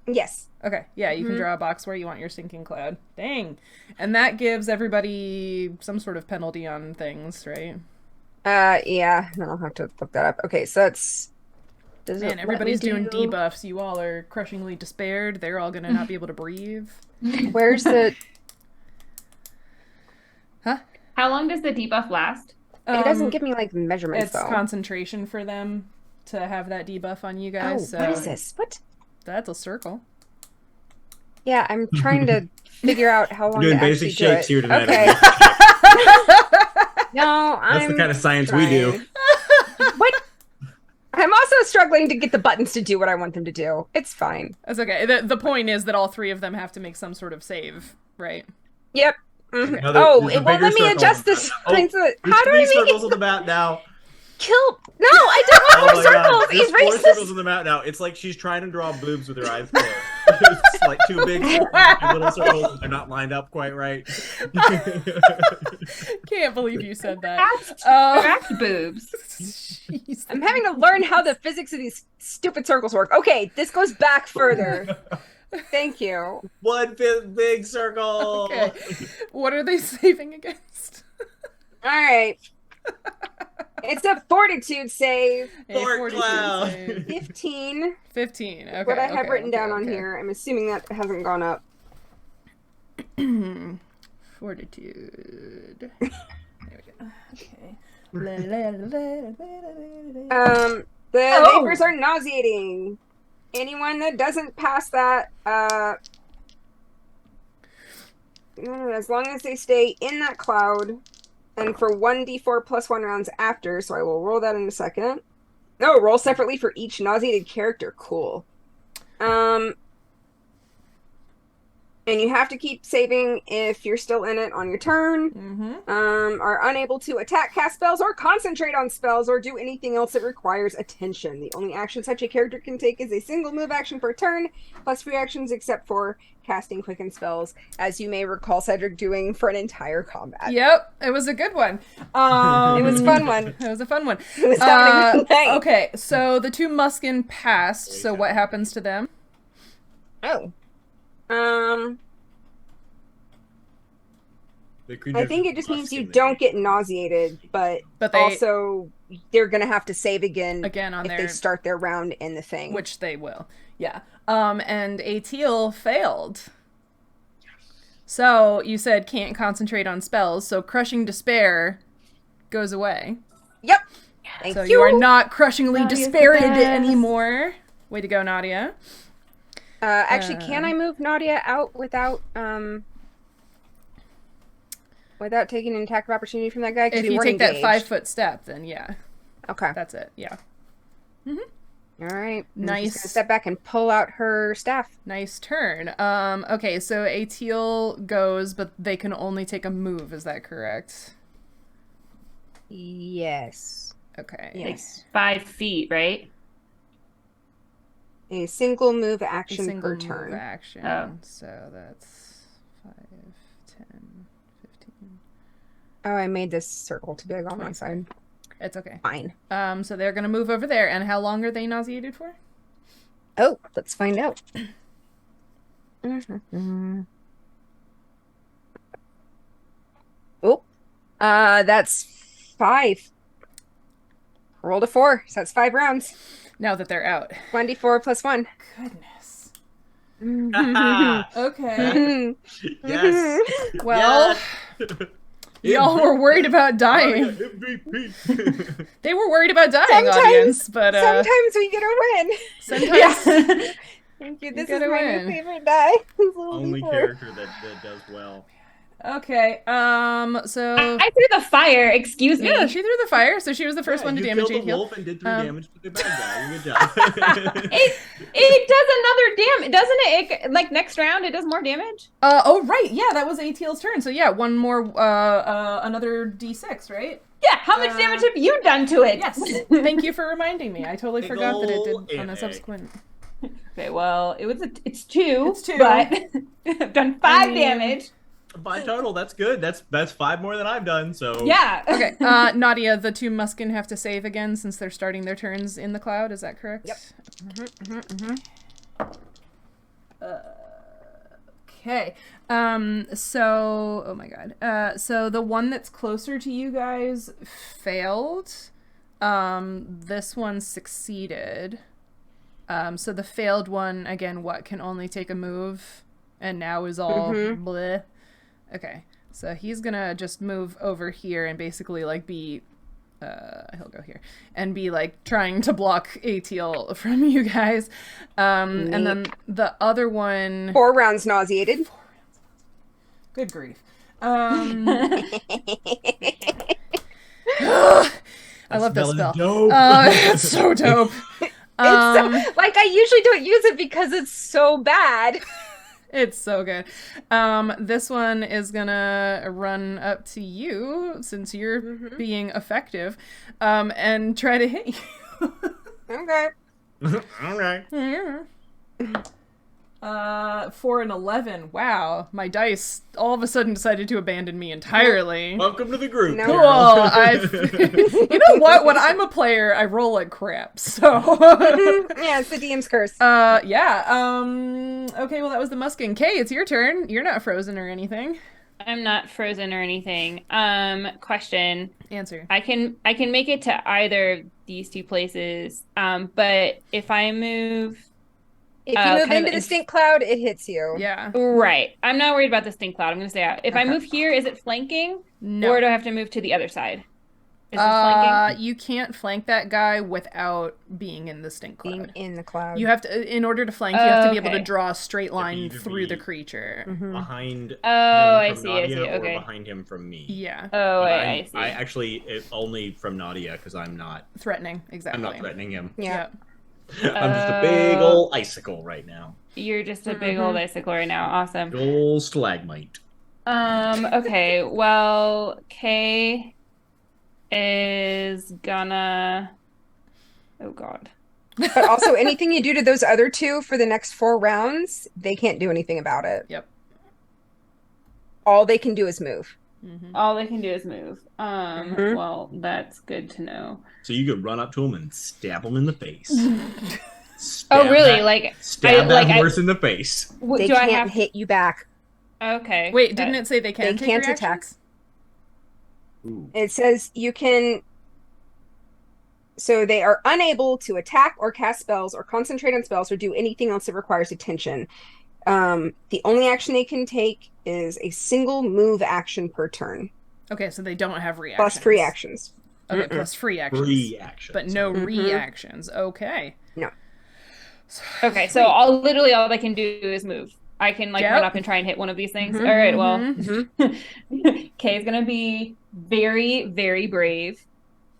[SPEAKER 2] Yes.
[SPEAKER 1] Okay. Yeah, you can draw a box where you want your stinking cloud. Dang. And that gives everybody some sort of penalty on things, right?
[SPEAKER 2] Yeah, I'll have to look that up. Okay, so that's...
[SPEAKER 1] Man, everybody's doing debuffs. You all are crushingly despaired. They're all gonna not be able to breathe.
[SPEAKER 2] Where's the...
[SPEAKER 1] Huh?
[SPEAKER 3] How long does the debuff last?
[SPEAKER 2] It doesn't give me, like, measurements,
[SPEAKER 1] It's
[SPEAKER 2] though.
[SPEAKER 1] concentration for them to have that debuff on you guys. So
[SPEAKER 2] what is this? What?
[SPEAKER 1] that's a circle.
[SPEAKER 2] Yeah, I'm trying to figure out how long
[SPEAKER 4] We're doing
[SPEAKER 2] to
[SPEAKER 4] basic
[SPEAKER 2] actually do
[SPEAKER 4] shakes
[SPEAKER 2] it.
[SPEAKER 4] here tonight.
[SPEAKER 2] Okay. No,
[SPEAKER 4] That's the kind of science we do.
[SPEAKER 2] What? I'm also struggling to get the buttons to do what I want them to do. It's fine.
[SPEAKER 1] That's okay. The point is that all 3 of them have to make some sort of save, right?
[SPEAKER 2] Yep. Mhm.
[SPEAKER 4] Now
[SPEAKER 2] Oh,
[SPEAKER 4] there's a
[SPEAKER 2] it won't
[SPEAKER 4] bigger
[SPEAKER 2] let me
[SPEAKER 4] circle.
[SPEAKER 2] adjust the signs.
[SPEAKER 4] There's
[SPEAKER 2] How do
[SPEAKER 4] 3
[SPEAKER 2] I make
[SPEAKER 4] circles
[SPEAKER 2] it
[SPEAKER 4] on the map now.
[SPEAKER 2] kill? No, I don't want more
[SPEAKER 4] Oh my God.
[SPEAKER 2] circles.
[SPEAKER 4] There's
[SPEAKER 2] He's
[SPEAKER 4] 4 circles
[SPEAKER 2] racist.
[SPEAKER 4] on the map now. It's like she's trying to draw boobs with her eyes closed. It's like 2 big circles, 2 little circles. They're not lined up quite right.
[SPEAKER 1] Can't believe you said that.
[SPEAKER 3] Cracked boobs.
[SPEAKER 1] Jeez.
[SPEAKER 2] I'm having to learn how the physics of these stupid circles work. Okay, this goes back further. Thank you.
[SPEAKER 4] 1 big circle.
[SPEAKER 1] Okay. What are they saving against?
[SPEAKER 2] All right. It's a fortitude save.
[SPEAKER 1] A
[SPEAKER 4] Fort
[SPEAKER 1] 42
[SPEAKER 4] cloud.
[SPEAKER 1] save.
[SPEAKER 2] 15.
[SPEAKER 1] 15. Okay.
[SPEAKER 2] What I have
[SPEAKER 1] okay,
[SPEAKER 2] written
[SPEAKER 1] okay,
[SPEAKER 2] down on
[SPEAKER 1] okay.
[SPEAKER 2] here. I'm assuming that hasn't gone up.
[SPEAKER 1] Fortitude. There we go. Okay.
[SPEAKER 2] The vapors are nauseating. Anyone that doesn't pass that, as long as they stay in that cloud, and for 1d4 plus 1 rounds after, so I will roll that in a second. No, roll separately for each nauseated character. Cool. And you have to keep saving if you're still in it on your turn. Are unable to attack, cast spells, or concentrate on spells, or do anything else that requires attention. The only action such a character can take is a single move action per turn, plus free actions except for casting quicken spells, as you may recall Cedric doing for an entire combat.
[SPEAKER 1] Yep, it was a good one.
[SPEAKER 2] It was a fun one.
[SPEAKER 1] It was a fun one.
[SPEAKER 2] It was having a good night.
[SPEAKER 1] Okay, so the 2 Muskin passed, so what happens to them?
[SPEAKER 2] Oh. I think it just means you don't get nauseated, but
[SPEAKER 1] But they,
[SPEAKER 2] also they're gonna have to save again
[SPEAKER 1] on
[SPEAKER 2] if
[SPEAKER 1] their,
[SPEAKER 2] they start their round in the thing.
[SPEAKER 1] which they will. Yeah. And Atil failed. So you said can't concentrate on spells, so crushing despair goes away.
[SPEAKER 2] Yep. Thank
[SPEAKER 1] So
[SPEAKER 2] you.
[SPEAKER 1] you are not crushingly
[SPEAKER 3] Nadia's the
[SPEAKER 1] dispirited
[SPEAKER 3] best.
[SPEAKER 1] anymore. Way to go, Nautia.
[SPEAKER 2] Actually, can I move Nautia out without taking an attack of opportunity from that guy? 'Cause
[SPEAKER 1] If
[SPEAKER 2] we
[SPEAKER 1] you
[SPEAKER 2] weren't
[SPEAKER 1] take that
[SPEAKER 2] engaged.
[SPEAKER 1] 5-foot step, then yeah,
[SPEAKER 2] Okay.
[SPEAKER 1] that's it. Yeah.
[SPEAKER 2] All right.
[SPEAKER 1] Nice.
[SPEAKER 2] She's gonna step back and pull out her staff.
[SPEAKER 1] Nice turn. Okay, so a teal goes, but they can only take a move. Is that correct?
[SPEAKER 2] Yes.
[SPEAKER 1] Okay.
[SPEAKER 2] Yes.
[SPEAKER 5] 5 feet, right?
[SPEAKER 2] A single move
[SPEAKER 1] A
[SPEAKER 2] action
[SPEAKER 1] single
[SPEAKER 2] per
[SPEAKER 1] move
[SPEAKER 2] turn.
[SPEAKER 1] action.
[SPEAKER 5] Oh.
[SPEAKER 1] So that's 5, 10, 15.
[SPEAKER 2] Oh, I made this circle too big on my
[SPEAKER 1] 25.
[SPEAKER 2] side.
[SPEAKER 1] It's okay.
[SPEAKER 2] Fine.
[SPEAKER 1] So they're gonna move over there. And how long are they nauseated for?
[SPEAKER 2] Oh, let's find out. Mm-hmm. Oh, that's 5. Rolled a 4, so that's 5 rounds.
[SPEAKER 1] Now that they're out.
[SPEAKER 2] 1d4 plus 1.
[SPEAKER 1] Goodness.
[SPEAKER 4] Ah,
[SPEAKER 1] Okay.
[SPEAKER 4] yes.
[SPEAKER 1] Well, y'all were worried about dying.
[SPEAKER 4] MVP.
[SPEAKER 1] They were worried about dying,
[SPEAKER 2] Sometimes-
[SPEAKER 1] audience, but
[SPEAKER 2] Sometimes we get a win.
[SPEAKER 1] sometimes
[SPEAKER 2] Thank you. This
[SPEAKER 1] You
[SPEAKER 2] is
[SPEAKER 1] gotta
[SPEAKER 2] my
[SPEAKER 1] win.
[SPEAKER 2] new favorite die. This little
[SPEAKER 4] Only
[SPEAKER 2] D4.
[SPEAKER 4] character that does well.
[SPEAKER 1] Okay. So
[SPEAKER 5] I threw the fire. Excuse me.
[SPEAKER 1] yeah, she threw the fire, so she was the first
[SPEAKER 4] Yeah,
[SPEAKER 1] one to
[SPEAKER 4] you
[SPEAKER 1] damage
[SPEAKER 4] killed the
[SPEAKER 1] heal.
[SPEAKER 4] wolf and did 3
[SPEAKER 1] Um,
[SPEAKER 4] damage to the bad guy. Good job.
[SPEAKER 5] It does another damage, doesn't it? Like next round, it does more damage.
[SPEAKER 1] Oh right, yeah, that was ATL's turn. So yeah, one more, another D6, right?
[SPEAKER 5] Yeah. How much damage have you done to it?
[SPEAKER 1] Yes. Thank you for reminding me. I totally
[SPEAKER 4] Big
[SPEAKER 1] forgot that it
[SPEAKER 4] ol'
[SPEAKER 1] did on a
[SPEAKER 4] egg.
[SPEAKER 1] subsequent.
[SPEAKER 5] Okay. Well, it's 2.
[SPEAKER 1] It's 2.
[SPEAKER 5] But I've done 5
[SPEAKER 1] mean-
[SPEAKER 5] damage.
[SPEAKER 4] By total, that's good. That's 5 more than I've done. So
[SPEAKER 5] Yeah.
[SPEAKER 1] Okay, Nadia, the 2 Muskin have to save again since they're starting their turns in the cloud. Is that correct?
[SPEAKER 2] Yep.
[SPEAKER 1] Okay. So, oh my god. So the one that's closer to you guys failed. This one succeeded. So the failed one, again, what, can only take a move and now is all bleh. Okay. So he's gonna just move over here and basically like be he'll go here and be like trying to block ATL from you guys. And then the other one,
[SPEAKER 2] 4 rounds nauseated.
[SPEAKER 1] good grief. I love this spell.
[SPEAKER 4] Dope.
[SPEAKER 1] It's so dope.
[SPEAKER 2] Like, I usually don't use it because it's so bad.
[SPEAKER 1] It's so good. This one is gonna run up to you since you're being effective, and try to hit you.
[SPEAKER 2] Okay.
[SPEAKER 4] All right.
[SPEAKER 1] 4 and 11. Wow, my dice all of a sudden decided to abandon me entirely.
[SPEAKER 4] Welcome to the group.
[SPEAKER 2] No.
[SPEAKER 1] Cool.
[SPEAKER 4] Carol.
[SPEAKER 1] You know what? When I'm a player, I roll like crap. So.
[SPEAKER 2] Yeah, it's the DM's curse.
[SPEAKER 1] Yeah. Okay. Well, that was the Muskin. Kay, it's your turn. You're not frozen or anything.
[SPEAKER 5] I'm not frozen or anything. Question.
[SPEAKER 1] Answer.
[SPEAKER 5] I can make it to either of these 2 places. But if I move
[SPEAKER 2] If you move
[SPEAKER 5] kind of
[SPEAKER 2] into the stink cloud, it hits you.
[SPEAKER 1] Yeah.
[SPEAKER 5] right, I'm not worried about the stink cloud. I'm gonna stay out. If I move here, is it flanking?
[SPEAKER 1] No.
[SPEAKER 5] Or do I have to move to the other side? Is this flanking?
[SPEAKER 1] You can't flank that guy without being in the stink cloud.
[SPEAKER 2] Being in the cloud.
[SPEAKER 1] You have to, in order to flank, you have to be able to
[SPEAKER 5] Okay.
[SPEAKER 1] draw a straight line
[SPEAKER 4] either
[SPEAKER 1] through the
[SPEAKER 4] be-
[SPEAKER 1] creature.
[SPEAKER 4] Behind
[SPEAKER 5] Oh, I
[SPEAKER 4] him from
[SPEAKER 5] see, I
[SPEAKER 4] Nadia
[SPEAKER 5] see,
[SPEAKER 4] or
[SPEAKER 5] okay.
[SPEAKER 4] behind him from me.
[SPEAKER 1] Yeah.
[SPEAKER 5] Oh,
[SPEAKER 4] But
[SPEAKER 5] I see.
[SPEAKER 4] I actually only from Nadia because I'm not
[SPEAKER 1] Threatening. Exactly.
[SPEAKER 4] I'm not threatening him.
[SPEAKER 2] Yeah.
[SPEAKER 4] I'm just a big old icicle right now.
[SPEAKER 5] You're just a big old icicle right now. Awesome.
[SPEAKER 4] Big old stalagmite.
[SPEAKER 5] Okay, well, Kay is gonna... Oh, God.
[SPEAKER 2] But also, anything you do to those other 2 for the next 4 rounds, they can't do anything about it.
[SPEAKER 1] Yep.
[SPEAKER 2] All they can do is move.
[SPEAKER 5] All they can do is move. Well, that's good to know.
[SPEAKER 4] So you could run up to him and stab him in the face.
[SPEAKER 5] Oh, really?
[SPEAKER 4] That,
[SPEAKER 5] Like,
[SPEAKER 4] stab that
[SPEAKER 5] like,
[SPEAKER 4] horse in the face.
[SPEAKER 2] They
[SPEAKER 5] do I
[SPEAKER 2] can't
[SPEAKER 5] have...
[SPEAKER 2] hit you back.
[SPEAKER 5] Okay.
[SPEAKER 1] Wait, didn't it say they can
[SPEAKER 2] They
[SPEAKER 1] take
[SPEAKER 2] can't
[SPEAKER 1] reactions?
[SPEAKER 2] attack.
[SPEAKER 4] Ooh.
[SPEAKER 2] It says you can. So they are unable to attack or cast spells or concentrate on spells or do anything else that requires attention. The only action they can take is a single move action per turn,
[SPEAKER 1] Okay, so they don't have reactions.
[SPEAKER 2] plus free actions.
[SPEAKER 1] Okay, plus free actions.
[SPEAKER 4] Free actions.
[SPEAKER 1] But no reactions. Okay.
[SPEAKER 2] No.
[SPEAKER 5] Okay, so all I can do is move. I can run up and try and hit one of these things. All right, well, Kay is gonna be very, very brave.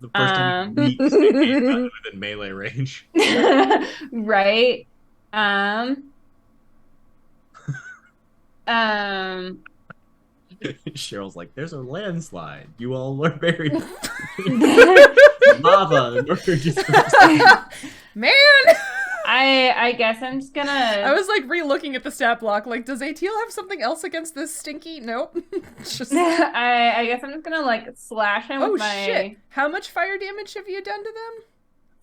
[SPEAKER 4] The first time within melee range.
[SPEAKER 5] Right.
[SPEAKER 4] Cheryl's like, there's a landslide. You all are buried. Lava.
[SPEAKER 1] Man!
[SPEAKER 5] I guess I'm just gonna...
[SPEAKER 1] I was like re-looking at the stat block, like, does ATL have something else against this stinky? Nope. Just...
[SPEAKER 5] I guess I'm just gonna slash him with my...
[SPEAKER 1] shit. How much fire damage have you done to them?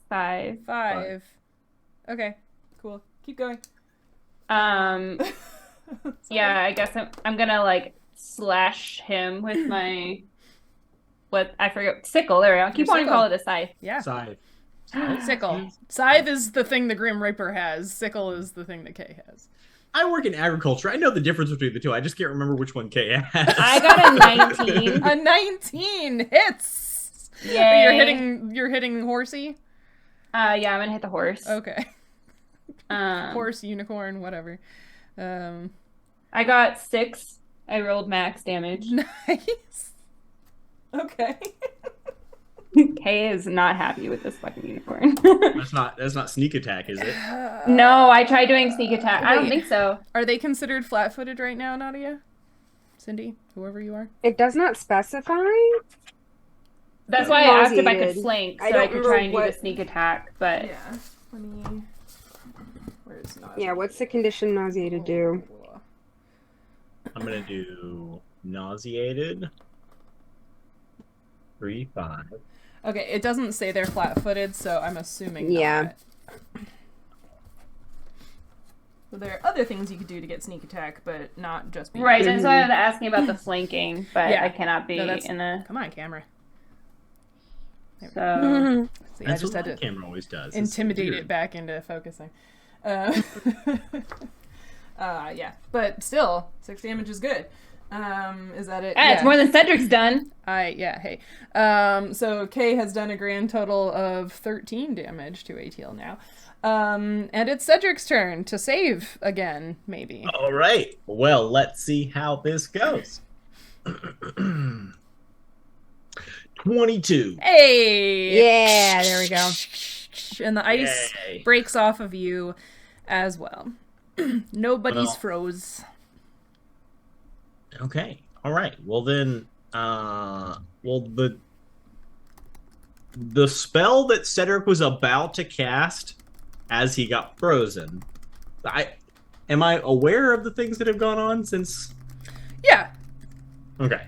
[SPEAKER 5] 5.
[SPEAKER 1] 5. Okay, cool. Keep going.
[SPEAKER 5] Yeah, I guess I'm gonna slash him with my... What? I forget. Sickle, there we go. Keep wanting to call it a scythe.
[SPEAKER 1] Yeah.
[SPEAKER 4] Scythe.
[SPEAKER 1] Sickle. Scythe is the thing the Grim Reaper has. Sickle is the thing that Kay has.
[SPEAKER 4] I work in agriculture. I know the difference between the two. I just can't remember which one Kay has.
[SPEAKER 5] I got a 19.
[SPEAKER 1] A 19 hits.
[SPEAKER 5] Yay.
[SPEAKER 1] You're hitting horsey.
[SPEAKER 5] Yeah, I'm gonna hit the horse.
[SPEAKER 1] Okay. Horse, unicorn, whatever.
[SPEAKER 5] I got 6. I rolled max damage.
[SPEAKER 1] Nice. Okay.
[SPEAKER 5] Kay is not happy with this fucking unicorn.
[SPEAKER 4] That's not sneak attack, is it?
[SPEAKER 5] No, I tried doing sneak attack. I don't think so.
[SPEAKER 1] Are they considered flat-footed right now, Nautia? Cindy, whoever you are.
[SPEAKER 2] It does not specify.
[SPEAKER 5] That's why I asked if I could
[SPEAKER 2] Nauseated.
[SPEAKER 5] flank, so
[SPEAKER 2] I don't
[SPEAKER 5] I could try and do
[SPEAKER 2] remember
[SPEAKER 5] the sneak attack, but...
[SPEAKER 1] Yeah. Let me... Where's Nautia?
[SPEAKER 2] Yeah, what's the condition nauseated do?
[SPEAKER 4] I'm gonna do nauseated. 3, 5.
[SPEAKER 1] Okay, it doesn't say they're flat-footed, so I'm assuming
[SPEAKER 2] Yeah.
[SPEAKER 1] not. So there are other things you could do to get sneak attack, but not just being
[SPEAKER 5] Right, that's why I was asking about the flanking, but
[SPEAKER 1] Yeah.
[SPEAKER 5] I cannot be
[SPEAKER 1] No,
[SPEAKER 5] in a...
[SPEAKER 1] Come on, camera. There we
[SPEAKER 5] So...
[SPEAKER 1] See, I
[SPEAKER 4] That's
[SPEAKER 1] just
[SPEAKER 4] what
[SPEAKER 1] had
[SPEAKER 4] my
[SPEAKER 1] to
[SPEAKER 4] camera always does. It's
[SPEAKER 1] intimidate
[SPEAKER 4] weird.
[SPEAKER 1] it back into focusing. Yeah, but still, 6 damage is good. Is that it?
[SPEAKER 5] It's more than Cedric's done.
[SPEAKER 1] Hey. So Kay has done a grand total of 13 damage to ATL now. And it's Cedric's turn to save again, maybe.
[SPEAKER 4] All right. Well, let's see how this goes. 22.
[SPEAKER 1] Hey!
[SPEAKER 2] Yeah, there we go.
[SPEAKER 1] And the ice
[SPEAKER 4] Yay.
[SPEAKER 1] breaks off of you as well. Nobody's
[SPEAKER 4] Well.
[SPEAKER 1] froze.
[SPEAKER 4] Okay. All right. Well then, the spell that Cedric was about to cast as he got frozen. Am I aware of the things that have gone on since?
[SPEAKER 1] Yeah.
[SPEAKER 4] Okay.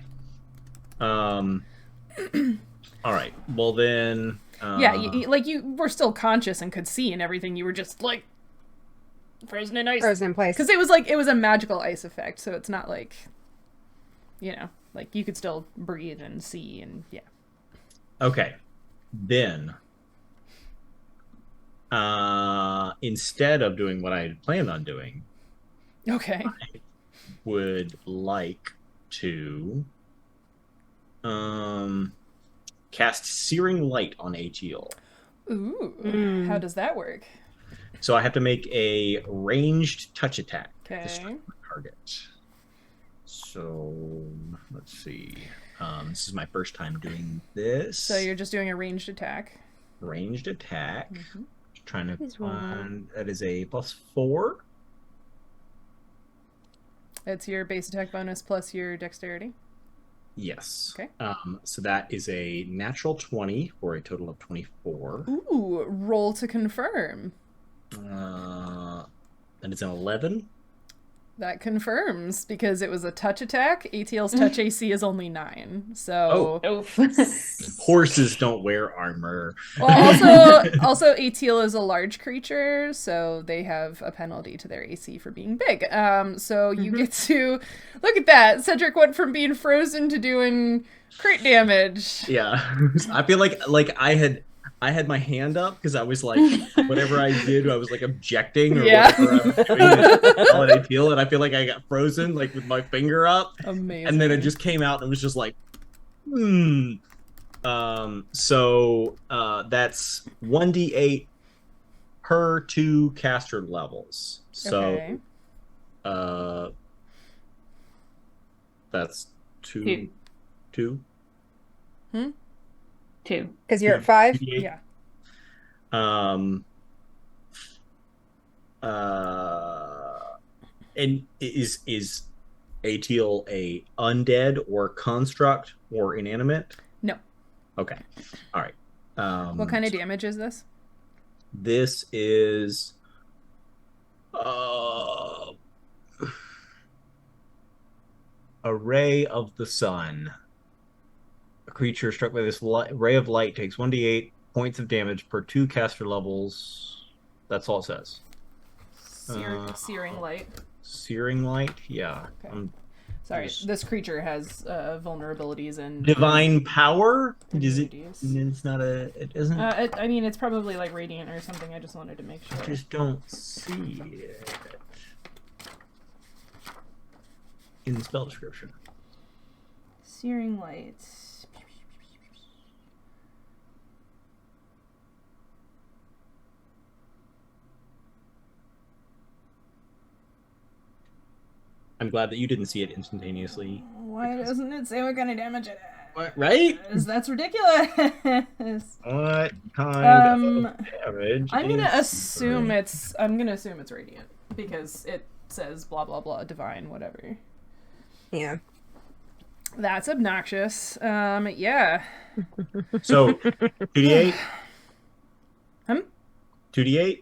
[SPEAKER 4] All right. Well then.
[SPEAKER 1] Yeah, you were still conscious and could see and everything. You were just frozen in ice.
[SPEAKER 2] Frozen in place.
[SPEAKER 1] Because it was a magical ice effect, so it's not like, you could still breathe and see and yeah.
[SPEAKER 4] Okay. Then, instead of doing what I had planned on doing,
[SPEAKER 1] Okay.
[SPEAKER 4] I would like to cast Searing Light on ATL.
[SPEAKER 1] Ooh. How does that work?
[SPEAKER 4] So I have to make a ranged touch attack
[SPEAKER 1] Okay.
[SPEAKER 4] to strike my target. So let's see. This is my first time doing this.
[SPEAKER 1] So you're just doing a ranged attack.
[SPEAKER 4] Ranged attack.
[SPEAKER 1] Mhm.
[SPEAKER 4] Trying to
[SPEAKER 2] Is one.
[SPEAKER 4] find that is a +4.
[SPEAKER 1] It's your base attack bonus plus your dexterity.
[SPEAKER 4] Yes.
[SPEAKER 1] Okay.
[SPEAKER 4] So that is a natural 20 for a total of 24.
[SPEAKER 1] Ooh, roll to confirm.
[SPEAKER 4] And it's an 11.
[SPEAKER 1] That confirms because it was a touch attack. ATL's touch AC is only 9. So
[SPEAKER 5] Oof.
[SPEAKER 4] Horses don't wear armor.
[SPEAKER 1] well, also ATL is a large creature, so they have a penalty to their AC for being big. So you get to look at that. Cedric went from being frozen to doing crit damage.
[SPEAKER 4] Yeah. I feel like I had my hand up because I was like, whatever I did, I was like objecting or
[SPEAKER 1] Yeah.
[SPEAKER 4] whatever I was doing. Holiday Teal, and I feel like I got frozen like with my finger up,
[SPEAKER 1] Amazing.
[SPEAKER 4] and then it just came out and it was just like, So that's 1d8 per 2 caster levels. So that's 2. 2?
[SPEAKER 5] 2.
[SPEAKER 2] Because you're at 5?
[SPEAKER 4] 2d8.
[SPEAKER 1] Yeah.
[SPEAKER 4] And is Ateal a undead or construct or inanimate?
[SPEAKER 1] No.
[SPEAKER 4] Okay. All right.
[SPEAKER 1] What kind of damage is this?
[SPEAKER 4] This is a ray of the sun. A creature struck by this ray of light takes 1d8 points of damage per 2 caster levels. That's all it says.
[SPEAKER 1] Searing light.
[SPEAKER 4] Searing light? Yeah.
[SPEAKER 1] Okay. Sorry, this creature has vulnerabilities and
[SPEAKER 4] divine power. Is it?
[SPEAKER 1] immunities.
[SPEAKER 4] It's not a. It isn't.
[SPEAKER 1] I mean, it's probably like radiant or something. I just wanted to make sure.
[SPEAKER 4] I just don't see it in the spell description.
[SPEAKER 1] Searing light.
[SPEAKER 4] I'm glad that you didn't see it instantaneously.
[SPEAKER 1] Why doesn't it say what kind of damage it is?
[SPEAKER 4] What, right?
[SPEAKER 1] That's ridiculous.
[SPEAKER 4] What kind of damage?
[SPEAKER 1] I'm gonna assume it's radiant because it says blah blah blah divine whatever.
[SPEAKER 2] Yeah.
[SPEAKER 1] That's obnoxious. Yeah.
[SPEAKER 4] So 2d8. 2d8.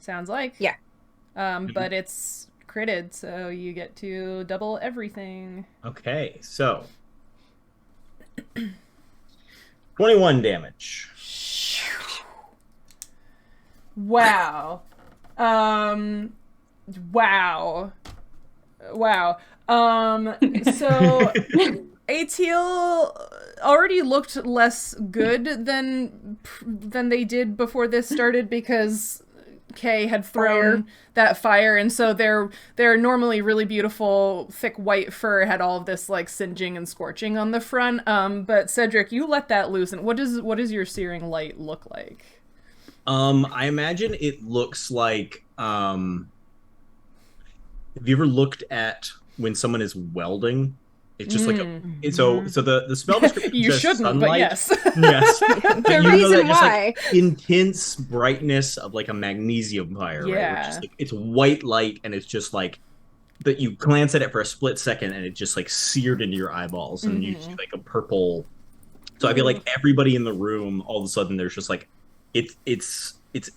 [SPEAKER 1] Sounds like.
[SPEAKER 2] Yeah.
[SPEAKER 1] But it's critted, so you get to double everything.
[SPEAKER 4] Okay, so 21 damage.
[SPEAKER 1] Wow. Wow. So Ateal already looked less good than they did before this started because Kay had thrown that fire, and so their normally really beautiful thick white fur had all of this like singeing and scorching on the front. But Cedric, you let that loose, and what does your searing light look like?
[SPEAKER 4] I imagine it looks like have you ever looked at when someone is welding? It's just like so the spell description
[SPEAKER 1] you
[SPEAKER 4] says
[SPEAKER 1] shouldn't,
[SPEAKER 4] sunlight.
[SPEAKER 1] but yes.
[SPEAKER 4] Yes.
[SPEAKER 2] The reason why.
[SPEAKER 4] Just, like, intense brightness of like a magnesium fire,
[SPEAKER 1] Yeah.
[SPEAKER 4] right? Which is, like, it's white light, and it's just like that you glance at it for a split second, and it just like seared into your eyeballs, and you see like a purple. So I feel like everybody in the room, all of a sudden, there's just like it's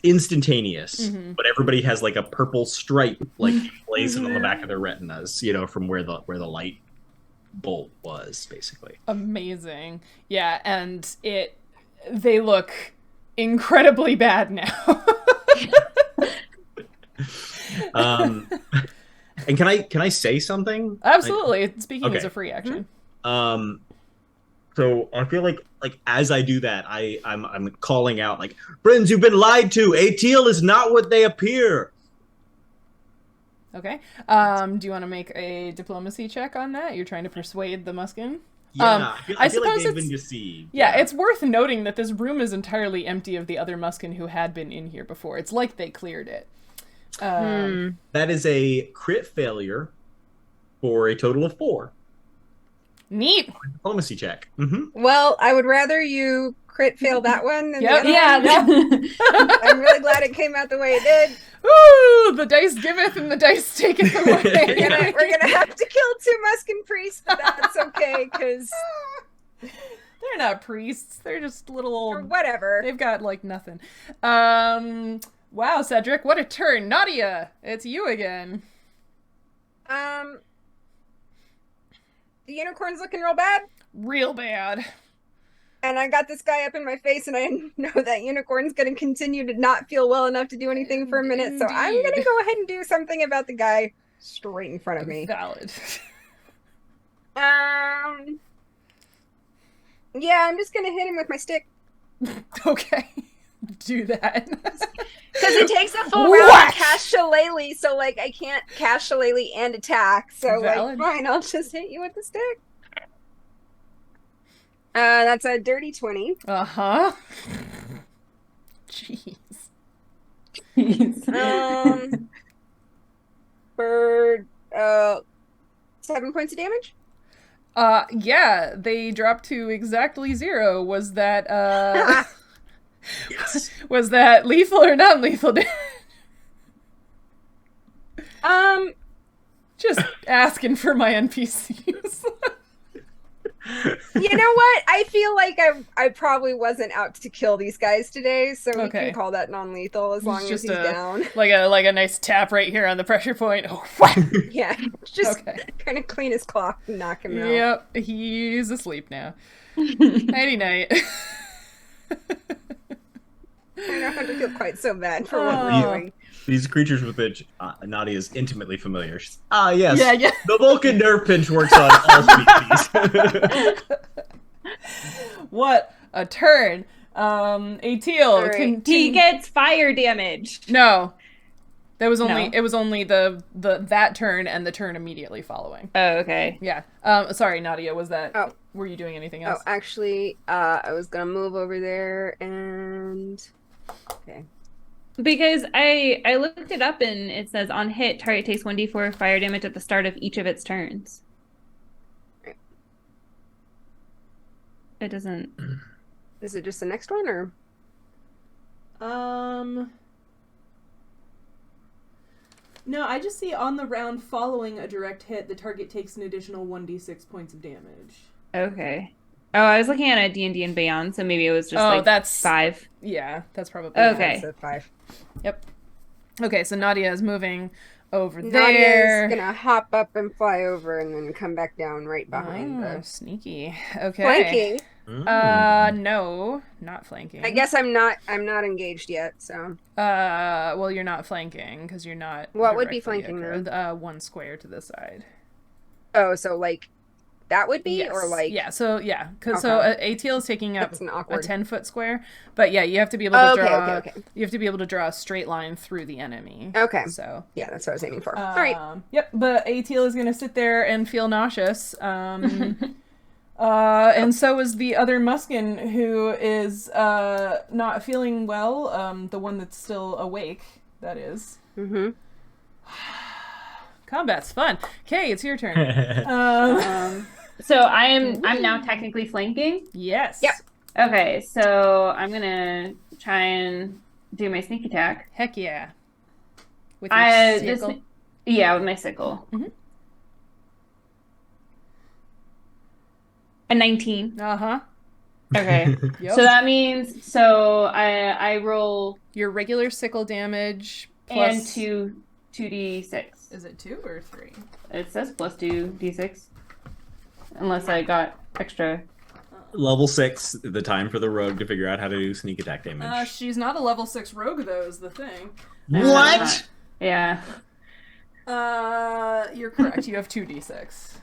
[SPEAKER 4] instantaneous, but everybody has like a purple stripe like blazing on the back of their retinas, you know, from where the light bolt was basically.
[SPEAKER 1] Amazing. Yeah, and they look incredibly bad now.
[SPEAKER 4] And can I say something?
[SPEAKER 1] Absolutely. Speaking
[SPEAKER 4] okay.
[SPEAKER 1] is a free action.
[SPEAKER 4] So I feel like as I do that, I'm calling out like, friends, you've been lied to. Ateal is not what they appear.
[SPEAKER 1] Okay. Do you want to make a diplomacy check on that? You're trying to persuade the Muskin?
[SPEAKER 4] Yeah, I feel
[SPEAKER 1] suppose
[SPEAKER 4] like they've
[SPEAKER 1] it's
[SPEAKER 4] been deceived.
[SPEAKER 1] Yeah, it's worth noting that this room is entirely empty of the other Muskin who had been in here before. It's like they cleared it.
[SPEAKER 4] That is a crit failure for a total of 4.
[SPEAKER 1] Neat.
[SPEAKER 4] Diplomacy check.
[SPEAKER 2] Well, I would rather you crit fail that one than
[SPEAKER 1] Yep.
[SPEAKER 2] the other one. I'm really glad it came out the way it did.
[SPEAKER 1] Ooh, the dice giveth and the dice taketh away.
[SPEAKER 2] We're gonna have to kill 2 Muskin priests, but that's okay, because
[SPEAKER 1] They're not priests. They're just little
[SPEAKER 2] or
[SPEAKER 1] old...
[SPEAKER 2] whatever.
[SPEAKER 1] They've got, like, nothing. Wow, Cedric, what a turn. Nautia, it's you again.
[SPEAKER 2] The unicorn's looking real bad.
[SPEAKER 1] Real bad.
[SPEAKER 2] And I got this guy up in my face, and I know that unicorn's going to continue to not feel well enough to do anything for a minute. So I'm going to go ahead and do something about the guy straight in front of me.
[SPEAKER 1] Valid.
[SPEAKER 2] Yeah, I'm just going to hit him with my stick.
[SPEAKER 1] Okay. Do that.
[SPEAKER 2] Because it takes a full round to cast Shillelagh, so, like, I can't cast Shillelagh and attack. So,
[SPEAKER 1] Valid.
[SPEAKER 2] like, fine, I'll just hit you with the stick. That's a dirty 20.
[SPEAKER 1] Uh-huh. Jeez.
[SPEAKER 2] For 7 points of damage.
[SPEAKER 1] Yeah, they dropped to exactly 0. Was that
[SPEAKER 4] Yes.
[SPEAKER 1] was that lethal or non-lethal damage? Just asking for my NPCs.
[SPEAKER 2] You know what? I feel like I probably wasn't out to kill these guys today, so we
[SPEAKER 1] Okay.
[SPEAKER 2] can call that non-lethal as long as
[SPEAKER 1] Just
[SPEAKER 2] he's down.
[SPEAKER 1] like a nice tap right here on the pressure point. Oh,
[SPEAKER 2] Yeah, just
[SPEAKER 1] Okay.
[SPEAKER 2] kind of clean his cloth and knock him out.
[SPEAKER 1] Yep, he's asleep now. Nighty night.
[SPEAKER 2] I don't have to feel quite so bad for what
[SPEAKER 1] Oh.
[SPEAKER 2] we're doing.
[SPEAKER 4] These creatures with which Nautia is intimately familiar. Yes.
[SPEAKER 1] Yeah.
[SPEAKER 4] The Vulcan nerve pinch works on all species.
[SPEAKER 1] What a turn. Ateal.
[SPEAKER 2] All right.
[SPEAKER 3] He gets fire damage.
[SPEAKER 1] No. That was only
[SPEAKER 3] No.
[SPEAKER 1] it was only the that turn and the turn immediately following.
[SPEAKER 3] Oh, okay.
[SPEAKER 1] Yeah. Sorry, Nautia, was that
[SPEAKER 2] Oh.
[SPEAKER 1] were you doing anything
[SPEAKER 2] Oh,
[SPEAKER 1] else?
[SPEAKER 2] actually, I was gonna move over there and... Okay.
[SPEAKER 3] Because I looked it up and it says on hit, target takes 1d4 fire damage at the start of each of its turns.
[SPEAKER 2] Right.
[SPEAKER 3] It doesn't.
[SPEAKER 2] Is it just the next one, or...?
[SPEAKER 1] No, I just see on the round following a direct hit, the target takes an additional 1d6 points of damage.
[SPEAKER 3] Okay. Oh, I was looking at a D&D and Beyond, so maybe it was just
[SPEAKER 1] that's
[SPEAKER 3] 5.
[SPEAKER 1] Yeah, that's probably
[SPEAKER 3] Okay.
[SPEAKER 2] That's a 5.
[SPEAKER 1] Yep. Okay, so Nautia is moving over
[SPEAKER 2] Nadia
[SPEAKER 1] there.
[SPEAKER 2] is gonna hop up and fly over and then come back down right behind
[SPEAKER 1] Oh,
[SPEAKER 2] the...
[SPEAKER 1] sneaky. Okay.
[SPEAKER 2] Flanking.
[SPEAKER 1] No, not flanking.
[SPEAKER 2] I guess I'm not engaged yet, so...
[SPEAKER 1] Well, you're not flanking because you're not.
[SPEAKER 2] What would be
[SPEAKER 1] directly
[SPEAKER 2] flanking,
[SPEAKER 1] across- one square to the side.
[SPEAKER 2] Oh, so, like, that would be?
[SPEAKER 1] Yes.
[SPEAKER 2] Or, like...
[SPEAKER 1] Yeah, so,
[SPEAKER 2] Okay.
[SPEAKER 1] Ateal is taking up
[SPEAKER 2] That's an
[SPEAKER 1] a
[SPEAKER 2] awkward...
[SPEAKER 1] 10-foot square, but yeah, you have to be able to draw.
[SPEAKER 2] Okay.
[SPEAKER 1] You have to be able to draw a straight line through the enemy.
[SPEAKER 2] Okay.
[SPEAKER 1] So.
[SPEAKER 2] Yeah, that's what I was aiming for. All right.
[SPEAKER 1] Yep, but Ateal is gonna sit there and feel nauseous. And so is the other Muskin, who is not feeling well. The one that's still awake, that is.
[SPEAKER 2] Mm-hmm.
[SPEAKER 1] Combat's fun. Okay, it's your turn.
[SPEAKER 5] So I'm now technically flanking.
[SPEAKER 1] Yes.
[SPEAKER 2] Yep.
[SPEAKER 5] Okay, so I'm gonna try and do my sneak attack.
[SPEAKER 1] Heck yeah. With your sickle.
[SPEAKER 5] With my sickle.
[SPEAKER 1] Mhm.
[SPEAKER 5] A 19.
[SPEAKER 1] Uh-huh.
[SPEAKER 5] Okay.
[SPEAKER 1] Yep.
[SPEAKER 5] So that means I roll
[SPEAKER 1] Your regular sickle damage plus...
[SPEAKER 5] and 2d6.
[SPEAKER 1] Is it 2 or 3?
[SPEAKER 5] It says plus 2d6. Unless I got extra.
[SPEAKER 4] Level 6, the time for the rogue to figure out how to do sneak attack damage.
[SPEAKER 1] She's not a level 6 rogue, though, is the thing.
[SPEAKER 4] What?
[SPEAKER 5] Yeah.
[SPEAKER 1] You're correct. You have 2d6.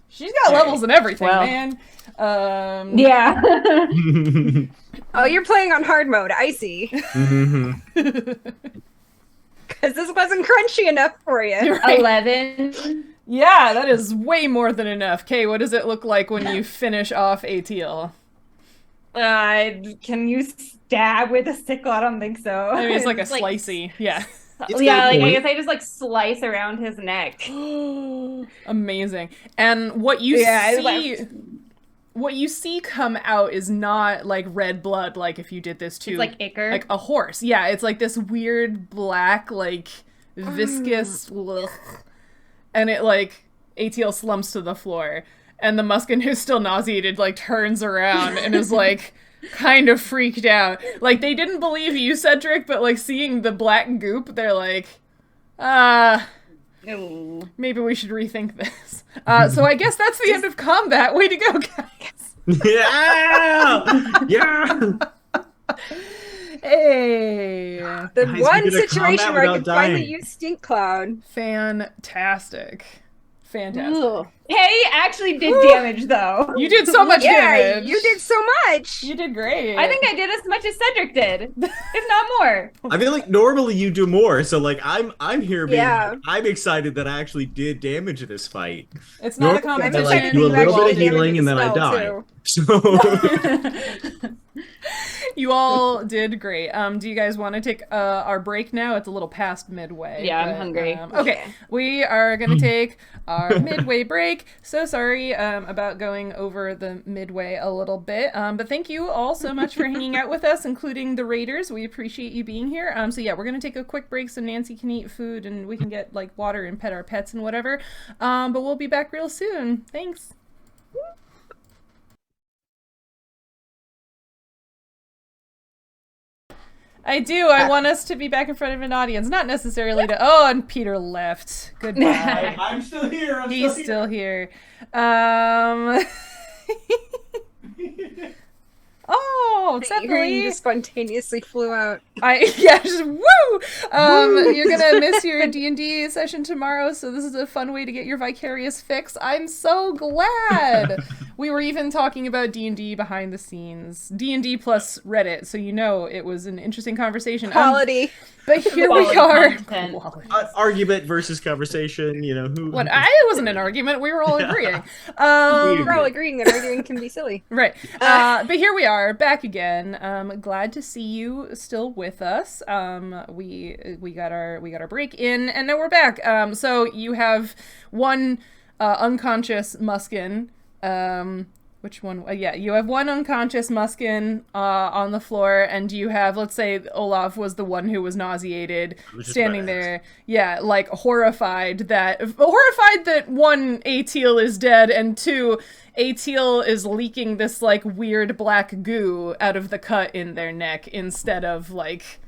[SPEAKER 1] She's got levels and everything,
[SPEAKER 5] Well.
[SPEAKER 1] man.
[SPEAKER 5] Yeah.
[SPEAKER 2] Oh, you're playing on hard mode. I see.
[SPEAKER 4] Mhm.
[SPEAKER 2] Because this wasn't crunchy enough for you.
[SPEAKER 1] You're right.
[SPEAKER 5] 11.
[SPEAKER 1] Yeah, that is way more than enough. Kay, what does it look like when you finish off Ateal?
[SPEAKER 3] Can you stab with a sickle? I don't think so.
[SPEAKER 1] I mean, it's like a
[SPEAKER 3] Like,
[SPEAKER 1] slicey. Yeah.
[SPEAKER 4] It's
[SPEAKER 5] Yeah,
[SPEAKER 4] got a
[SPEAKER 5] like I
[SPEAKER 4] point.
[SPEAKER 5] guess I just like slice around his neck.
[SPEAKER 1] Amazing. And what you see come out is not like red blood, like if you did this to
[SPEAKER 3] It's like ichor.
[SPEAKER 1] like a horse. Yeah, it's like this weird black, like viscous, and it like Ateal slumps to the floor, and the Muskin, who's still nauseated, like turns around and is like kind of freaked out. Like they didn't believe you, Cedric, but like seeing the black goop, they're like,
[SPEAKER 3] Ooh.
[SPEAKER 1] maybe we should rethink this. So I guess that's the end of combat. Way to go, guys.
[SPEAKER 4] Yeah! Yeah!
[SPEAKER 1] Hey.
[SPEAKER 2] The
[SPEAKER 4] Guys,
[SPEAKER 2] one
[SPEAKER 4] we did a
[SPEAKER 2] situation
[SPEAKER 4] combat
[SPEAKER 2] where I
[SPEAKER 4] without
[SPEAKER 2] could finally
[SPEAKER 4] dying.
[SPEAKER 2] use Stink Cloud.
[SPEAKER 1] Fantastic.
[SPEAKER 2] Ugh.
[SPEAKER 3] Hey, actually did damage though.
[SPEAKER 1] You did so much
[SPEAKER 2] Yeah,
[SPEAKER 1] damage.
[SPEAKER 2] you did so much.
[SPEAKER 1] You did great.
[SPEAKER 3] I think I did as much as Cedric did, if not more.
[SPEAKER 4] I feel like normally you do more, so like I'm here being
[SPEAKER 2] Yeah.
[SPEAKER 4] I'm excited that I actually did damage this fight.
[SPEAKER 1] it's not a
[SPEAKER 4] Normally,
[SPEAKER 2] I'm
[SPEAKER 1] competition.
[SPEAKER 4] like,
[SPEAKER 2] excited
[SPEAKER 4] do a
[SPEAKER 2] that you
[SPEAKER 4] little bit
[SPEAKER 2] actually
[SPEAKER 4] of healing
[SPEAKER 2] damaged
[SPEAKER 4] and then I
[SPEAKER 2] the spell,
[SPEAKER 4] die.
[SPEAKER 2] too.
[SPEAKER 4] So
[SPEAKER 1] You all did great. Do you guys want to take our break now? It's a little past midway.
[SPEAKER 5] Yeah, I'm hungry.
[SPEAKER 1] Okay,
[SPEAKER 2] Yeah.
[SPEAKER 1] we are going to take our midway break. So sorry about going over the midway a little bit. But thank you all so much for hanging out with us, including the Raiders. We appreciate you being here. So yeah, we're going to take a quick break so Nancy can eat food and we can get like water and pet our pets and whatever. But we'll be back real soon. Thanks. I do. I want us to be back in front of an audience, not necessarily to. Oh, and Peter left. Goodbye.
[SPEAKER 4] I'm still here.
[SPEAKER 1] He's still here. Um. Oh,
[SPEAKER 2] He
[SPEAKER 1] definitely.
[SPEAKER 2] just spontaneously flew out.
[SPEAKER 1] Just woo. You're gonna miss your D&D session tomorrow, so this is a fun way to get your vicarious fix. I'm so glad. We were even talking about D&D behind the scenes, D&D plus Reddit, so you know it was an interesting conversation.
[SPEAKER 2] Quality.
[SPEAKER 1] But here we are.
[SPEAKER 4] Argument versus conversation. You know who?
[SPEAKER 1] What? It wasn't an argument. We were all agreeing.
[SPEAKER 2] We're all agreeing that arguing can be silly.
[SPEAKER 1] Right. But here we are, back again. Glad to see you still with us. We got our break in, and now we're back. So you have one unconscious Muskin. Which one? Yeah, you have one unconscious Muskin on the floor, and you have, let's say, Olaf was the one who was nauseated, standing there, yeah, like horrified that one, Atil is dead, and two, Atil is leaking this like weird black goo out of the cut in their neck instead of like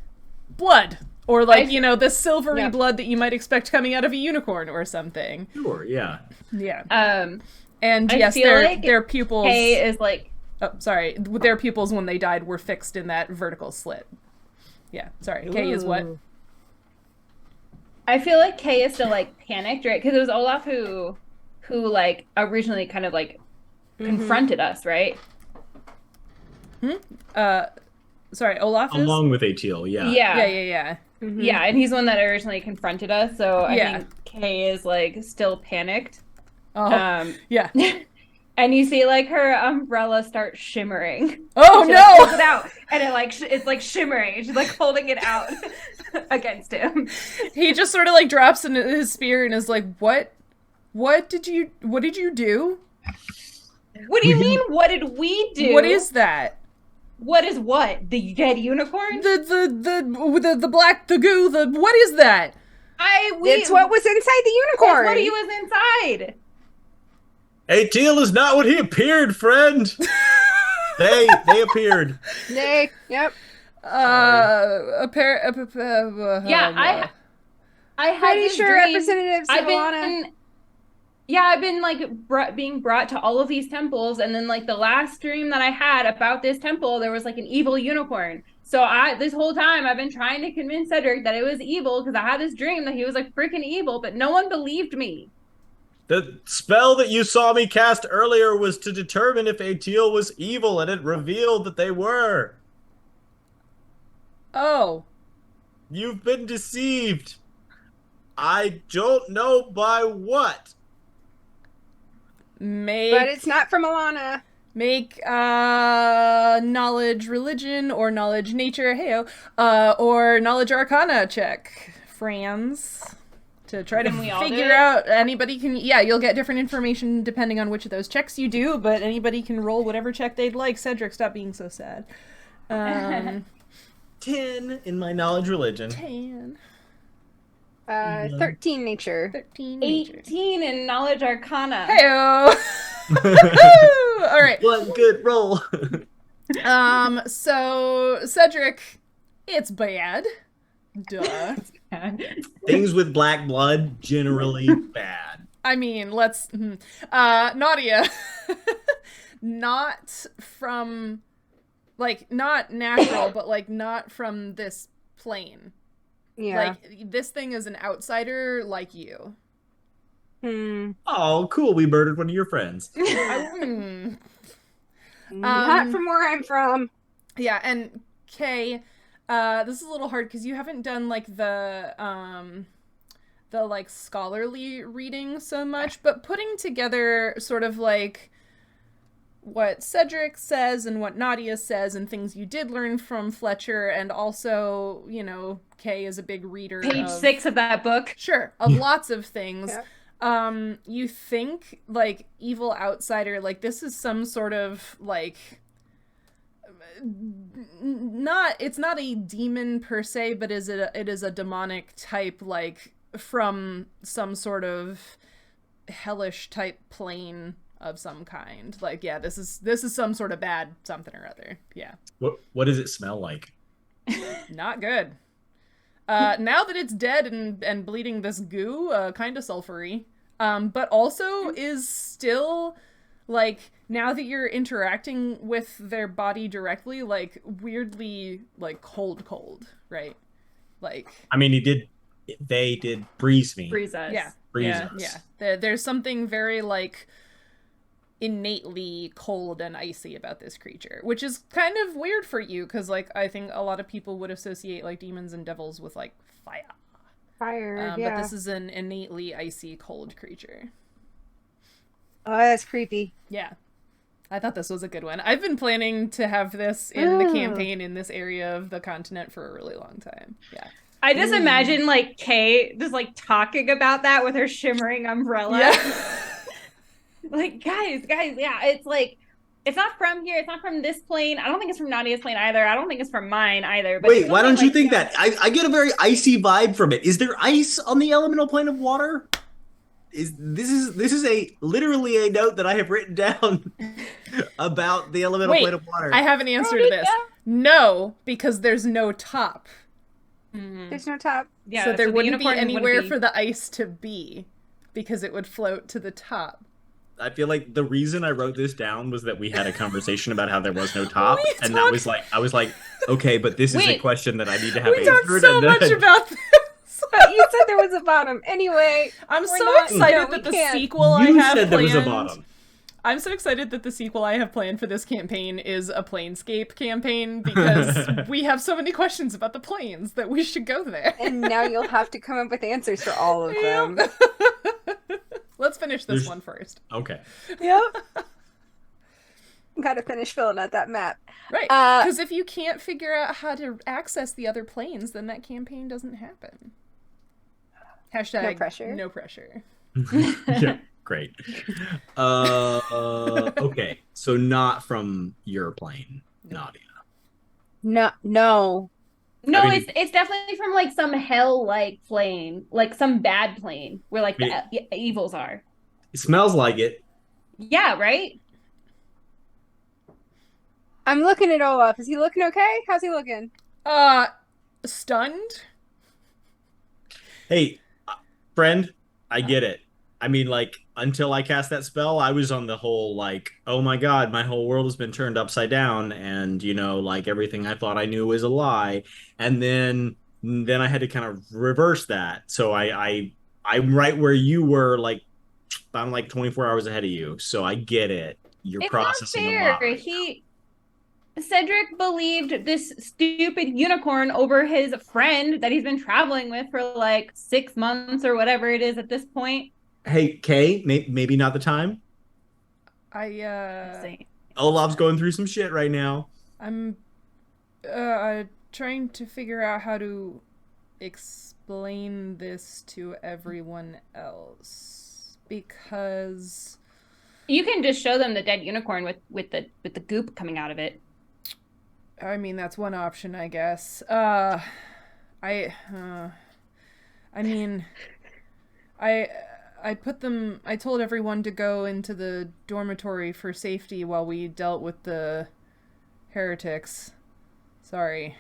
[SPEAKER 1] blood. Or like, the silvery blood that you might expect coming out of a unicorn or something.
[SPEAKER 4] Sure, yeah.
[SPEAKER 1] Yeah. And
[SPEAKER 5] I
[SPEAKER 1] yes,
[SPEAKER 5] feel like
[SPEAKER 1] their pupils.
[SPEAKER 5] Kay is like.
[SPEAKER 1] Oh, sorry. Their pupils, when they died, were fixed in that vertical slit. Yeah, sorry. Kay is what?
[SPEAKER 5] I feel like Kay is still like panicked, right? Because it was Olaf who like originally kind of like confronted us, right?
[SPEAKER 1] Sorry, Olaf is?
[SPEAKER 4] Along with Atil, yeah.
[SPEAKER 1] Yeah.
[SPEAKER 5] Mm-hmm. Yeah, and he's the one that originally confronted us, so I think Kay is like still panicked.
[SPEAKER 1] Oh, yeah.
[SPEAKER 5] And you see like her umbrella start shimmering.
[SPEAKER 1] Oh
[SPEAKER 5] she,
[SPEAKER 1] no!
[SPEAKER 5] Like, pulls it out, and it like it's like shimmering. She's like holding it out against him.
[SPEAKER 1] He just sort of like drops into his spear and is like, "What? What did you do?
[SPEAKER 5] What do you mean? What did we do?
[SPEAKER 1] What is that?
[SPEAKER 5] What is what? The dead unicorn?
[SPEAKER 1] The black goo. What is that?
[SPEAKER 2] It's what was inside the unicorn.
[SPEAKER 5] It's what he was inside.
[SPEAKER 4] Atil is not what he appeared, friend. they appeared.
[SPEAKER 2] Yep.
[SPEAKER 5] Yeah, I had
[SPEAKER 2] Pretty
[SPEAKER 5] this
[SPEAKER 2] sure
[SPEAKER 5] dream.
[SPEAKER 2] Representative Silvana.
[SPEAKER 5] I've been like being brought to all of these temples, and then like the last dream that I had about this temple, there was like an evil unicorn. So this whole time I've been trying to convince Cedric that it was evil because I had this dream that he was like freaking evil, but no one believed me.
[SPEAKER 4] The spell that you saw me cast earlier was to determine if Atil was evil, and it revealed that they were.
[SPEAKER 1] Oh.
[SPEAKER 4] You've been deceived. I don't know by what.
[SPEAKER 2] But it's not from Alana.
[SPEAKER 1] Make knowledge religion or knowledge nature, heyo, or knowledge arcana check, Franz, to try to figure out. Anybody can, you'll get different information depending on which of those checks you do, but anybody can roll whatever check they'd like. Cedric, stop being so sad.
[SPEAKER 4] 10 in my knowledge religion.
[SPEAKER 1] 10.
[SPEAKER 2] 13 nature.
[SPEAKER 1] 13 nature.
[SPEAKER 5] 18 in knowledge arcana.
[SPEAKER 1] Heyo. All right.
[SPEAKER 4] One good roll.
[SPEAKER 1] So Cedric, it's bad. Duh.
[SPEAKER 4] Things with black blood generally bad.
[SPEAKER 1] I mean, let's Nautia. Not from like not natural, but like not from this plane.
[SPEAKER 2] Yeah.
[SPEAKER 1] Like this thing is an outsider like you.
[SPEAKER 4] Oh, cool. We murdered one of your friends.
[SPEAKER 2] Not from where I'm from.
[SPEAKER 1] Yeah, and Kay, this is a little hard because you haven't done like the like scholarly reading so much, but putting together sort of like what Cedric says and what Nautia says and things you did learn from Fletcher, and also, you know, Kay is a big reader.
[SPEAKER 5] Page 6 of that book.
[SPEAKER 1] Sure, of lots of things.
[SPEAKER 2] Yeah.
[SPEAKER 1] You think, like, evil outsider, like, this is some sort of, like, it's not a demon per se, but it is a demonic type, like, from some sort of hellish type plane of some kind. Like, yeah, this is some sort of bad something or other. Yeah.
[SPEAKER 4] What does it smell like?
[SPEAKER 1] Not good. Now that it's dead and bleeding this goo, kind of sulfury. But also is still, like, now that you're interacting with their body directly, like, weirdly, like, cold, right? Like,
[SPEAKER 4] I mean, they did breeze me.
[SPEAKER 5] Freeze us.
[SPEAKER 1] yeah.
[SPEAKER 4] Freeze
[SPEAKER 1] Yeah,
[SPEAKER 4] us.
[SPEAKER 1] yeah. There's something very, like, innately cold and icy about this creature, which is kind of weird for you, because, like, I think a lot of people would associate, like, demons and devils with, like, fire.
[SPEAKER 2] Fire,
[SPEAKER 1] But this is an innately icy, cold creature.
[SPEAKER 2] Oh, that's creepy.
[SPEAKER 1] Yeah. I thought this was a good one. I've been planning to have this in the campaign in this area of the continent for a really long time. Yeah.
[SPEAKER 5] I just imagine, like, Kay just, like, talking about that with her shimmering umbrella.
[SPEAKER 1] Yeah.
[SPEAKER 5] Like, guys, yeah, it's like, it's not from here. It's not from this plane. I don't think it's from Nadia's plane either. I don't think it's from mine either. But
[SPEAKER 4] Wait, why don't you think that? I get a very icy vibe from it. Is there ice on the elemental plane of water? This is literally a note that I have written down about the elemental plane of water.
[SPEAKER 1] I have an answer to this. No, because there's no top.
[SPEAKER 2] There's no top.
[SPEAKER 5] Yeah,
[SPEAKER 1] so there wouldn't be
[SPEAKER 5] unicorn
[SPEAKER 1] anywhere
[SPEAKER 5] wouldn't be.
[SPEAKER 1] for the ice to be, because it would float to the top.
[SPEAKER 4] I feel like the reason I wrote this down was that we had a conversation about how there was no top, and that was like, I was like, okay, but this is a question that I need to have
[SPEAKER 1] We talked
[SPEAKER 4] answered.
[SPEAKER 1] so
[SPEAKER 4] and
[SPEAKER 1] much
[SPEAKER 4] then-
[SPEAKER 1] about this.
[SPEAKER 2] But you said there was a bottom. Anyway,
[SPEAKER 1] I'm
[SPEAKER 2] we're
[SPEAKER 1] so
[SPEAKER 2] not-
[SPEAKER 1] excited
[SPEAKER 2] no, we
[SPEAKER 1] that the
[SPEAKER 2] can't.
[SPEAKER 1] sequel I
[SPEAKER 4] You
[SPEAKER 1] have
[SPEAKER 4] said there was a
[SPEAKER 1] planned.
[SPEAKER 4] bottom.
[SPEAKER 1] I'm so excited that the sequel I have planned for this campaign is a planescape campaign, because we have so many questions about the planes that we should go there.
[SPEAKER 2] And now you'll have to come up with answers for all of them.
[SPEAKER 1] Let's finish this one first.
[SPEAKER 4] Okay.
[SPEAKER 2] Yep. Gotta finish filling out that map.
[SPEAKER 1] Right. Because if you can't figure out how to access the other planes, then that campaign doesn't happen. Hashtag
[SPEAKER 2] No pressure.
[SPEAKER 1] No pressure.
[SPEAKER 4] Yeah, great. Okay, so not from your plane, Nadia.
[SPEAKER 2] No.
[SPEAKER 5] No,
[SPEAKER 4] I mean-
[SPEAKER 5] it's definitely from, like, some hell-like plane, like some bad plane where, like, the evils are.
[SPEAKER 4] It smells like it.
[SPEAKER 5] Yeah, right?
[SPEAKER 2] I'm looking at Olaf. Is he looking okay? How's he looking?
[SPEAKER 1] Stunned?
[SPEAKER 4] Hey, friend, I get it. I mean, like, until I cast that spell, I was on the whole, like, oh my god, my whole world has been turned upside down, and, you know, like, everything I thought I knew was a lie. And then I had to kind of reverse that. So I'm right where you were, like, I'm like 24 hours ahead of you. So I get it. You're
[SPEAKER 5] It's
[SPEAKER 4] processing
[SPEAKER 5] not
[SPEAKER 4] a lot.
[SPEAKER 5] fair.
[SPEAKER 4] Right
[SPEAKER 5] Cedric believed this stupid unicorn over his friend that he's been traveling with for, like, 6 months or whatever it is at this point.
[SPEAKER 4] Hey, Kay, maybe not the time. Olaf's going through some shit right now.
[SPEAKER 1] I'm trying to figure out how to explain this to everyone else, because
[SPEAKER 5] You can just show them the dead unicorn with the goop coming out of it.
[SPEAKER 1] I mean, that's one option, I guess. I told everyone to go into the dormitory for safety while we dealt with the heretics. Sorry.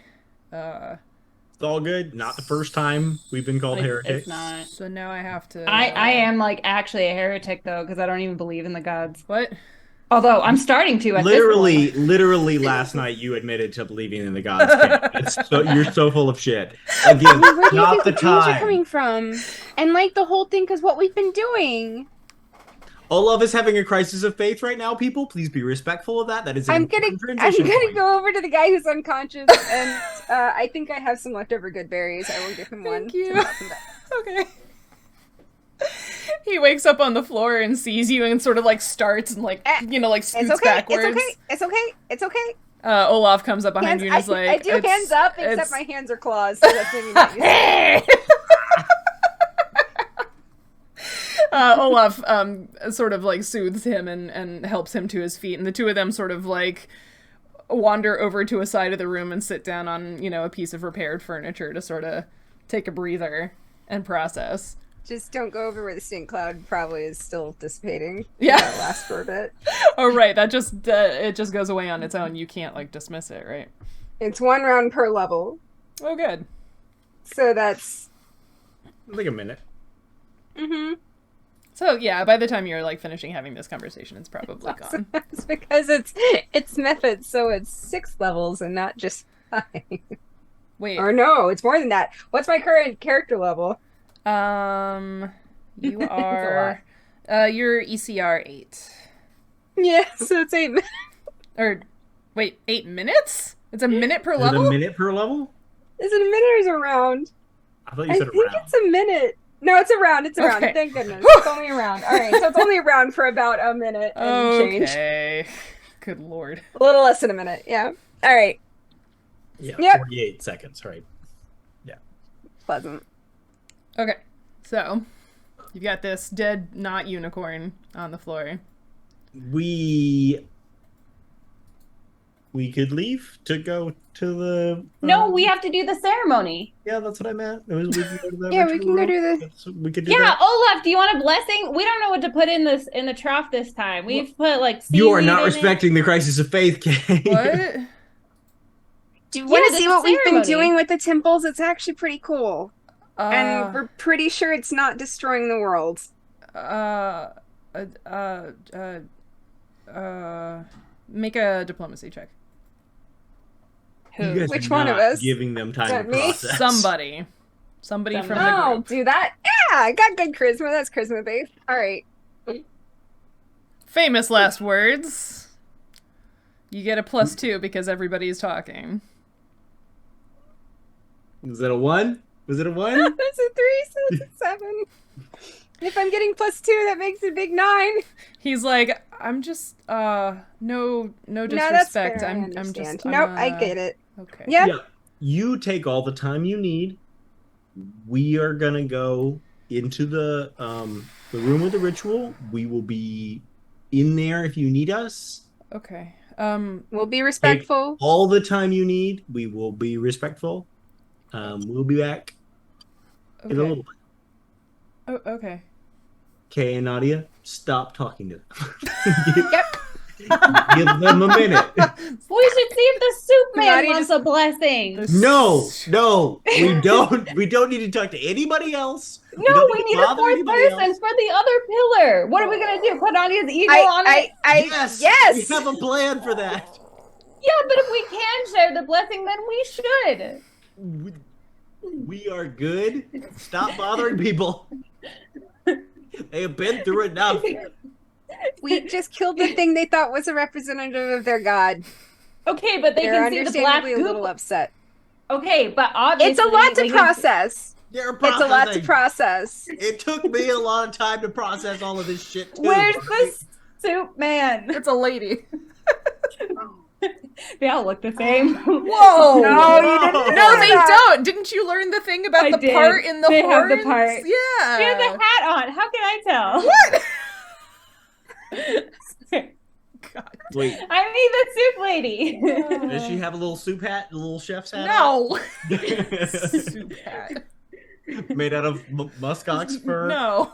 [SPEAKER 4] It's all good. Not the first time we've been called heretics.
[SPEAKER 5] It's not.
[SPEAKER 1] So now I have to...
[SPEAKER 5] I am, like, actually a heretic, though, because I don't even believe in the gods.
[SPEAKER 1] What?
[SPEAKER 5] Although I'm starting to at
[SPEAKER 4] Literally last night you admitted to believing in the gods. You're so full of shit. Again,
[SPEAKER 2] Where do you
[SPEAKER 4] not
[SPEAKER 2] think
[SPEAKER 4] the
[SPEAKER 2] the dreams are
[SPEAKER 4] time.
[SPEAKER 2] coming from? And, like, the whole thing, because what we've been doing.
[SPEAKER 4] Olaf is having a crisis of faith right now, people. Please be respectful of that. That is an
[SPEAKER 2] I'm gonna
[SPEAKER 4] important transition point.
[SPEAKER 2] go over to the guy who's unconscious, and I think I have some leftover good berries. I will give him one.
[SPEAKER 1] Thank you.
[SPEAKER 2] to knock him back.
[SPEAKER 1] Okay. He wakes up on the floor and sees you and sort of like starts and like, like scoots
[SPEAKER 2] It's okay.
[SPEAKER 1] backwards.
[SPEAKER 2] It's okay. It's okay. It's okay.
[SPEAKER 1] Olaf comes up behind you and is like,
[SPEAKER 2] I do hands up, except my hands are claws, so that's maybe not useful.
[SPEAKER 1] Olaf sort of like soothes him and helps him to his feet, and the two of them sort of like wander over to a side of the room and sit down on, a piece of repaired furniture to sort of take a breather and process.
[SPEAKER 2] Just don't go over where the stink cloud probably is still dissipating.
[SPEAKER 1] Yeah.
[SPEAKER 2] That'll last for a bit.
[SPEAKER 1] Oh, right. That just, it just goes away on its own. You can't, like, dismiss it, right?
[SPEAKER 2] It's 1 round per level.
[SPEAKER 1] Oh, good.
[SPEAKER 2] So that's...
[SPEAKER 4] Like a minute.
[SPEAKER 2] Mm-hmm.
[SPEAKER 1] So, yeah, by the time you're, like, finishing having this conversation, it's probably gone.
[SPEAKER 2] It's because it's method, so it's 6 levels and not just 5.
[SPEAKER 1] Wait.
[SPEAKER 2] Or no, it's more than that. What's my current character level?
[SPEAKER 1] You are, you're ECR 8.
[SPEAKER 2] Yeah, so it's 8 minutes.
[SPEAKER 1] Or, wait, 8 minutes? It's a minute per
[SPEAKER 4] Is it
[SPEAKER 1] level?
[SPEAKER 4] a minute per level?
[SPEAKER 2] Is it a minute or is it a round?
[SPEAKER 4] I thought you
[SPEAKER 2] I
[SPEAKER 4] said
[SPEAKER 2] think
[SPEAKER 4] a round.
[SPEAKER 2] it's a minute. No, it's a round. It's a round.
[SPEAKER 1] Okay.
[SPEAKER 2] Thank goodness. It's only a round. All right, so it's only a round for about a minute and change.
[SPEAKER 1] Okay. Good lord.
[SPEAKER 2] A little less than a minute, yeah. All right.
[SPEAKER 4] Yeah,
[SPEAKER 2] Yep.
[SPEAKER 4] 48 seconds, right?
[SPEAKER 2] Pleasant.
[SPEAKER 1] Okay, so you've got this dead not unicorn on the floor.
[SPEAKER 4] We could leave to go to the...
[SPEAKER 5] No, we have to do the ceremony.
[SPEAKER 4] Yeah, that's what I meant. We can go to the
[SPEAKER 2] Yeah, we can go do the...
[SPEAKER 4] We could do
[SPEAKER 5] Yeah,
[SPEAKER 4] that.
[SPEAKER 5] Olaf, do you want a blessing? We don't know what to put in the trough this time. We've put like
[SPEAKER 4] You are
[SPEAKER 5] seaweed
[SPEAKER 4] not
[SPEAKER 5] in
[SPEAKER 4] respecting the crisis of faith, Kay.
[SPEAKER 1] What?
[SPEAKER 2] Do you want to
[SPEAKER 5] this
[SPEAKER 2] see
[SPEAKER 5] is
[SPEAKER 2] what we've been
[SPEAKER 5] ceremony.
[SPEAKER 2] doing with the temples? It's actually pretty cool. And
[SPEAKER 1] Uh,
[SPEAKER 2] we're pretty sure it's not destroying the world.
[SPEAKER 1] Make a diplomacy check.
[SPEAKER 4] You guys
[SPEAKER 2] Which
[SPEAKER 4] are
[SPEAKER 2] one of
[SPEAKER 4] not
[SPEAKER 2] us?
[SPEAKER 4] giving them time
[SPEAKER 2] Is that
[SPEAKER 4] to
[SPEAKER 2] me?
[SPEAKER 4] process.
[SPEAKER 1] Somebody from the
[SPEAKER 2] Oh,
[SPEAKER 1] group.
[SPEAKER 2] do that. Yeah, I got good charisma. That's charisma based. All right.
[SPEAKER 1] Famous last words. You get a +2 because everybody's talking.
[SPEAKER 4] Is it a 1? Was it a 1?
[SPEAKER 2] That's a 3, so it's a 7. If I'm getting +2, that makes it a big 9.
[SPEAKER 1] He's like, I'm just no
[SPEAKER 2] No, that's
[SPEAKER 1] disrespect.
[SPEAKER 2] fair. I
[SPEAKER 1] I'm
[SPEAKER 2] understand.
[SPEAKER 1] just
[SPEAKER 2] Nope, I get it.
[SPEAKER 1] Okay.
[SPEAKER 2] Yeah.
[SPEAKER 4] Yeah. You take all the time you need. We are gonna go into the room with the ritual. We will be in there if you need us.
[SPEAKER 1] Okay.
[SPEAKER 2] We'll be respectful.
[SPEAKER 4] All the time you need. We will be respectful. We'll be back in a little bit.
[SPEAKER 1] Oh, okay.
[SPEAKER 4] Kay and Nautia, stop talking to them.
[SPEAKER 2] Yep.
[SPEAKER 4] Give them a minute.
[SPEAKER 5] We should see if the soup man
[SPEAKER 2] Naughty
[SPEAKER 5] wants
[SPEAKER 2] just-
[SPEAKER 5] a blessing.
[SPEAKER 4] No, we don't. We don't need to talk to anybody else.
[SPEAKER 5] No,
[SPEAKER 4] don't
[SPEAKER 5] we
[SPEAKER 4] to
[SPEAKER 5] need a
[SPEAKER 4] bother
[SPEAKER 5] 4th
[SPEAKER 4] anybody
[SPEAKER 5] person
[SPEAKER 4] else.
[SPEAKER 5] for the other pillar. What are we gonna do? Put Nadia's ego on it?
[SPEAKER 4] Yes,
[SPEAKER 2] yes.
[SPEAKER 4] we have a plan for that.
[SPEAKER 5] Yeah, but if we can share the blessing, then we should.
[SPEAKER 4] We are good. Stop bothering people. They have been through enough.
[SPEAKER 2] We just killed the thing they thought was a representative of their god.
[SPEAKER 5] Okay, but they
[SPEAKER 2] They're
[SPEAKER 5] can see the black
[SPEAKER 2] understandably a little
[SPEAKER 5] goop.
[SPEAKER 2] upset.
[SPEAKER 5] Okay, but obviously
[SPEAKER 2] It's a lot
[SPEAKER 5] they
[SPEAKER 2] to
[SPEAKER 5] can-
[SPEAKER 2] process.
[SPEAKER 4] They're
[SPEAKER 2] It's a lot to
[SPEAKER 4] processing.
[SPEAKER 2] process.
[SPEAKER 4] It took me a lot of time to process all of this shit too.
[SPEAKER 5] Where's the soup man?
[SPEAKER 1] It's a lady.
[SPEAKER 5] They all look the same.
[SPEAKER 1] Whoa!
[SPEAKER 2] No, you didn't
[SPEAKER 1] No,
[SPEAKER 2] know
[SPEAKER 1] they
[SPEAKER 2] that.
[SPEAKER 1] don't. Didn't you learn the thing about
[SPEAKER 5] I
[SPEAKER 1] the
[SPEAKER 5] did.
[SPEAKER 1] part in the
[SPEAKER 5] They have
[SPEAKER 1] horns?
[SPEAKER 5] the part.
[SPEAKER 1] Yeah.
[SPEAKER 5] She has a hat on. How can I tell?
[SPEAKER 1] What? God.
[SPEAKER 4] Wait,
[SPEAKER 5] I mean the soup lady.
[SPEAKER 4] does she have a little soup hat, a little chef's hat?
[SPEAKER 1] No.
[SPEAKER 4] on?
[SPEAKER 1] Soup hat.
[SPEAKER 4] Made out of muskox fur.
[SPEAKER 1] No.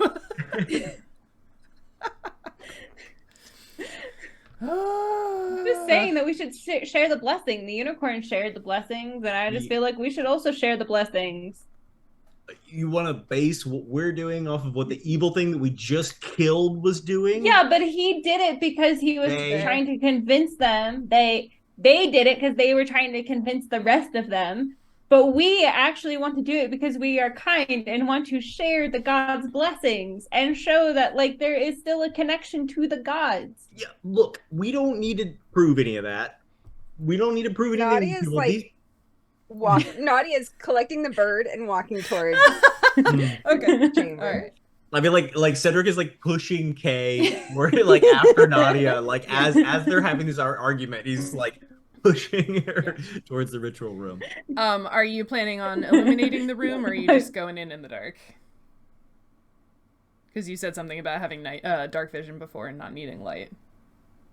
[SPEAKER 5] Just saying that we should share the blessing. The unicorn shared the blessings, and I just feel like we should also share the blessings.
[SPEAKER 4] You want to base what we're doing off of what the evil thing that we just killed was doing?
[SPEAKER 5] Yeah, but he did it because he was
[SPEAKER 4] They-
[SPEAKER 5] trying to convince them. They did it because they were trying to convince the rest of them. But we actually want to do it because we are kind and want to share the gods' blessings and show that like there is still a connection to the gods.
[SPEAKER 4] Yeah, look, we don't need to prove any of that. We don't need to prove anything. to
[SPEAKER 2] Nadia's
[SPEAKER 4] people.
[SPEAKER 2] like Nadia's collecting the bird and walking towards
[SPEAKER 1] Okay.
[SPEAKER 2] chamber.
[SPEAKER 1] All right.
[SPEAKER 4] I mean, like Cedric is like pushing Kay, more like after Nautia, like as they're having this argument, he's like pushing her towards the ritual room.
[SPEAKER 1] Are you planning on illuminating the room, or are you just going in the dark? Because you said something about having dark vision before and not needing light.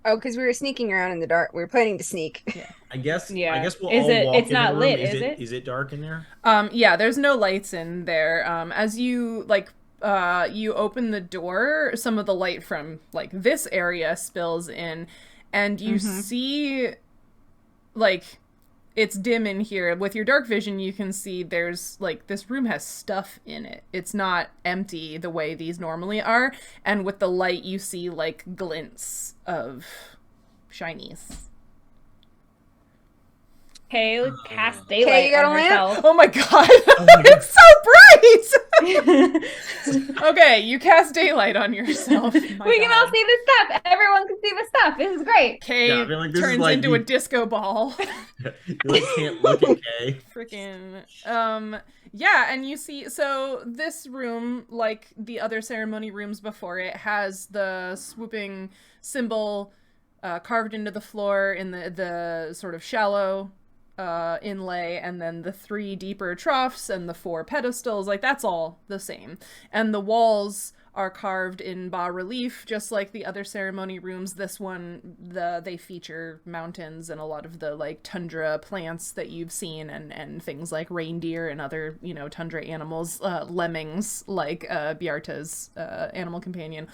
[SPEAKER 2] Oh, because we were sneaking around in the dark. We were planning to sneak.
[SPEAKER 1] Yeah.
[SPEAKER 4] I guess
[SPEAKER 5] Yeah.
[SPEAKER 4] I guess we'll
[SPEAKER 5] Is
[SPEAKER 4] all
[SPEAKER 5] it-
[SPEAKER 4] walk
[SPEAKER 5] it's
[SPEAKER 4] in
[SPEAKER 5] not
[SPEAKER 4] the room.
[SPEAKER 5] lit, is it?
[SPEAKER 4] Is it dark in there?
[SPEAKER 1] Yeah, there's no lights in there. As you you open the door, some of the light from like this area spills in, and you see like it's dim in here. With your dark vision, you can see there's like this room has stuff in it. It's not empty the way these normally are, and with the light you see like glints of shinies.
[SPEAKER 5] Okay, cast
[SPEAKER 2] Okay,
[SPEAKER 5] daylight
[SPEAKER 2] you got
[SPEAKER 5] on
[SPEAKER 2] a lamp?
[SPEAKER 5] herself.
[SPEAKER 1] Oh my god.
[SPEAKER 4] my God.
[SPEAKER 1] It's so bright. Okay, you cast daylight on yourself.
[SPEAKER 5] We can all see the stuff. Everyone can see the stuff. This is great.
[SPEAKER 1] Kay
[SPEAKER 4] Yeah, I feel like this is
[SPEAKER 1] turns
[SPEAKER 4] like
[SPEAKER 1] into
[SPEAKER 4] you-
[SPEAKER 1] a disco ball.
[SPEAKER 4] You like can't look at Kay.
[SPEAKER 1] Freaking yeah, and you see, so this room, like the other ceremony rooms before it, has the swooping symbol carved into the floor in the sort of shallow inlay, and then the 3 deeper troughs and the 4 pedestals, like that's all the same. And the walls are carved in bas relief, just like the other ceremony rooms. This one, they feature mountains and a lot of the like tundra plants that you've seen, and things like reindeer and other, you know, tundra animals, lemmings, like Bjarta's animal companion.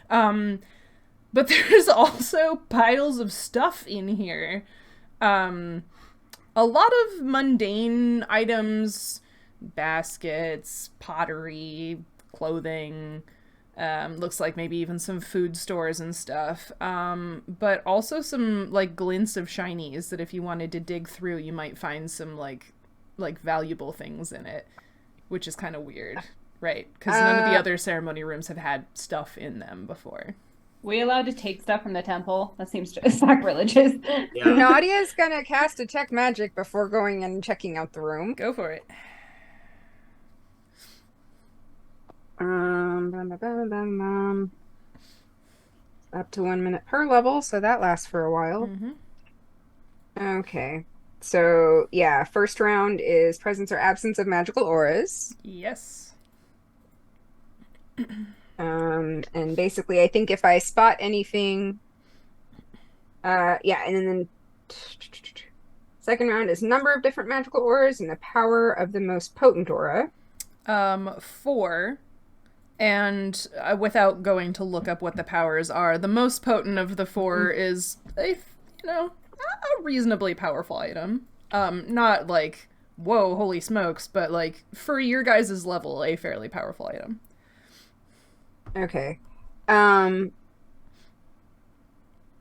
[SPEAKER 1] But there's also piles of stuff in here. A lot of mundane items, baskets, pottery, clothing, looks like maybe even some food stores and stuff. But also some like glints of shinies that if you wanted to dig through, you might find some like valuable things in it, which is kind of weird, right? Because none of the other ceremony rooms have had stuff in them before.
[SPEAKER 5] We allowed to take stuff from the temple? That seems sacrilegious.
[SPEAKER 4] Yeah.
[SPEAKER 2] Nadia's gonna cast detect magic before going and checking out the room.
[SPEAKER 1] Go for it.
[SPEAKER 2] Up to 1 minute per level, so that lasts for a while.
[SPEAKER 1] Mm-hmm.
[SPEAKER 2] Okay. So, yeah, first round is presence or absence of magical auras.
[SPEAKER 1] Yes.
[SPEAKER 2] And basically, I think if I spot anything, yeah, and then second round is number of different magical auras and the power of the most potent aura.
[SPEAKER 1] 4. And without going to look up what the powers are, the most potent of the 4 is a reasonably powerful item. Not like, whoa, holy smokes, but like for your guys' level, a fairly powerful item.
[SPEAKER 2] Okay. And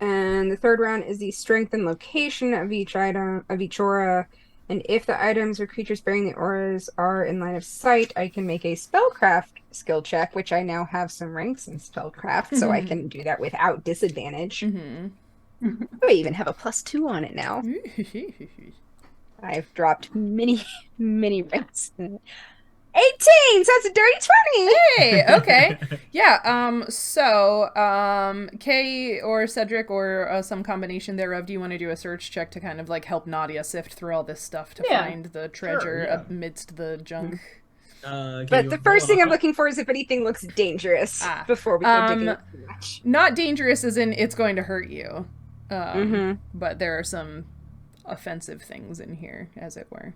[SPEAKER 2] the third round is the strength and location of each item, of each aura. And if the items or creatures bearing the auras are in line of sight, I can make a spellcraft skill check, which I now have some ranks in spellcraft, so I can do that without disadvantage.
[SPEAKER 1] Mm-hmm.
[SPEAKER 2] I even have a +2 on it now. I've dropped many ranks. 18! So that's a dirty 20!
[SPEAKER 1] Hey, okay. Yeah, so, Kay or Cedric or some combination thereof, do you want to do a search check to kind of like help Nautia sift through all this stuff to find the treasure amidst the junk?
[SPEAKER 2] But the first thing I'm looking for is if anything looks dangerous before we go digging too much.
[SPEAKER 1] Not dangerous as in it's going to hurt you. But there are some offensive things in here, as it were.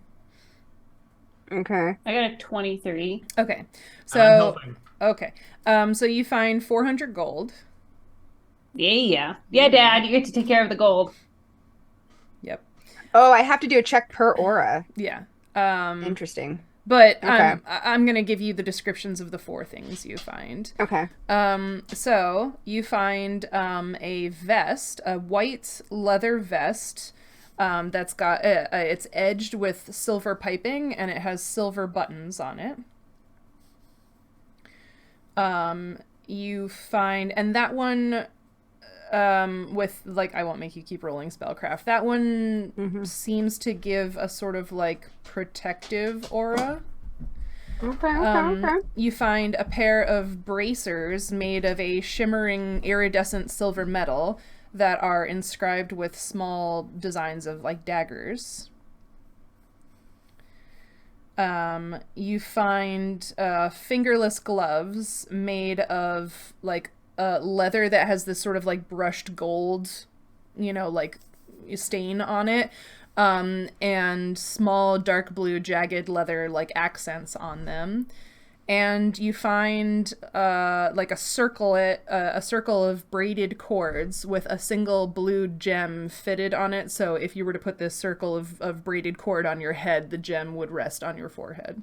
[SPEAKER 2] Okay.
[SPEAKER 5] I got a 23.
[SPEAKER 1] Okay.
[SPEAKER 4] I'm
[SPEAKER 1] So
[SPEAKER 4] helping.
[SPEAKER 1] okay. So you find 400 gold.
[SPEAKER 5] Yeah, Dad, you get to take care of the gold.
[SPEAKER 1] Yep.
[SPEAKER 2] Oh, I have to do a check per aura.
[SPEAKER 1] Yeah.
[SPEAKER 2] Interesting.
[SPEAKER 1] But
[SPEAKER 2] Okay.
[SPEAKER 1] I'm going to give you the descriptions of the 4 things you find.
[SPEAKER 2] Okay.
[SPEAKER 1] So you find a vest, a white leather vest that's got it's edged with silver piping and it has silver buttons on it. You find, and that one with like, I won't make you keep rolling spellcraft. That one seems to give a sort of like protective aura.
[SPEAKER 2] Okay.
[SPEAKER 1] You find a pair of bracers made of a shimmering iridescent silver metal that are inscribed with small designs of like daggers. You find fingerless gloves made of like leather that has this sort of like brushed gold, like stain on it. And small dark blue jagged leather like accents on them. And you find like a circle of braided cords with a single blue gem fitted on it. So if you were to put this circle of braided cord on your head, the gem would rest on your forehead.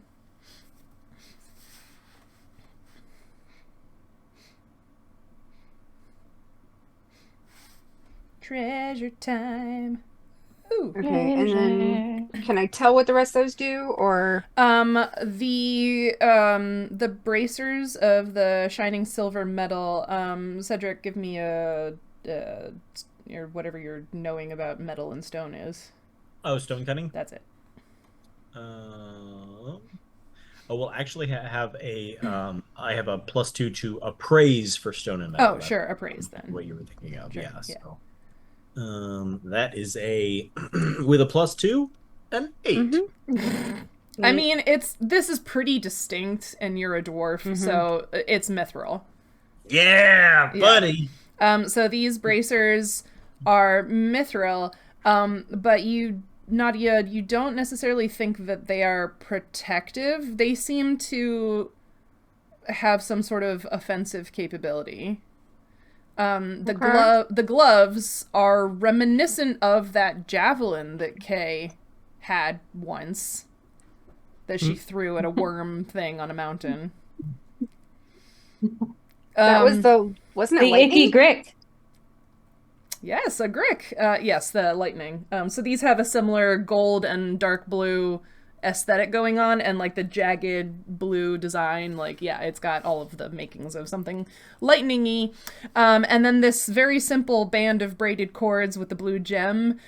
[SPEAKER 1] Treasure time. Ooh.
[SPEAKER 2] Okay, and then can I tell what the rest of those do, or
[SPEAKER 1] the bracers of the shining silver metal. Cedric, give me or whatever you're knowing about metal and stone is.
[SPEAKER 4] Oh, stone cutting.
[SPEAKER 1] That's it.
[SPEAKER 4] We'll actually have a I have a +2 to appraise for stone and metal.
[SPEAKER 1] Oh, sure, appraise then.
[SPEAKER 4] What you were thinking of,
[SPEAKER 1] sure,
[SPEAKER 4] yeah.
[SPEAKER 1] yeah.
[SPEAKER 4] So. That is a with a +2, an 8.
[SPEAKER 2] Mm-hmm.
[SPEAKER 1] I mean, this is pretty distinct, and you're a dwarf, so it's mithril.
[SPEAKER 4] Yeah, buddy.
[SPEAKER 1] So these bracers are mithril, but Nautia, you don't necessarily think that they are protective. They seem to have some sort of offensive capability. The gloves are reminiscent of that javelin that Kay had once that she threw at a worm thing on a mountain.
[SPEAKER 2] that was wasn't it
[SPEAKER 5] the
[SPEAKER 2] lightning?
[SPEAKER 5] icky grick.
[SPEAKER 1] Yes, a grick. Yes, the lightning. So these have a similar gold and dark blue aesthetic going on, and like the jagged blue design, like it's got all of the makings of something lightning-y. And then this very simple band of braided cords with the blue gem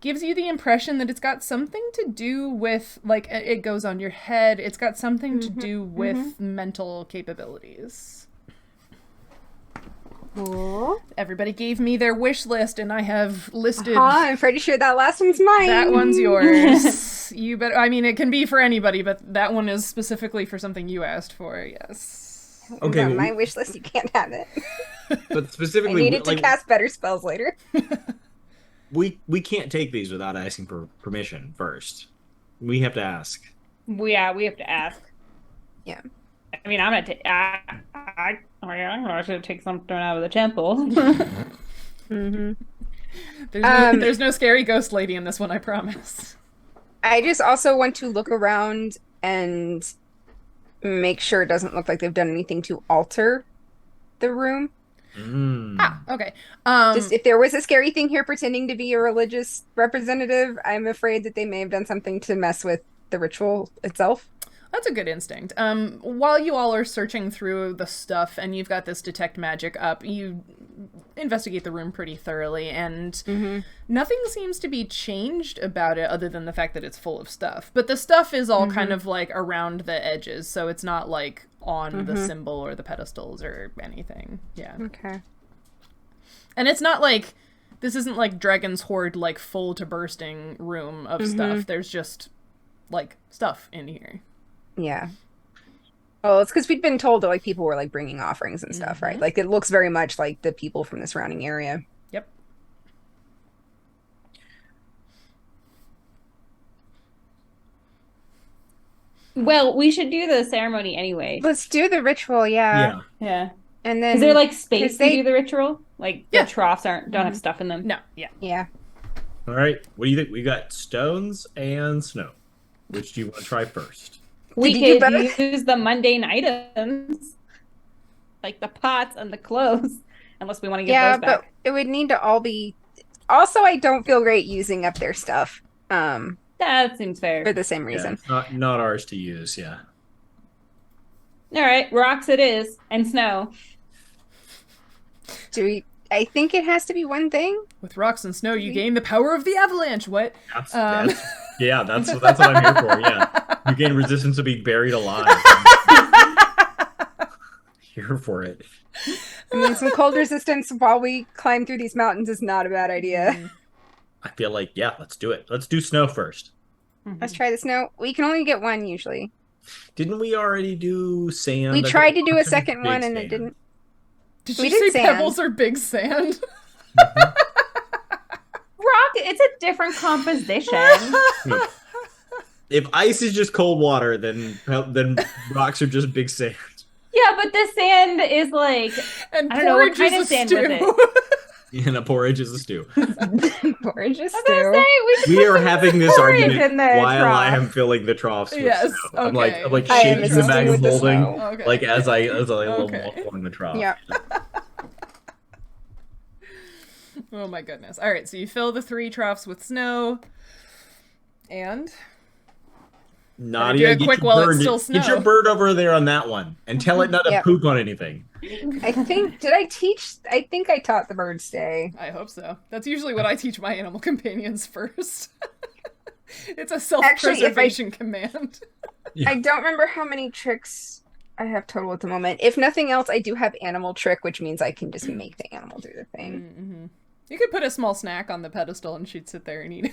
[SPEAKER 1] gives you the impression that it's got something to do with, like, it goes on your head. It's got something to do with mental capabilities.
[SPEAKER 2] Cool.
[SPEAKER 1] Everybody gave me their wish list, and I have listed.
[SPEAKER 2] I'm pretty sure that last one's mine.
[SPEAKER 1] That one's yours. You bet. I mean, it can be for anybody, but that one is specifically for something you asked for. Yes.
[SPEAKER 4] Okay.
[SPEAKER 2] On my wish list, you can't have it.
[SPEAKER 4] But specifically,
[SPEAKER 2] I needed to cast better spells later.
[SPEAKER 4] we can't take these without asking for permission first. We have to ask.
[SPEAKER 5] We have to ask.
[SPEAKER 2] Yeah.
[SPEAKER 5] I mean, I'm gonna take something out of the temple.
[SPEAKER 1] There's no scary ghost lady in this one, I promise.
[SPEAKER 2] I just also want to look around and make sure it doesn't look like they've done anything to alter the room.
[SPEAKER 1] Okay.
[SPEAKER 2] Just if there was a scary thing here pretending to be a religious representative, I'm afraid that they may have done something to mess with the ritual itself.
[SPEAKER 1] That's a good instinct. While you all are searching through the stuff and you've got this detect magic up, you investigate the room pretty thoroughly, and nothing seems to be changed about it other than the fact that it's full of stuff. But the stuff is all kind of like around the edges, so it's not like on the symbol or the pedestals or anything. Yeah.
[SPEAKER 2] Okay.
[SPEAKER 1] And it's not like, this isn't like Dragon's Hoard, like full to bursting room of stuff. There's just like stuff in here.
[SPEAKER 2] Yeah. Oh, it's because we'd been told that like people were like bringing offerings and stuff, right? Like it looks very much like the people from the surrounding area.
[SPEAKER 1] Yep.
[SPEAKER 5] Well, we should do the ceremony anyway.
[SPEAKER 2] Let's do the ritual, yeah.
[SPEAKER 5] Yeah.
[SPEAKER 2] And then
[SPEAKER 5] Is there like space
[SPEAKER 2] they-
[SPEAKER 5] to do the ritual? Like the troughs don't have stuff in them.
[SPEAKER 1] No. Yeah.
[SPEAKER 2] Yeah.
[SPEAKER 4] All right. What do you think? We got stones and snow. Which do you want to try first?
[SPEAKER 5] We
[SPEAKER 2] Did you
[SPEAKER 5] could
[SPEAKER 2] do both?
[SPEAKER 5] use the mundane items, like the pots and the clothes, unless we want to get
[SPEAKER 2] Yeah,
[SPEAKER 5] those back.
[SPEAKER 2] but it would need to all be. Also, I don't feel great using up their stuff.
[SPEAKER 5] That seems fair.
[SPEAKER 2] For the same
[SPEAKER 4] Yeah,
[SPEAKER 2] reason.
[SPEAKER 4] it's not ours to use. Yeah.
[SPEAKER 5] All right, rocks it is, and snow.
[SPEAKER 2] Do we? I think it has to be one thing.
[SPEAKER 1] With rocks and snow, you gain the power of the avalanche. What?
[SPEAKER 4] That's what I'm here for. Yeah. You gain resistance to being buried alive. Here for it.
[SPEAKER 2] I mean, some cold resistance while we climb through these mountains is not a bad idea.
[SPEAKER 1] Mm.
[SPEAKER 4] I feel like, yeah, let's do it. Let's do snow first.
[SPEAKER 2] Let's try the snow. We can only get one usually.
[SPEAKER 4] Didn't we already do sand?
[SPEAKER 2] We
[SPEAKER 4] I
[SPEAKER 2] tried to
[SPEAKER 4] thought
[SPEAKER 2] do
[SPEAKER 4] we
[SPEAKER 2] a
[SPEAKER 4] did
[SPEAKER 2] second one and
[SPEAKER 4] sand.
[SPEAKER 2] it didn't.
[SPEAKER 1] Did
[SPEAKER 2] We
[SPEAKER 1] you
[SPEAKER 2] did
[SPEAKER 1] say
[SPEAKER 2] sand.
[SPEAKER 1] pebbles are big sand?
[SPEAKER 5] Rock, it's a different composition.
[SPEAKER 4] If ice is just cold water, then rocks are just big sand.
[SPEAKER 5] Yeah, but the sand is like,
[SPEAKER 1] And
[SPEAKER 5] I don't know, what
[SPEAKER 1] porridge
[SPEAKER 5] kind
[SPEAKER 1] is
[SPEAKER 5] of
[SPEAKER 1] a
[SPEAKER 5] sand was
[SPEAKER 1] stew.
[SPEAKER 4] And a porridge is a stew.
[SPEAKER 2] Porridge is
[SPEAKER 5] I was gonna say,
[SPEAKER 2] stew.
[SPEAKER 5] we should
[SPEAKER 4] We
[SPEAKER 5] put
[SPEAKER 4] are
[SPEAKER 5] some
[SPEAKER 4] having this
[SPEAKER 5] porridge
[SPEAKER 4] argument
[SPEAKER 5] in the
[SPEAKER 4] while I
[SPEAKER 5] trough.
[SPEAKER 4] am filling the troughs with
[SPEAKER 1] Yes,
[SPEAKER 4] snow. I'm like
[SPEAKER 1] okay.
[SPEAKER 2] I am
[SPEAKER 4] shaking the bag
[SPEAKER 2] assisting
[SPEAKER 4] of
[SPEAKER 2] with the
[SPEAKER 4] holding,
[SPEAKER 2] snow.
[SPEAKER 1] Okay.
[SPEAKER 4] like as I
[SPEAKER 1] Okay.
[SPEAKER 4] walk along the trough.
[SPEAKER 2] Yeah.
[SPEAKER 1] Oh my goodness. All right, so you fill the 3 troughs with snow. And
[SPEAKER 4] Naughty,
[SPEAKER 1] do it quick while it's still
[SPEAKER 4] Get your
[SPEAKER 1] snow.
[SPEAKER 4] bird over there on that one and tell it not to
[SPEAKER 2] Yep.
[SPEAKER 4] poop on anything.
[SPEAKER 2] I think I taught the bird stay.
[SPEAKER 1] I hope so. That's usually what I teach my animal companions first. It's a self-preservation command.
[SPEAKER 4] Yeah.
[SPEAKER 2] I don't remember how many tricks I have total at the moment. If nothing else, I do have animal trick, which means I can just make the animal do the thing.
[SPEAKER 1] Mm-hmm. You could put a small snack on the pedestal and she'd sit there and eat it.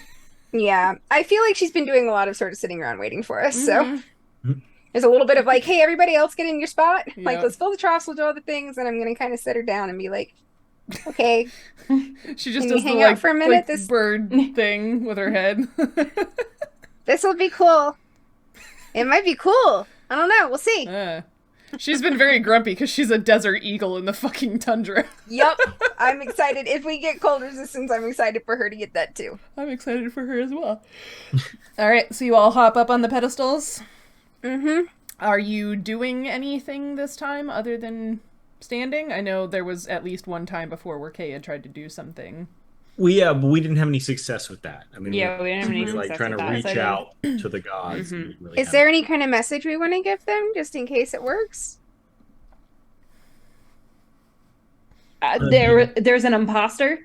[SPEAKER 2] Yeah, I feel like she's been doing a lot of sort of sitting around waiting for us. So
[SPEAKER 1] Mhm.
[SPEAKER 2] there's a little bit of like, hey, everybody else get in your spot. Like,
[SPEAKER 1] Yep.
[SPEAKER 2] let's fill the troughs, we'll do all the things, and I'm gonna kind of set her down and be like, okay,
[SPEAKER 1] She just
[SPEAKER 2] Can
[SPEAKER 1] does
[SPEAKER 2] we hang
[SPEAKER 1] the
[SPEAKER 2] out for a minute?
[SPEAKER 1] like
[SPEAKER 2] This-
[SPEAKER 1] bird thing with her head.
[SPEAKER 2] this will be cool. It might be cool. I don't know. We'll see.
[SPEAKER 1] She's been very grumpy because she's a desert eagle in the fucking tundra.
[SPEAKER 2] Yup. I'm excited. If we get cold resistance, I'm excited for her to get that too.
[SPEAKER 1] I'm excited for her as well. All right, so you all hop up on the pedestals.
[SPEAKER 2] Mm-hmm.
[SPEAKER 1] Are you doing anything this time other than standing? I know there was at least one time before where Kay had tried to do something.
[SPEAKER 4] But we didn't have any success with that. I mean,
[SPEAKER 5] Yeah, we didn't have any
[SPEAKER 4] we were like
[SPEAKER 5] success
[SPEAKER 4] trying to
[SPEAKER 5] with that,
[SPEAKER 4] reach
[SPEAKER 5] so I didn't-
[SPEAKER 4] out to the gods. and we really
[SPEAKER 2] Is there any kind of message we want to give them just in case it works?
[SPEAKER 5] There's an imposter.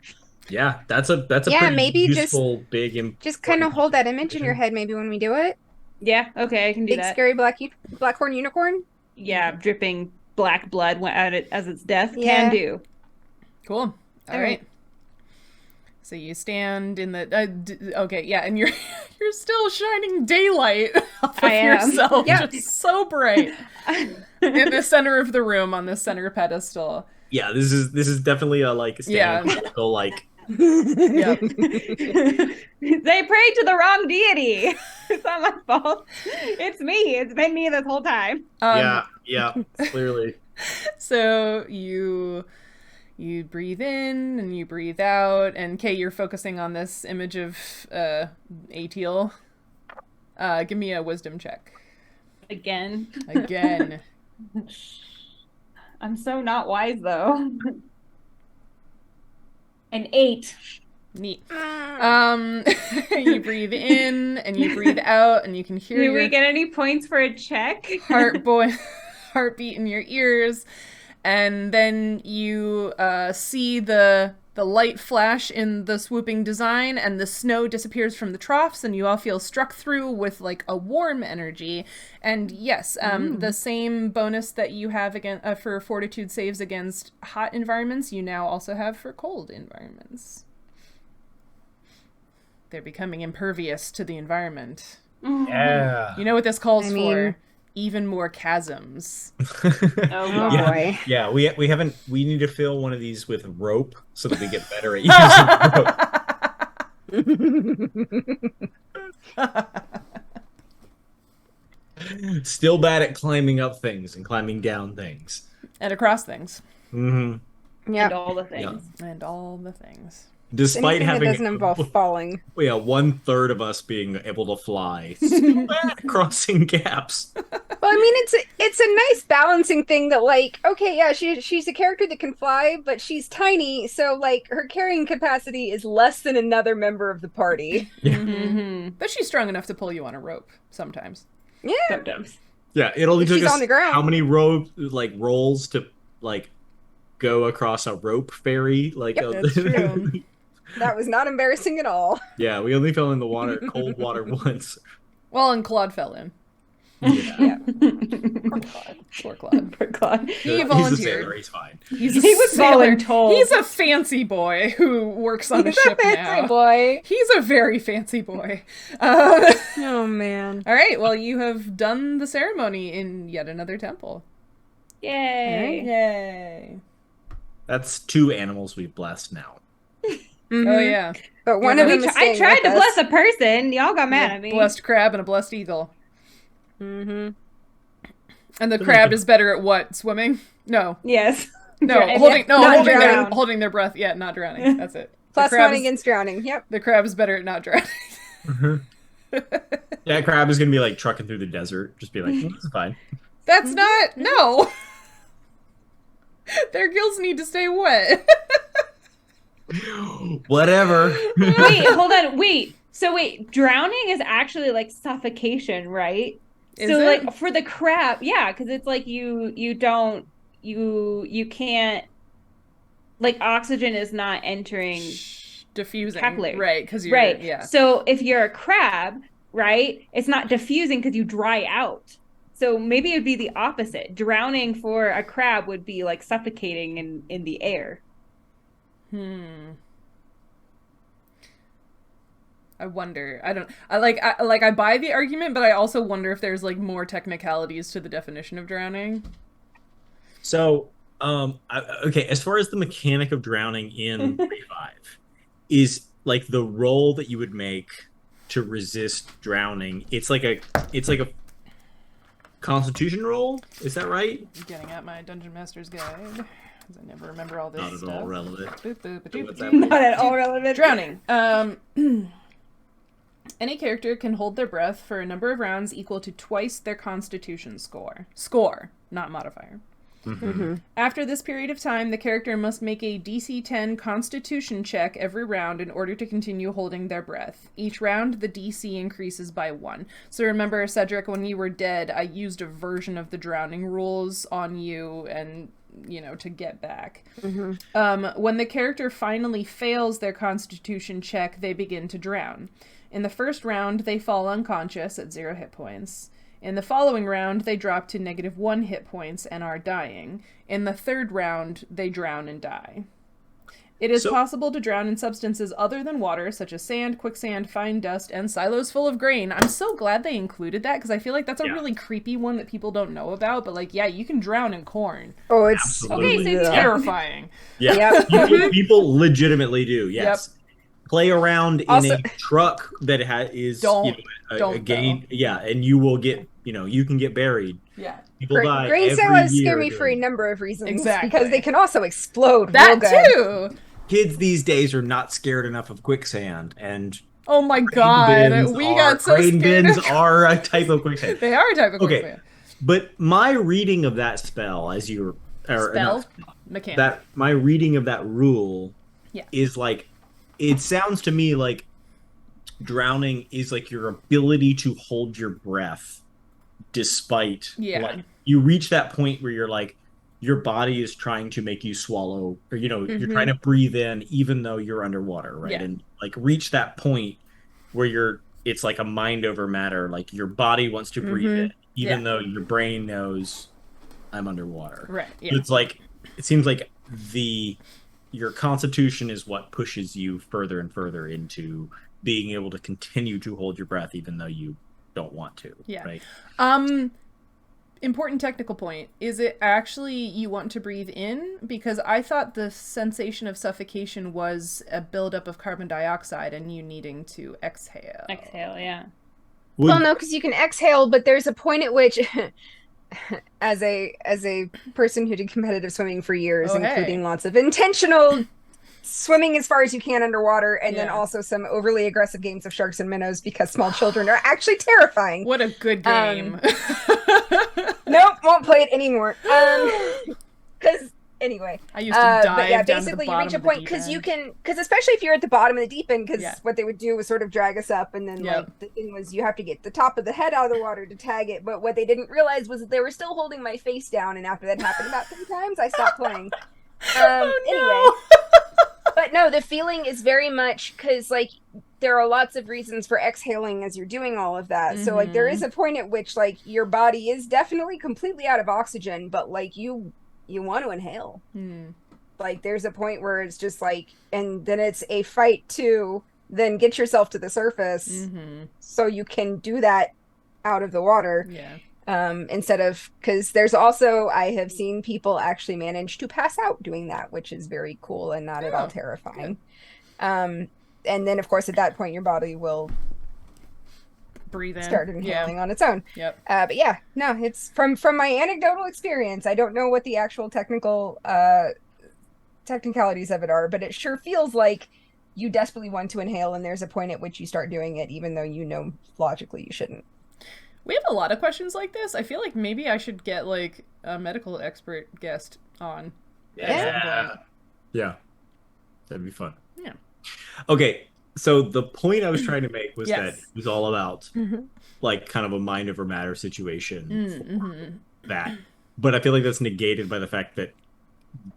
[SPEAKER 4] Yeah, that's a
[SPEAKER 2] Yeah,
[SPEAKER 4] pretty
[SPEAKER 2] maybe just-
[SPEAKER 4] useful big
[SPEAKER 2] Just kind of hold that image in your head maybe when we do it.
[SPEAKER 5] Yeah, okay, I can do
[SPEAKER 2] Big
[SPEAKER 5] that.
[SPEAKER 2] scary blackhorn unicorn.
[SPEAKER 5] Yeah, dripping black blood at it as its death.
[SPEAKER 2] Yeah.
[SPEAKER 5] Can do.
[SPEAKER 1] Cool. All
[SPEAKER 2] All
[SPEAKER 1] right.
[SPEAKER 2] right.
[SPEAKER 1] So you stand in the okay, yeah, and you're still shining daylight off of
[SPEAKER 5] I am.
[SPEAKER 1] yourself,
[SPEAKER 2] Yeah.
[SPEAKER 1] just so bright in the center of the room on the center pedestal.
[SPEAKER 4] Yeah, this is definitely a like
[SPEAKER 1] Yeah.
[SPEAKER 4] so like
[SPEAKER 1] Yep.
[SPEAKER 5] They prayed to the wrong deity. It's not my fault. It's me. It's been me this whole time.
[SPEAKER 4] yeah, clearly.
[SPEAKER 1] So you breathe in and you breathe out, and Kay, you're focusing on this image of Atiel. Give me a wisdom check.
[SPEAKER 5] Again.
[SPEAKER 1] Again.
[SPEAKER 5] I'm so not wise though. An 8.
[SPEAKER 1] Neat. You breathe in and you breathe out, and you can hear
[SPEAKER 5] Do
[SPEAKER 1] your
[SPEAKER 5] we get any points for a check?
[SPEAKER 1] heartbeat in your ears, and then you see the light flash in the swooping design, and the snow disappears from the troughs, and you all feel struck through with like a warm energy. And yes, the same bonus that you have again for fortitude saves against hot environments, you now also have for cold environments. They're becoming impervious to the environment.
[SPEAKER 4] Yeah.
[SPEAKER 1] You know what this calls
[SPEAKER 2] I mean-
[SPEAKER 1] for? Even more chasms.
[SPEAKER 5] Oh,
[SPEAKER 2] Oh
[SPEAKER 5] God.
[SPEAKER 2] boy.
[SPEAKER 4] Yeah, we haven't. We need to fill one of these with rope so that we get better at using rope. Still bad at climbing up things and climbing down things.
[SPEAKER 1] And across things.
[SPEAKER 4] Mm-hmm.
[SPEAKER 5] And
[SPEAKER 2] Yeah.
[SPEAKER 5] all the things.
[SPEAKER 1] And all the things.
[SPEAKER 4] Despite
[SPEAKER 2] Anything that
[SPEAKER 4] having
[SPEAKER 2] doesn't involve falling.
[SPEAKER 4] 1/3 of us being able to fly, still bad at crossing gaps.
[SPEAKER 2] Well, I mean, it's a nice balancing thing that, like, okay, yeah, she's a character that can fly, but she's tiny, so like her carrying capacity is less than another member of the party.
[SPEAKER 5] Mm-hmm.
[SPEAKER 1] But she's strong enough to pull you on a rope sometimes.
[SPEAKER 2] Yeah,
[SPEAKER 5] Sometimes.
[SPEAKER 4] Yeah, it only
[SPEAKER 2] If
[SPEAKER 4] took
[SPEAKER 2] she's
[SPEAKER 4] us
[SPEAKER 2] on the ground.
[SPEAKER 4] how many rolls to like go across a rope ferry? Like
[SPEAKER 2] Yep,
[SPEAKER 1] that's true.
[SPEAKER 2] that was not embarrassing at all.
[SPEAKER 4] Yeah, we only fell in the water, cold water once.
[SPEAKER 1] Well, and Claude fell in.
[SPEAKER 4] Yeah.
[SPEAKER 1] Poor Claude.
[SPEAKER 3] Poor Claude.
[SPEAKER 1] He
[SPEAKER 4] He's a
[SPEAKER 1] volunteered.
[SPEAKER 4] sailor. He's fine.
[SPEAKER 1] He's a
[SPEAKER 3] He was
[SPEAKER 1] sailor.
[SPEAKER 3] voluntold.
[SPEAKER 1] He's a fancy boy who works on a
[SPEAKER 2] He's a
[SPEAKER 1] ship
[SPEAKER 2] fancy
[SPEAKER 1] now.
[SPEAKER 2] boy.
[SPEAKER 1] He's a very fancy boy.
[SPEAKER 2] Oh man.
[SPEAKER 1] All right, well, you have done the ceremony in yet another temple.
[SPEAKER 3] Yay.
[SPEAKER 1] Yay.
[SPEAKER 4] That's 2 animals we've blessed now.
[SPEAKER 1] Oh, yeah.
[SPEAKER 2] But one
[SPEAKER 1] Yeah,
[SPEAKER 2] of
[SPEAKER 1] we
[SPEAKER 2] them is
[SPEAKER 3] I
[SPEAKER 2] staying
[SPEAKER 3] tried
[SPEAKER 2] with
[SPEAKER 3] to
[SPEAKER 2] us.
[SPEAKER 3] bless a person. Y'all got mad at me.
[SPEAKER 1] Blessed crab and a blessed eagle.
[SPEAKER 2] Mm-hmm.
[SPEAKER 1] And the crab is better at what? Swimming? No.
[SPEAKER 3] Yes.
[SPEAKER 1] No,
[SPEAKER 3] And
[SPEAKER 1] holding
[SPEAKER 3] not
[SPEAKER 1] their,
[SPEAKER 3] drown.
[SPEAKER 1] holding their breath. Yeah, not drowning. That's it.
[SPEAKER 2] Plus
[SPEAKER 1] the crab
[SPEAKER 2] one
[SPEAKER 1] is,
[SPEAKER 2] against drowning. Yep.
[SPEAKER 1] the crab is better at not drowning.
[SPEAKER 4] Yeah, crab is gonna be like trucking through the desert. Just be like, it's fine.
[SPEAKER 1] That's not... No. Their gills need to stay wet.
[SPEAKER 4] Whatever.
[SPEAKER 3] Wait, hold on. Wait. So wait, drowning is actually like suffocation, right?
[SPEAKER 1] Is
[SPEAKER 3] So
[SPEAKER 1] it?
[SPEAKER 3] like for the crab, yeah, because it's like you can't, like, oxygen is not entering.
[SPEAKER 1] Diffusing.
[SPEAKER 3] Capillary.
[SPEAKER 1] Right, because you're...
[SPEAKER 3] Right.
[SPEAKER 1] Yeah.
[SPEAKER 3] So if you're a crab, right, it's not diffusing because you dry out. So maybe it'd be the opposite. Drowning for a crab would be like suffocating in the air.
[SPEAKER 1] I wonder. I buy the argument, but I also wonder if there's like more technicalities to the definition of drowning.
[SPEAKER 4] So, okay, as far as the mechanic of drowning in 3.5 is like the roll that you would make to resist drowning. It's like a Constitution roll. Is that right?
[SPEAKER 1] Getting at my Dungeon Master's Guide, because I never remember all this
[SPEAKER 4] Not at
[SPEAKER 1] stuff.
[SPEAKER 4] all relevant.
[SPEAKER 1] Boop, boop, boop,
[SPEAKER 4] What's
[SPEAKER 1] boop.
[SPEAKER 4] that?
[SPEAKER 3] Not at all relevant.
[SPEAKER 1] Drowning. Any character can hold their breath for a number of rounds equal to twice their Constitution score. Score, not modifier. After this period of time, the character must make a DC 10 Constitution check every round in order to continue holding their breath. Each round, the DC increases by 1. So remember, Cedric, when you were dead, I used a version of the drowning rules on you and, to get back. When the character finally fails their Constitution check, they begin to drown. In the first round, they fall unconscious at 0 hit points. In the following round, they drop to -1 hit points and are dying. In the third round, they drown and die. It is possible to drown in substances other than water, such as sand, quicksand, fine dust, and silos full of grain. I'm so glad they included that, because I feel like that's a really creepy one that people don't know about. But, like, yeah, you can drown in corn.
[SPEAKER 2] Oh, it's
[SPEAKER 4] Absolutely.
[SPEAKER 3] Okay, so
[SPEAKER 1] Terrifying.
[SPEAKER 4] Yeah, people legitimately do. Yes. Play around
[SPEAKER 2] Also-
[SPEAKER 4] in a truck that is
[SPEAKER 1] Don't
[SPEAKER 4] a gain. Yeah, and you will get you can get buried.
[SPEAKER 1] Yeah.
[SPEAKER 4] People die.
[SPEAKER 2] Grain
[SPEAKER 4] every
[SPEAKER 2] silos
[SPEAKER 4] year
[SPEAKER 2] scare me for a
[SPEAKER 4] doing-
[SPEAKER 2] number of reasons.
[SPEAKER 1] Exactly.
[SPEAKER 2] Because they can also explode.
[SPEAKER 1] That
[SPEAKER 2] real good.
[SPEAKER 1] too!
[SPEAKER 4] Kids these days are not scared enough of quicksand, and
[SPEAKER 1] Oh my
[SPEAKER 4] grain
[SPEAKER 1] god,
[SPEAKER 4] bins
[SPEAKER 1] we got so
[SPEAKER 4] grain
[SPEAKER 1] scared.
[SPEAKER 4] bins are a type of quicksand.
[SPEAKER 1] They are a type of
[SPEAKER 4] Okay.
[SPEAKER 1] quicksand.
[SPEAKER 4] But my reading of that spell, as you're
[SPEAKER 1] Spell? Mechanic.
[SPEAKER 4] that my reading of that rule
[SPEAKER 1] Yeah.
[SPEAKER 4] is like, it sounds to me like drowning is like your ability to hold your breath despite like you reach that point where you're like your body is trying to make you swallow, or you're trying to breathe in even though you're underwater, right?
[SPEAKER 1] Yeah.
[SPEAKER 4] And like reach that point where it's like a mind over matter, like your body wants to breathe in even though your brain knows I'm underwater.
[SPEAKER 1] Right. Yeah.
[SPEAKER 4] So it's like, it seems like your constitution is what pushes you further and further into being able to continue to hold your breath even though you don't want to.
[SPEAKER 1] Yeah.
[SPEAKER 4] Right?
[SPEAKER 1] Important technical point. Is it actually you want to breathe in? Because I thought the sensation of suffocation was a buildup of carbon dioxide and you needing to exhale.
[SPEAKER 3] Exhale, yeah.
[SPEAKER 2] Well, no, because you can exhale, but there's a point at which, as a person who did competitive swimming for years, including lots of intentional swimming as far as you can underwater, and then also some overly aggressive games of sharks and minnows because small children are actually terrifying.
[SPEAKER 1] What a good game.
[SPEAKER 2] Nope, won't play it anymore. Because anyway,
[SPEAKER 1] I used to dive
[SPEAKER 2] but yeah,
[SPEAKER 1] down
[SPEAKER 2] basically
[SPEAKER 1] to the
[SPEAKER 2] you reach a point because especially if you're at the bottom of the deep end, because what they would do was sort of drag us up, and then like the thing was you have to get the top of the head out of the water to tag it. But what they didn't realize was that they were still holding my face down, and after that happened about 3 times, I stopped playing. Anyway, but no, the feeling is very much because like there are lots of reasons for exhaling as you're doing all of that. So like there is a point at which like your body is definitely completely out of oxygen, but like you want to inhale. Like there's a point where it's just like, and then it's a fight to then get yourself to the surface so you can do that out of the water. Instead of, because there's also, I have seen people actually manage to pass out doing that, which is very cool and not at all terrifying. And then of course at that point your body will
[SPEAKER 1] breathe in,
[SPEAKER 2] start inhaling on its own. But yeah, no, it's from my anecdotal experience. I don't know what the actual technicalities of it are, but it sure feels like you desperately want to inhale, and there's a point at which you start doing it, even though you know logically you shouldn't.
[SPEAKER 1] We have a lot of questions like this. I feel like maybe I should get like a medical expert guest on.
[SPEAKER 4] Yeah, that'd be fun.
[SPEAKER 1] Yeah.
[SPEAKER 4] Okay, so the point I was trying to make was that it was all about like kind of a mind over matter situation. That, but I feel like that's negated by the fact that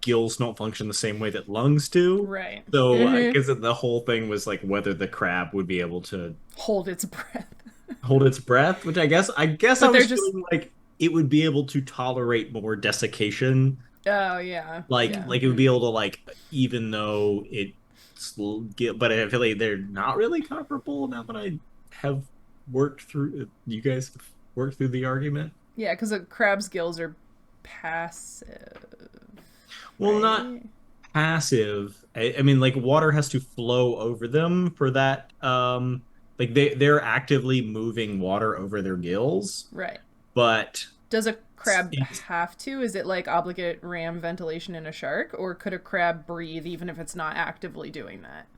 [SPEAKER 4] gills don't function the same way that lungs do.
[SPEAKER 1] Right.
[SPEAKER 4] So I guess the whole thing was like whether the crab would be able to
[SPEAKER 1] hold its breath.
[SPEAKER 4] Which I guess I was feeling like it would be able to tolerate more desiccation.
[SPEAKER 1] Oh yeah.
[SPEAKER 4] Like it would be able to like, even though but I feel like they're not really comparable now that I have worked through. You guys have worked through the argument.
[SPEAKER 1] Yeah, because a crab's gills are passive.
[SPEAKER 4] Well, not passive. I mean, like water has to flow over them for that. Like they're actively moving water over their gills.
[SPEAKER 1] Right.
[SPEAKER 4] But
[SPEAKER 1] does a crab have to? Is it like obligate ram ventilation in a shark, or could a crab breathe even if it's not actively doing that?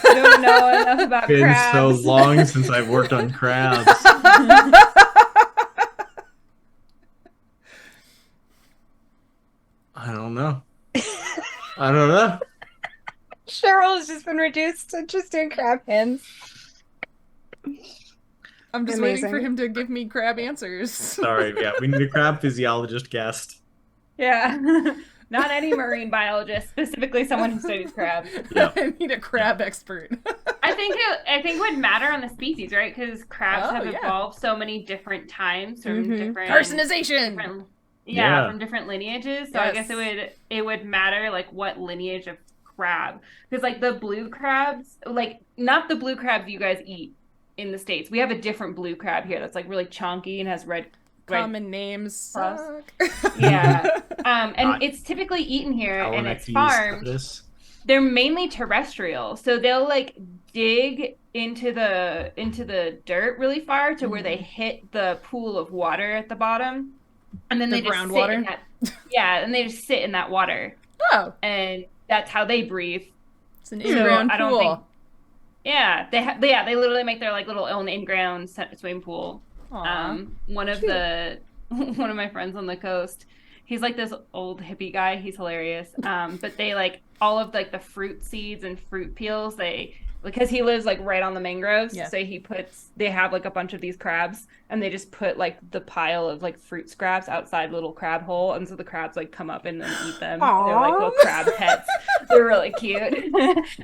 [SPEAKER 5] I don't know enough about crabs.
[SPEAKER 4] It's been so long since I've worked on crabs. I don't know.
[SPEAKER 2] Sheryl has just been reduced to just doing crab hands.
[SPEAKER 1] I'm just waiting for him to give me crab answers.
[SPEAKER 4] Sorry, yeah, we need a crab physiologist guest.
[SPEAKER 5] Yeah. Not any marine biologist, specifically someone who studies crabs.
[SPEAKER 4] Yeah.
[SPEAKER 1] I need a crab expert.
[SPEAKER 5] I think it would matter on the species, right? Because crabs have evolved so many different times from different
[SPEAKER 1] personization.
[SPEAKER 5] From different lineages. So I guess it would matter like what lineage of crab. Because like the blue crabs, like not the blue crabs you guys eat in the States. We have a different blue crab here that's like really chunky and has red
[SPEAKER 1] common names suck.
[SPEAKER 5] Yeah. And it's typically eaten here and it's farmed. They're mainly terrestrial. So they'll like dig into the dirt really far to where they hit the pool of water at the bottom. And then they just sit in that, and they just sit in that water.
[SPEAKER 1] Oh.
[SPEAKER 5] And that's how they breathe.
[SPEAKER 1] It's an in-ground pool.
[SPEAKER 5] They literally make their like little own in-ground swimming pool. One of my friends on the coast, he's like this old hippie guy. He's hilarious. But they like all of like the fruit seeds and fruit peels. Because he lives like right on the mangroves, so they have like a bunch of these crabs, and they just put like the pile of like fruit scraps outside the little crab hole, and so the crabs like come up and then eat them. They're like little crab pets. They're really cute.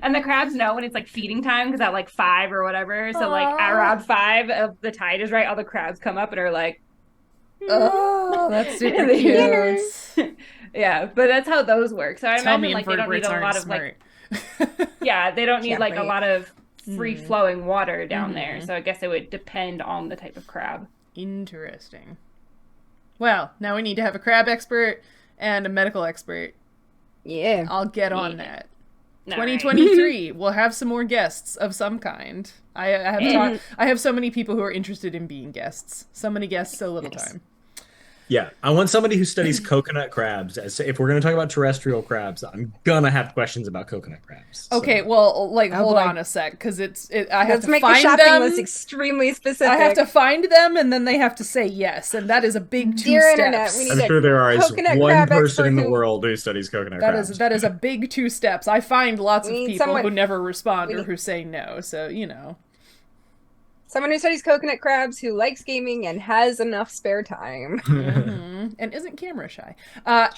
[SPEAKER 5] And the crabs know when it's like feeding time because at like 5 or whatever. So like around 5 of the tide is right, all the crabs come up and are like,
[SPEAKER 1] oh, that's super cute.
[SPEAKER 5] Yeah, but that's how those work. So I imagine like they don't need a lot of like. They don't need like a lot of free flowing water down there. So I guess it would depend on the type of crab.
[SPEAKER 1] Interesting. Well, now we need to have a crab expert and a medical expert.
[SPEAKER 2] Yeah.
[SPEAKER 1] I'll get on that. 2023, we'll have some more guests of some kind. I have so many people who are interested in being guests. So many guests, so little time.
[SPEAKER 4] Yeah, I want somebody who studies coconut crabs. If we're going to talk about terrestrial crabs, I'm going to have questions about coconut crabs.
[SPEAKER 1] Okay, well, like, hold on a sec, because I have to
[SPEAKER 2] make
[SPEAKER 1] find
[SPEAKER 2] the shopping
[SPEAKER 1] them.
[SPEAKER 2] list extremely specific.
[SPEAKER 1] I have to find them, and then they have to say yes, and that is a big 2 steps.
[SPEAKER 2] Internet, we need
[SPEAKER 4] I'm sure there is one person in the world who studies coconut crabs.
[SPEAKER 1] That is a big 2 steps. I find lots of people who never respond or who say no, so, you know.
[SPEAKER 2] Someone who studies coconut crabs, who likes gaming, and has enough spare time.
[SPEAKER 1] And isn't camera shy.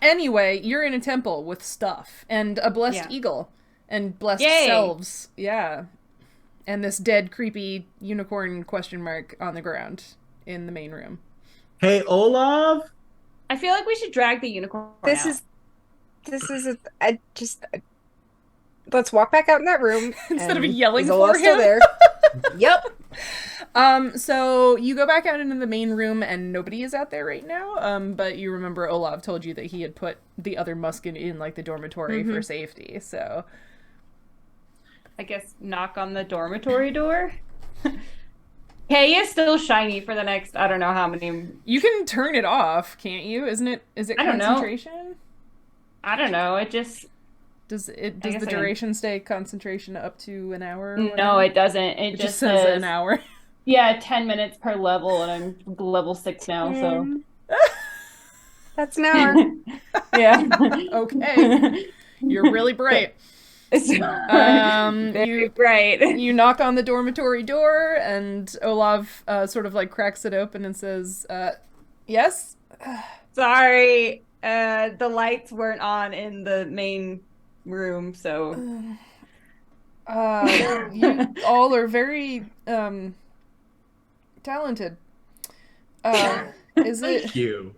[SPEAKER 1] Anyway, you're in a temple with stuff and a blessed eagle and blessed selves. Yeah. And this dead, creepy unicorn question mark on the ground in the main room.
[SPEAKER 4] Hey, Olaf.
[SPEAKER 5] I feel like we should drag the unicorn
[SPEAKER 2] This
[SPEAKER 5] out.
[SPEAKER 2] Let's walk back out in that room
[SPEAKER 1] instead of yelling
[SPEAKER 2] is
[SPEAKER 1] for
[SPEAKER 2] Olaf
[SPEAKER 1] him.
[SPEAKER 2] still there? Yep.
[SPEAKER 1] So you go back out into the main room and nobody is out there right now. But you remember Olav told you that he had put the other muskin in like the dormitory for safety. So
[SPEAKER 5] I guess knock on the dormitory door. Hay is still shiny for the next, I don't know how many.
[SPEAKER 1] You can turn it off, can't you? Is it
[SPEAKER 5] I don't know.
[SPEAKER 1] concentration?
[SPEAKER 5] I don't know. It just
[SPEAKER 1] Does the duration stay concentration up to an hour?
[SPEAKER 5] No, it doesn't. It just
[SPEAKER 1] says an hour.
[SPEAKER 5] Yeah, 10 minutes per level, and I'm level 6 now, so.
[SPEAKER 2] That's an hour.
[SPEAKER 5] Yeah.
[SPEAKER 1] Okay. You're really bright.
[SPEAKER 5] Very bright.
[SPEAKER 1] You knock on the dormitory door, and Olav sort of like cracks it open and says, yes?
[SPEAKER 5] Sorry, the lights weren't on in the main room, so.
[SPEAKER 1] You all are very talented. Is it?
[SPEAKER 4] Thank you.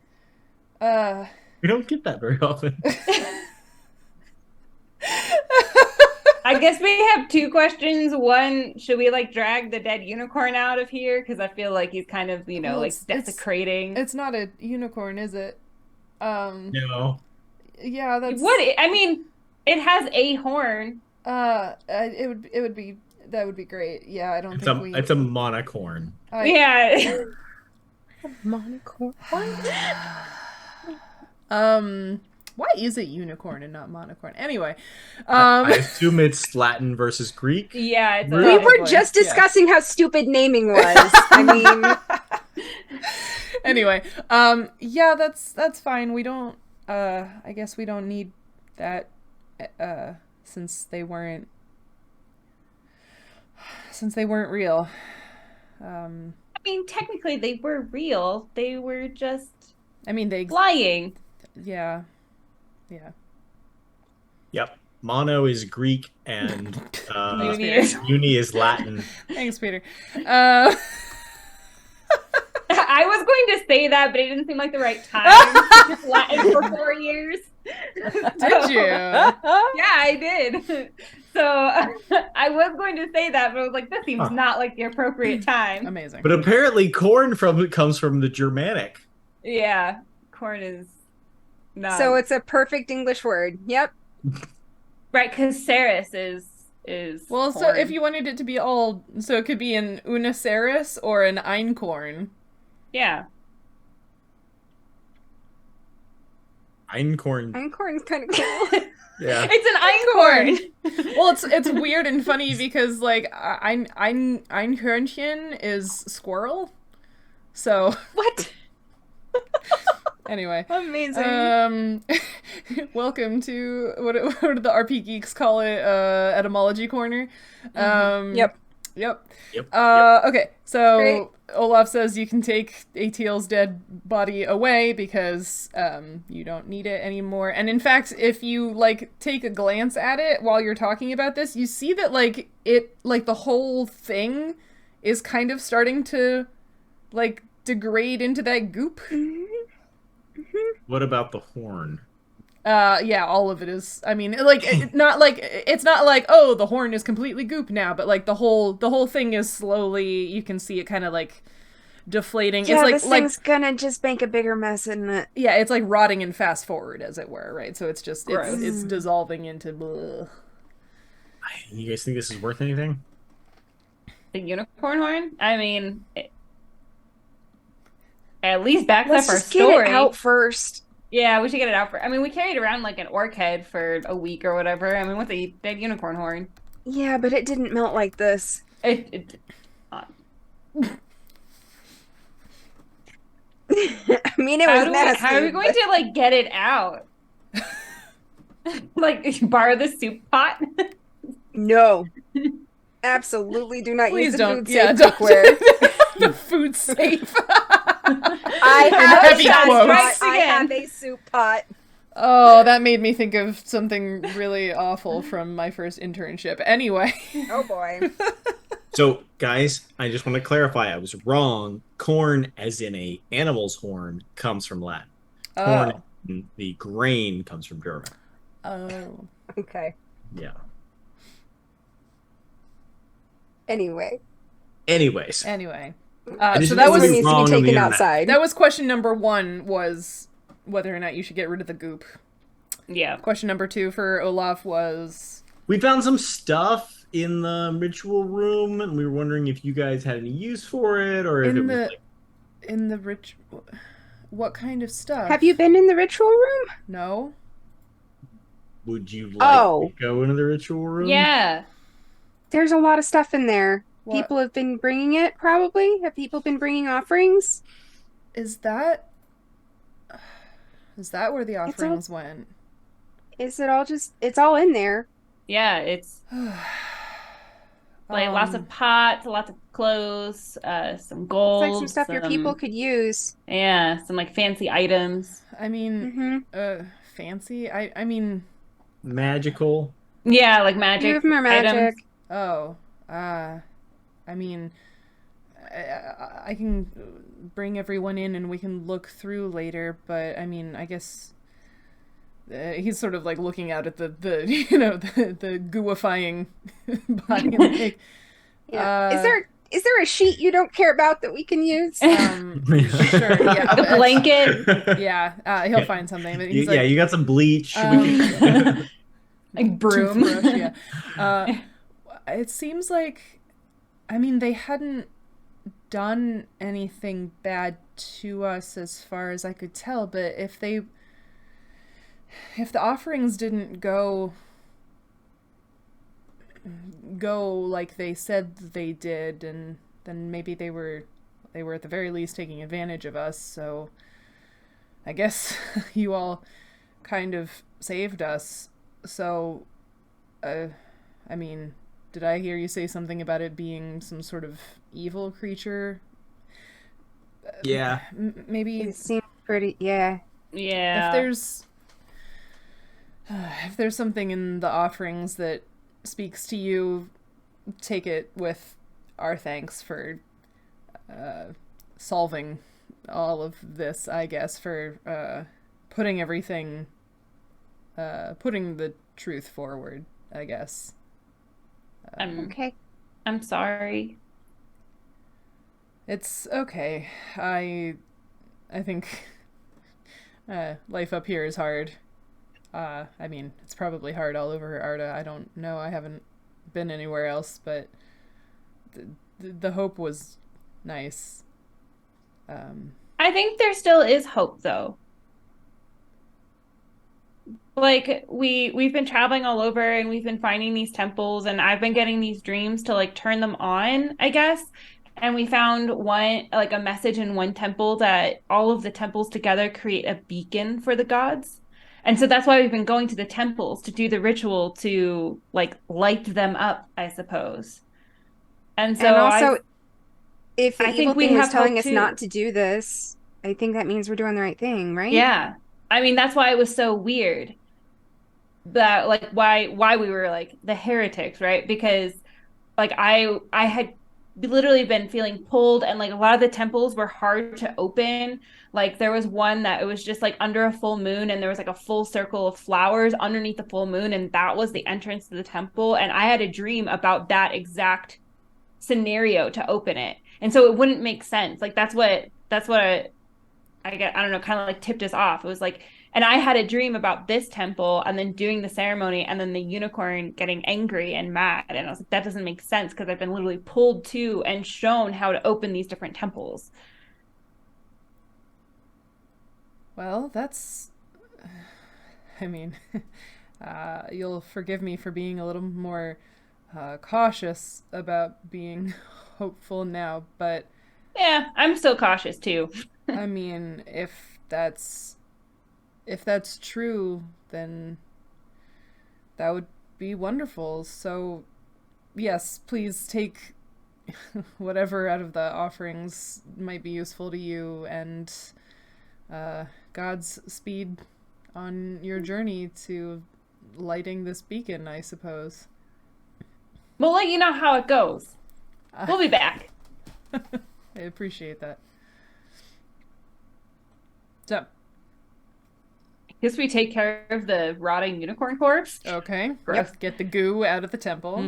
[SPEAKER 1] We
[SPEAKER 4] don't get that very often.
[SPEAKER 5] I guess we have two questions. One, should we like drag the dead unicorn out of here? Because I feel like he's kind of, like desecrating.
[SPEAKER 1] It's not a unicorn, is it?
[SPEAKER 4] No.
[SPEAKER 1] Yeah, that's.
[SPEAKER 5] I mean, it has a horn.
[SPEAKER 1] It would be that would be great. Yeah, I don't think
[SPEAKER 4] it's a monocorn.
[SPEAKER 5] Yeah.
[SPEAKER 2] Monocorn.
[SPEAKER 1] Why is it unicorn and not monocorn? Anyway,
[SPEAKER 4] I assume it's Latin versus Greek.
[SPEAKER 5] Yeah, it's
[SPEAKER 2] we were just discussing how stupid naming was. I mean,
[SPEAKER 1] anyway, yeah, that's fine. We don't. I guess we don't need that, since they weren't real.
[SPEAKER 5] I mean, technically, they were real. They were just.
[SPEAKER 1] I mean, they
[SPEAKER 5] lying.
[SPEAKER 1] Yeah. Yeah.
[SPEAKER 4] Yep. Mono is Greek and uni is Latin.
[SPEAKER 1] Thanks, Peter.
[SPEAKER 5] I was going to say that, but it didn't seem like the right time. Just Latin for 4 years.
[SPEAKER 1] Did you?
[SPEAKER 5] Yeah, I did. So I was going to say that, but I was like, this seems not like the appropriate time.
[SPEAKER 1] Amazing.
[SPEAKER 4] But apparently corn comes from the Germanic.
[SPEAKER 5] Yeah. Corn is not.
[SPEAKER 2] So it's a perfect English word. Yep.
[SPEAKER 5] Right, because Ceres is
[SPEAKER 1] well,
[SPEAKER 5] corn.
[SPEAKER 1] so if you wanted it to be all, so it could be an uniceres or an einkorn.
[SPEAKER 5] Yeah.
[SPEAKER 4] Einkorn.
[SPEAKER 2] Einkorn's kind of cool.
[SPEAKER 4] Yeah.
[SPEAKER 5] It's an einkorn.
[SPEAKER 1] Well, it's weird and funny because like Einhörnchen is squirrel. So
[SPEAKER 2] what?
[SPEAKER 1] Anyway,
[SPEAKER 2] amazing.
[SPEAKER 1] Welcome to what do the RP geeks call it? Etymology corner. Yep. Okay, so great. Olaf says you can take Atil's dead body away because you don't need it anymore. And in fact, if you like take a glance at it while you're talking about this, you see that like the whole thing is kind of starting to like degrade into that goop.
[SPEAKER 4] What about the horn?
[SPEAKER 1] Yeah, all of it is. I mean, like, it's not like, oh, the horn is completely goop now, but like the whole thing is slowly. You can see it kind of like deflating.
[SPEAKER 2] Yeah,
[SPEAKER 1] it's like
[SPEAKER 2] this thing's gonna just make a bigger mess, isn't it?
[SPEAKER 1] Yeah, it's like rotting and fast forward, as it were, right? So it's just it's dissolving into. Bleh.
[SPEAKER 4] You guys think this is worth anything?
[SPEAKER 5] The unicorn horn? I mean. At least backs up our story.
[SPEAKER 2] Let's get it out first.
[SPEAKER 5] Yeah, we should get it out first. I mean, we carried around like an orc head for a week or whatever. I mean, what's a dead unicorn horn?
[SPEAKER 2] Yeah, but it didn't melt like this.
[SPEAKER 5] It did not.
[SPEAKER 2] I mean, it was nasty.
[SPEAKER 5] How are we going to like get it out? Like borrow the soup pot?
[SPEAKER 2] No. Absolutely do not
[SPEAKER 1] Please
[SPEAKER 2] use the
[SPEAKER 1] don't.
[SPEAKER 2] food
[SPEAKER 1] Yeah,
[SPEAKER 2] safe
[SPEAKER 1] don't.
[SPEAKER 2] cookware.
[SPEAKER 1] The food safe.
[SPEAKER 2] I have
[SPEAKER 1] Heavy
[SPEAKER 2] a soup
[SPEAKER 1] quotes.
[SPEAKER 2] pot. I have a soup pot.
[SPEAKER 1] Oh, that made me think of something really awful from my first internship. Anyway.
[SPEAKER 2] Oh boy.
[SPEAKER 4] So, guys, I just want to clarify. I was wrong. Corn, as in a animal's horn, comes from Latin. Corn,
[SPEAKER 1] Oh.
[SPEAKER 4] the grain, comes from German.
[SPEAKER 1] Oh.
[SPEAKER 2] Okay.
[SPEAKER 4] Yeah.
[SPEAKER 2] Anyway.
[SPEAKER 4] Anyways,
[SPEAKER 1] Anyway.
[SPEAKER 4] just
[SPEAKER 1] So
[SPEAKER 4] think
[SPEAKER 1] that was
[SPEAKER 4] something
[SPEAKER 2] needs to
[SPEAKER 4] wrong
[SPEAKER 2] be
[SPEAKER 4] on the
[SPEAKER 2] taken
[SPEAKER 4] internet.
[SPEAKER 2] outside.
[SPEAKER 1] that was question number 1 was whether or not you should get rid of the goop.
[SPEAKER 5] Yeah.
[SPEAKER 1] Question number 2 for Olaf was
[SPEAKER 4] We found some stuff in the ritual room, and we were wondering if you guys had any use for it, or if it
[SPEAKER 1] in
[SPEAKER 4] was
[SPEAKER 1] the
[SPEAKER 4] like,
[SPEAKER 1] in the rich. What kind of stuff?
[SPEAKER 2] Have you been in the ritual room?
[SPEAKER 1] No.
[SPEAKER 4] would you like
[SPEAKER 2] Oh.
[SPEAKER 4] to go into the ritual room?
[SPEAKER 5] Yeah.
[SPEAKER 2] There's a lot of stuff in there.
[SPEAKER 1] What?
[SPEAKER 2] People have been bringing it, probably. Have people been bringing offerings?
[SPEAKER 1] Is that where the
[SPEAKER 2] It's all-
[SPEAKER 1] offerings went?
[SPEAKER 2] Is it all just... It's all in there.
[SPEAKER 5] Yeah. It's like lots of pots, lots of clothes, some
[SPEAKER 2] It's
[SPEAKER 5] gold.
[SPEAKER 2] like some stuff your people could use.
[SPEAKER 5] Yeah, some like fancy items.
[SPEAKER 1] I mean, fancy. I mean,
[SPEAKER 4] Magical.
[SPEAKER 5] Yeah, like
[SPEAKER 2] A
[SPEAKER 5] magic.
[SPEAKER 2] few of them are magic.
[SPEAKER 5] items.
[SPEAKER 1] oh, I mean, I can bring everyone in and we can look through later. But I mean, I guess he's sort of like looking out at the the gooifying body. Like,
[SPEAKER 2] Yeah. Is there a sheet you don't care about that we can use?
[SPEAKER 1] sure, yeah,
[SPEAKER 5] The blanket,
[SPEAKER 1] yeah, he'll find something. But he's
[SPEAKER 4] Yeah,
[SPEAKER 1] like,
[SPEAKER 4] you got some bleach.
[SPEAKER 5] like broom.
[SPEAKER 1] toothbrush, yeah. It seems like, I mean, they hadn't done anything bad to us as far as I could tell, but if the offerings didn't go like they said they did, and then maybe they were at the very least taking advantage of us. So I guess you all kind of saved us. So I mean, did I hear you say something about it being some sort of evil creature?
[SPEAKER 4] Yeah.
[SPEAKER 1] Maybe
[SPEAKER 2] It seems pretty... Yeah.
[SPEAKER 5] Yeah.
[SPEAKER 1] if there's something in the offerings that speaks to you, take it with our thanks for solving all of this, I guess, for putting everything, putting the truth forward, I guess.
[SPEAKER 2] Okay.
[SPEAKER 5] I'm sorry.
[SPEAKER 1] It's okay. I think life up here is hard. I mean, it's probably hard all over Arda. I don't know. I haven't been anywhere else, but the hope was nice.
[SPEAKER 5] I think there still is hope, though. Like we've been traveling all over and we've been finding these temples, and I've been getting these dreams to like turn them on, I guess. And we found one, like a message in one temple that all of the temples together create a beacon for the gods. And so that's why we've been going to the temples to do the ritual to like light them up, I suppose. And so
[SPEAKER 2] And also, if the
[SPEAKER 5] I
[SPEAKER 2] evil
[SPEAKER 5] think we
[SPEAKER 2] thing was
[SPEAKER 5] have
[SPEAKER 2] telling
[SPEAKER 5] hope
[SPEAKER 2] us
[SPEAKER 5] too.
[SPEAKER 2] not to do this, I think that means we're doing the right thing, right?
[SPEAKER 5] Yeah. I mean, that's why it was so weird. That like why we were like the heretics, right? Because like I had literally been feeling pulled, and like a lot of the temples were hard to open. Like there was one that it was just like under a full moon, and there was like a full circle of flowers underneath the full moon, and that was the entrance to the temple. And I had a dream about that exact scenario to open it. And so it wouldn't make sense. Like that's what I don't know, kind of like tipped us off. It was like, and I had a dream about this temple and then doing the ceremony and then the unicorn getting angry and mad. And I was like, that doesn't make sense because I've been literally pulled to and shown how to open these different temples.
[SPEAKER 1] Well, that's... I mean, you'll forgive me for being a little more cautious about being hopeful now, but...
[SPEAKER 5] Yeah, I'm still cautious too.
[SPEAKER 1] I mean, if that's true, then that would be wonderful. So yes, please take whatever out of the offerings might be useful to you, and God's speed on your journey to lighting this beacon, I suppose.
[SPEAKER 5] We'll let you know how it goes. We'll be back.
[SPEAKER 1] I appreciate that. So,
[SPEAKER 5] Guess we take care of the rotting unicorn corpse.
[SPEAKER 1] okay,
[SPEAKER 5] Gross.
[SPEAKER 1] get the goo out of the temple.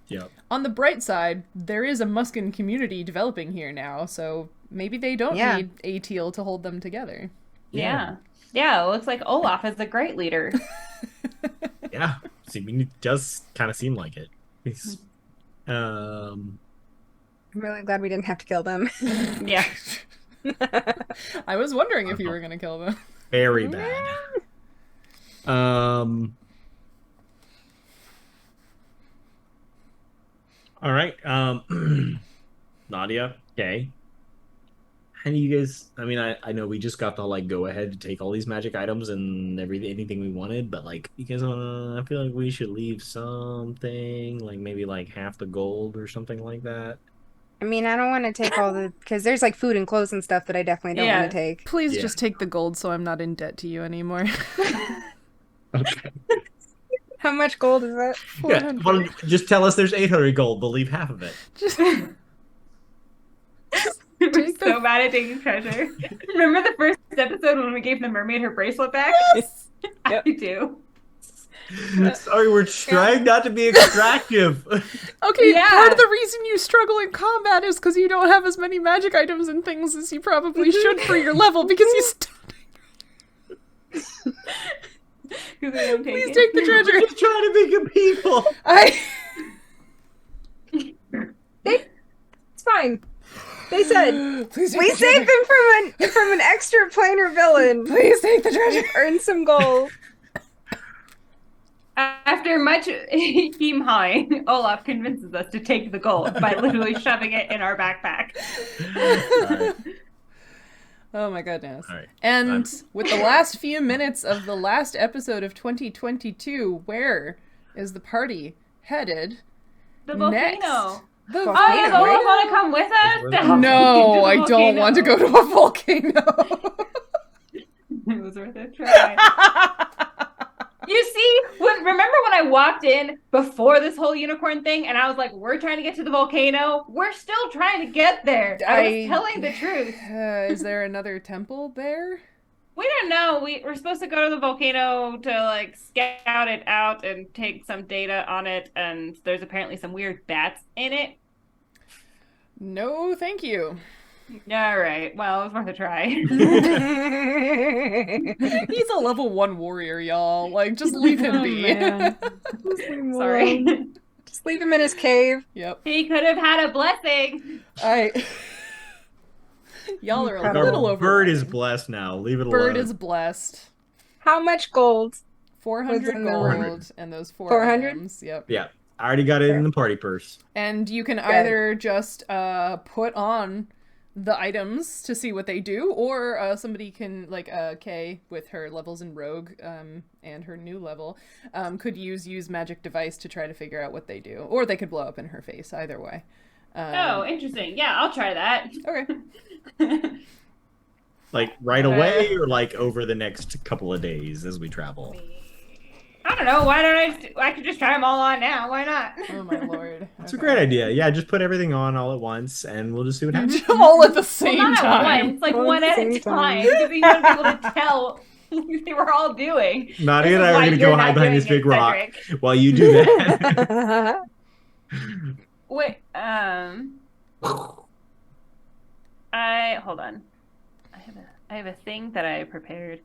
[SPEAKER 4] Yep.
[SPEAKER 1] On the bright side, there is a Muskin community developing here now, so maybe they don't need Atiel to hold them together.
[SPEAKER 5] Yeah. Yeah, it looks like Olaf is a great leader.
[SPEAKER 4] Yeah. I mean, it does kind of seem like it. He's,
[SPEAKER 2] I'm really glad we didn't have to kill them.
[SPEAKER 5] Yeah.
[SPEAKER 1] I was wondering if you were going to kill them.
[SPEAKER 4] very bad. All right. Nautia, okay. How do you guys? I mean, I know we just got to like go ahead to take all these magic items and anything we wanted, but like, you guys wanna? I feel like we should leave something, like maybe like half the gold or something like that.
[SPEAKER 2] I mean, I don't want to take all the... Because there's, like, food and clothes and stuff that I definitely don't want to take.
[SPEAKER 1] Please
[SPEAKER 4] Yeah.
[SPEAKER 1] just take the gold so I'm not in debt to you anymore.
[SPEAKER 4] Okay.
[SPEAKER 2] How much gold is that?
[SPEAKER 4] Yeah. Well, just tell us there's 800 gold. We'll leave half of it.
[SPEAKER 1] Just
[SPEAKER 5] We're
[SPEAKER 1] Take
[SPEAKER 5] so bad at taking treasure. Remember the first episode when we gave the mermaid her bracelet back?
[SPEAKER 1] Yes!
[SPEAKER 5] I do.
[SPEAKER 4] Sorry, we're trying not to be extractive.
[SPEAKER 1] Okay,
[SPEAKER 5] Yeah.
[SPEAKER 1] part of the reason you struggle in combat is because you don't have as many magic items and things as you probably should for your level, because you please take the treasure.
[SPEAKER 4] We're just trying to be good people.
[SPEAKER 2] It's fine. They said
[SPEAKER 1] Please take
[SPEAKER 2] we
[SPEAKER 1] the
[SPEAKER 2] saved
[SPEAKER 1] treasure.
[SPEAKER 2] them from an extra planar villain.
[SPEAKER 1] Please take the treasure.
[SPEAKER 2] Earn some gold.
[SPEAKER 5] After much heem-hawing, Olaf convinces us to take the gold by literally shoving it in our backpack.
[SPEAKER 4] Alright.
[SPEAKER 1] Oh my goodness.
[SPEAKER 4] All right.
[SPEAKER 1] And with the last few minutes of the last episode of 2022, where is the party headed?
[SPEAKER 5] The
[SPEAKER 1] Next.
[SPEAKER 5] volcano.
[SPEAKER 1] The
[SPEAKER 5] Oh, yeah,
[SPEAKER 2] Volcano,
[SPEAKER 5] Olaf
[SPEAKER 2] right?
[SPEAKER 5] want to come with us?
[SPEAKER 4] We're
[SPEAKER 5] To
[SPEAKER 4] the-
[SPEAKER 5] help
[SPEAKER 1] No,
[SPEAKER 5] get to
[SPEAKER 1] I
[SPEAKER 5] the
[SPEAKER 1] don't want to go to a volcano.
[SPEAKER 5] It was worth a try. You see, remember when I walked in before this whole unicorn thing, and I was like, "We're trying to get to the volcano. We're still trying to get there." I was telling the truth.
[SPEAKER 1] Is there another temple there?
[SPEAKER 5] We don't know. We're supposed to go to the volcano to like scout it out and take some data on it, and there's apparently some weird bats in it.
[SPEAKER 1] No, thank you.
[SPEAKER 5] All right. Well, it was worth a try.
[SPEAKER 1] He's a level 1 warrior, y'all. Like, just leave him be.
[SPEAKER 5] Sorry.
[SPEAKER 2] Just leave him in his cave.
[SPEAKER 1] Yep.
[SPEAKER 5] He could have had a blessing.
[SPEAKER 1] Y'all are a
[SPEAKER 2] Our
[SPEAKER 1] little
[SPEAKER 4] Our
[SPEAKER 1] over.
[SPEAKER 4] bird is blessed now. Leave it alone.
[SPEAKER 1] Bird is blessed.
[SPEAKER 2] How much gold?
[SPEAKER 1] 400
[SPEAKER 2] in the
[SPEAKER 1] gold,
[SPEAKER 4] room?
[SPEAKER 1] and those 4
[SPEAKER 2] 400?
[SPEAKER 1] items. Yep.
[SPEAKER 4] Yeah. I already got it in the party purse.
[SPEAKER 1] And you can either just put on the items to see what they do, or somebody can, like Kay with her levels in Rogue and her new level, could use magic device to try to figure out what they do. Or they could blow up in her face, either way.
[SPEAKER 5] Oh, interesting. Yeah, I'll try that.
[SPEAKER 1] Okay.
[SPEAKER 4] Like right away or like over the next couple of days as we travel?
[SPEAKER 5] I don't know. Why don't I could just try them all on now. Why not?
[SPEAKER 1] Oh my lord.
[SPEAKER 4] It's a great idea. Yeah, just put everything on all at once and we'll just see what happens.
[SPEAKER 1] All at the same
[SPEAKER 5] Well, not
[SPEAKER 1] time.
[SPEAKER 5] at once, like
[SPEAKER 2] All at
[SPEAKER 5] one
[SPEAKER 2] the
[SPEAKER 5] at
[SPEAKER 2] same
[SPEAKER 5] a
[SPEAKER 2] time.
[SPEAKER 5] time. Because you want to be able to tell what they were all doing.
[SPEAKER 4] Nadia and
[SPEAKER 5] This
[SPEAKER 4] I
[SPEAKER 5] is
[SPEAKER 4] are
[SPEAKER 5] why
[SPEAKER 4] going to
[SPEAKER 5] you're
[SPEAKER 4] go
[SPEAKER 5] not
[SPEAKER 4] hide behind this
[SPEAKER 5] doing
[SPEAKER 4] big
[SPEAKER 5] it,
[SPEAKER 4] rock
[SPEAKER 5] Cedric.
[SPEAKER 4] while you do that.
[SPEAKER 5] Wait, hold on. I have a thing that I prepared.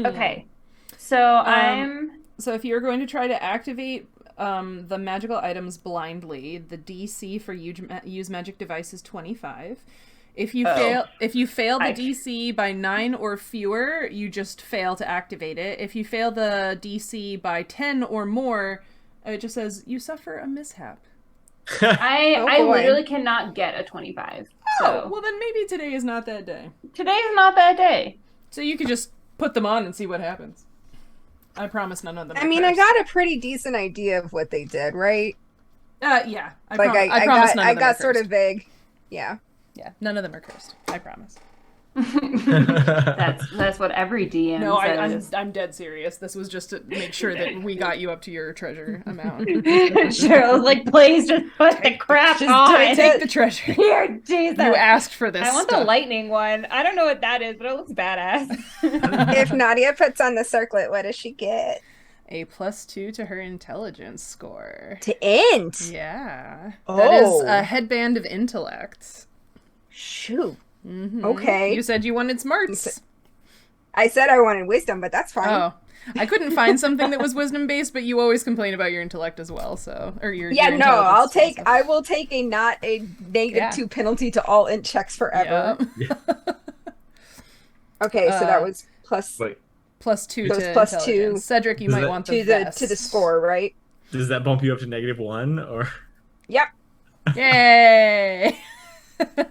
[SPEAKER 5] Okay, so
[SPEAKER 1] So if you're going to try to activate the magical items blindly, the DC for use magic device is 25. If you fail the DC by 9 or fewer, you just fail to activate it. If you fail the DC by 10 or more, it just says you suffer a mishap.
[SPEAKER 5] I
[SPEAKER 2] boy.
[SPEAKER 5] literally cannot get a 25.
[SPEAKER 1] Oh,
[SPEAKER 5] So
[SPEAKER 1] well then maybe today is not that day.
[SPEAKER 5] today is not that day.
[SPEAKER 1] So you could just put them on and see what happens. I promise none of them.
[SPEAKER 2] I mean, I got a pretty decent idea of what they did, right?
[SPEAKER 1] Yeah. I
[SPEAKER 2] I
[SPEAKER 1] promise none of them
[SPEAKER 2] got
[SPEAKER 1] are
[SPEAKER 2] sort
[SPEAKER 1] cursed.
[SPEAKER 2] of vague. Yeah.
[SPEAKER 1] Yeah, none of them are cursed. I promise.
[SPEAKER 5] That's what every DM
[SPEAKER 1] No,
[SPEAKER 5] says.
[SPEAKER 1] I'm dead serious. This was just to make sure that we got you up to your treasure amount.
[SPEAKER 5] Cheryl's like, please just put the crap
[SPEAKER 2] Just
[SPEAKER 5] on.
[SPEAKER 1] Take the treasure.
[SPEAKER 5] Here, Jesus.
[SPEAKER 1] You asked for this.
[SPEAKER 5] I want the
[SPEAKER 1] stuff.
[SPEAKER 5] lightning one. I don't know what that is, but it looks badass.
[SPEAKER 2] If Nautia puts on the circlet, what does she get?
[SPEAKER 1] A +2 to her intelligence score.
[SPEAKER 2] To int.
[SPEAKER 1] Yeah. That is
[SPEAKER 2] Oh.
[SPEAKER 1] a headband of intellect.
[SPEAKER 2] Shoot.
[SPEAKER 1] Mhm.
[SPEAKER 2] Okay.
[SPEAKER 1] You said you wanted smarts.
[SPEAKER 2] I said I wanted wisdom, but that's fine.
[SPEAKER 1] Oh. I couldn't find something that was wisdom based, but you always complain about your intellect as well, so or your
[SPEAKER 2] Yeah,
[SPEAKER 1] your
[SPEAKER 2] no,
[SPEAKER 1] intelligence also.
[SPEAKER 2] I will take a not a -2 penalty to all int checks forever.
[SPEAKER 1] Yep.
[SPEAKER 2] Okay, so that was plus
[SPEAKER 4] Wait,
[SPEAKER 1] +2
[SPEAKER 2] So it's
[SPEAKER 1] to
[SPEAKER 2] +2.
[SPEAKER 1] intelligence. Cedric, you
[SPEAKER 4] Is
[SPEAKER 1] might
[SPEAKER 4] that-
[SPEAKER 1] want the
[SPEAKER 2] to the score, right?
[SPEAKER 4] does that bump you up to -1 or?
[SPEAKER 2] Yep.
[SPEAKER 1] Yay!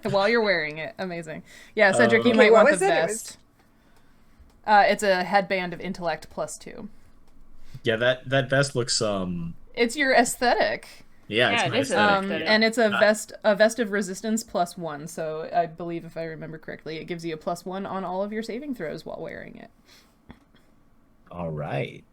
[SPEAKER 1] While you're wearing it. Amazing. Yeah, Cedric, you
[SPEAKER 4] Okay,
[SPEAKER 1] might
[SPEAKER 2] what
[SPEAKER 1] want
[SPEAKER 2] was
[SPEAKER 1] the
[SPEAKER 2] it? It
[SPEAKER 1] vest. It's a headband of intellect +2.
[SPEAKER 4] Yeah, that vest looks
[SPEAKER 1] It's your aesthetic.
[SPEAKER 4] yeah,
[SPEAKER 5] Yeah,
[SPEAKER 4] it's
[SPEAKER 5] it is
[SPEAKER 4] nice.
[SPEAKER 5] aesthetic.
[SPEAKER 1] And it's a vest of resistance +1, so I believe if I remember correctly, it gives you a +1 on all of your saving throws while wearing it.
[SPEAKER 4] All right.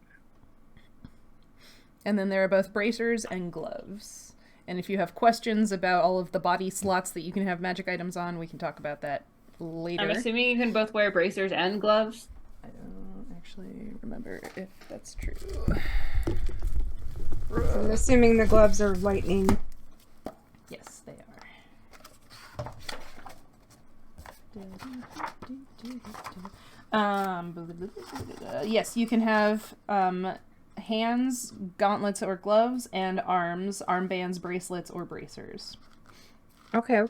[SPEAKER 1] And then there are both bracers and gloves. And if you have questions about all of the body slots that you can have magic items on, we can talk about that later.
[SPEAKER 5] I'm assuming you can both wear bracers and gloves.
[SPEAKER 1] I don't actually remember if that's true.
[SPEAKER 2] I'm assuming the gloves are lightning.
[SPEAKER 1] Yes, they are. Yes, you can have hands, gauntlets or gloves, and arms, armbands, bracelets, or bracers.
[SPEAKER 2] Okay.
[SPEAKER 5] All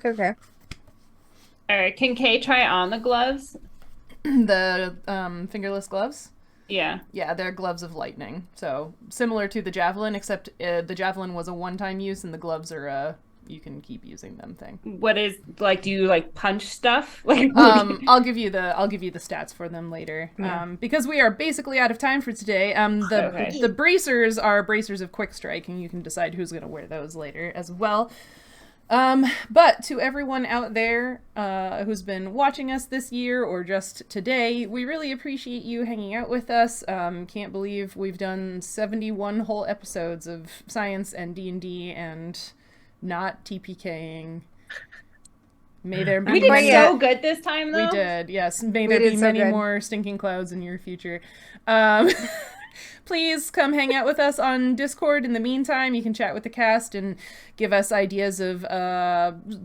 [SPEAKER 5] right, can Kay try on the gloves?
[SPEAKER 1] The fingerless gloves?
[SPEAKER 5] Yeah.
[SPEAKER 1] Yeah, they're gloves of lightning. So similar to the javelin, except the javelin was a one-time use, and the gloves are you can keep using them thing.
[SPEAKER 5] What is like? Do you like punch stuff? Like,
[SPEAKER 1] I'll give you the stats for them later. Because we are basically out of time for today.
[SPEAKER 5] Okay.
[SPEAKER 1] The bracers are bracers of quick strike, and you can decide who's going to wear those later as well. But to everyone out there who's been watching us this year or just today, we really appreciate you hanging out with us. Can't believe we've done 71 whole episodes of science and D&D and not TPKing. May there be
[SPEAKER 5] we did
[SPEAKER 2] But
[SPEAKER 5] so good this time, though.
[SPEAKER 1] we did, yes. May
[SPEAKER 2] We
[SPEAKER 1] there
[SPEAKER 2] did
[SPEAKER 1] be
[SPEAKER 2] so
[SPEAKER 1] many
[SPEAKER 2] good.
[SPEAKER 1] more stinking clouds in your future. Please come hang out with us on Discord. In the meantime, you can chat with the cast and give us ideas of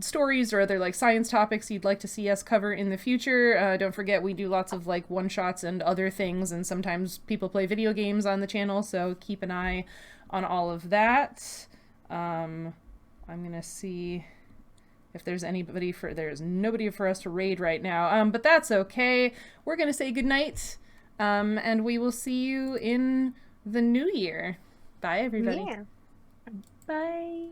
[SPEAKER 1] stories or other like science topics you'd like to see us cover in the future. Don't forget, we do lots of like one-shots and other things, and sometimes people play video games on the channel, so keep an eye on all of that. I'm gonna see if there's anybody there's nobody for us to raid right now, but that's okay. We're gonna say goodnight, and we will see you in the new year. Bye, everybody.
[SPEAKER 2] Yeah.
[SPEAKER 5] Bye.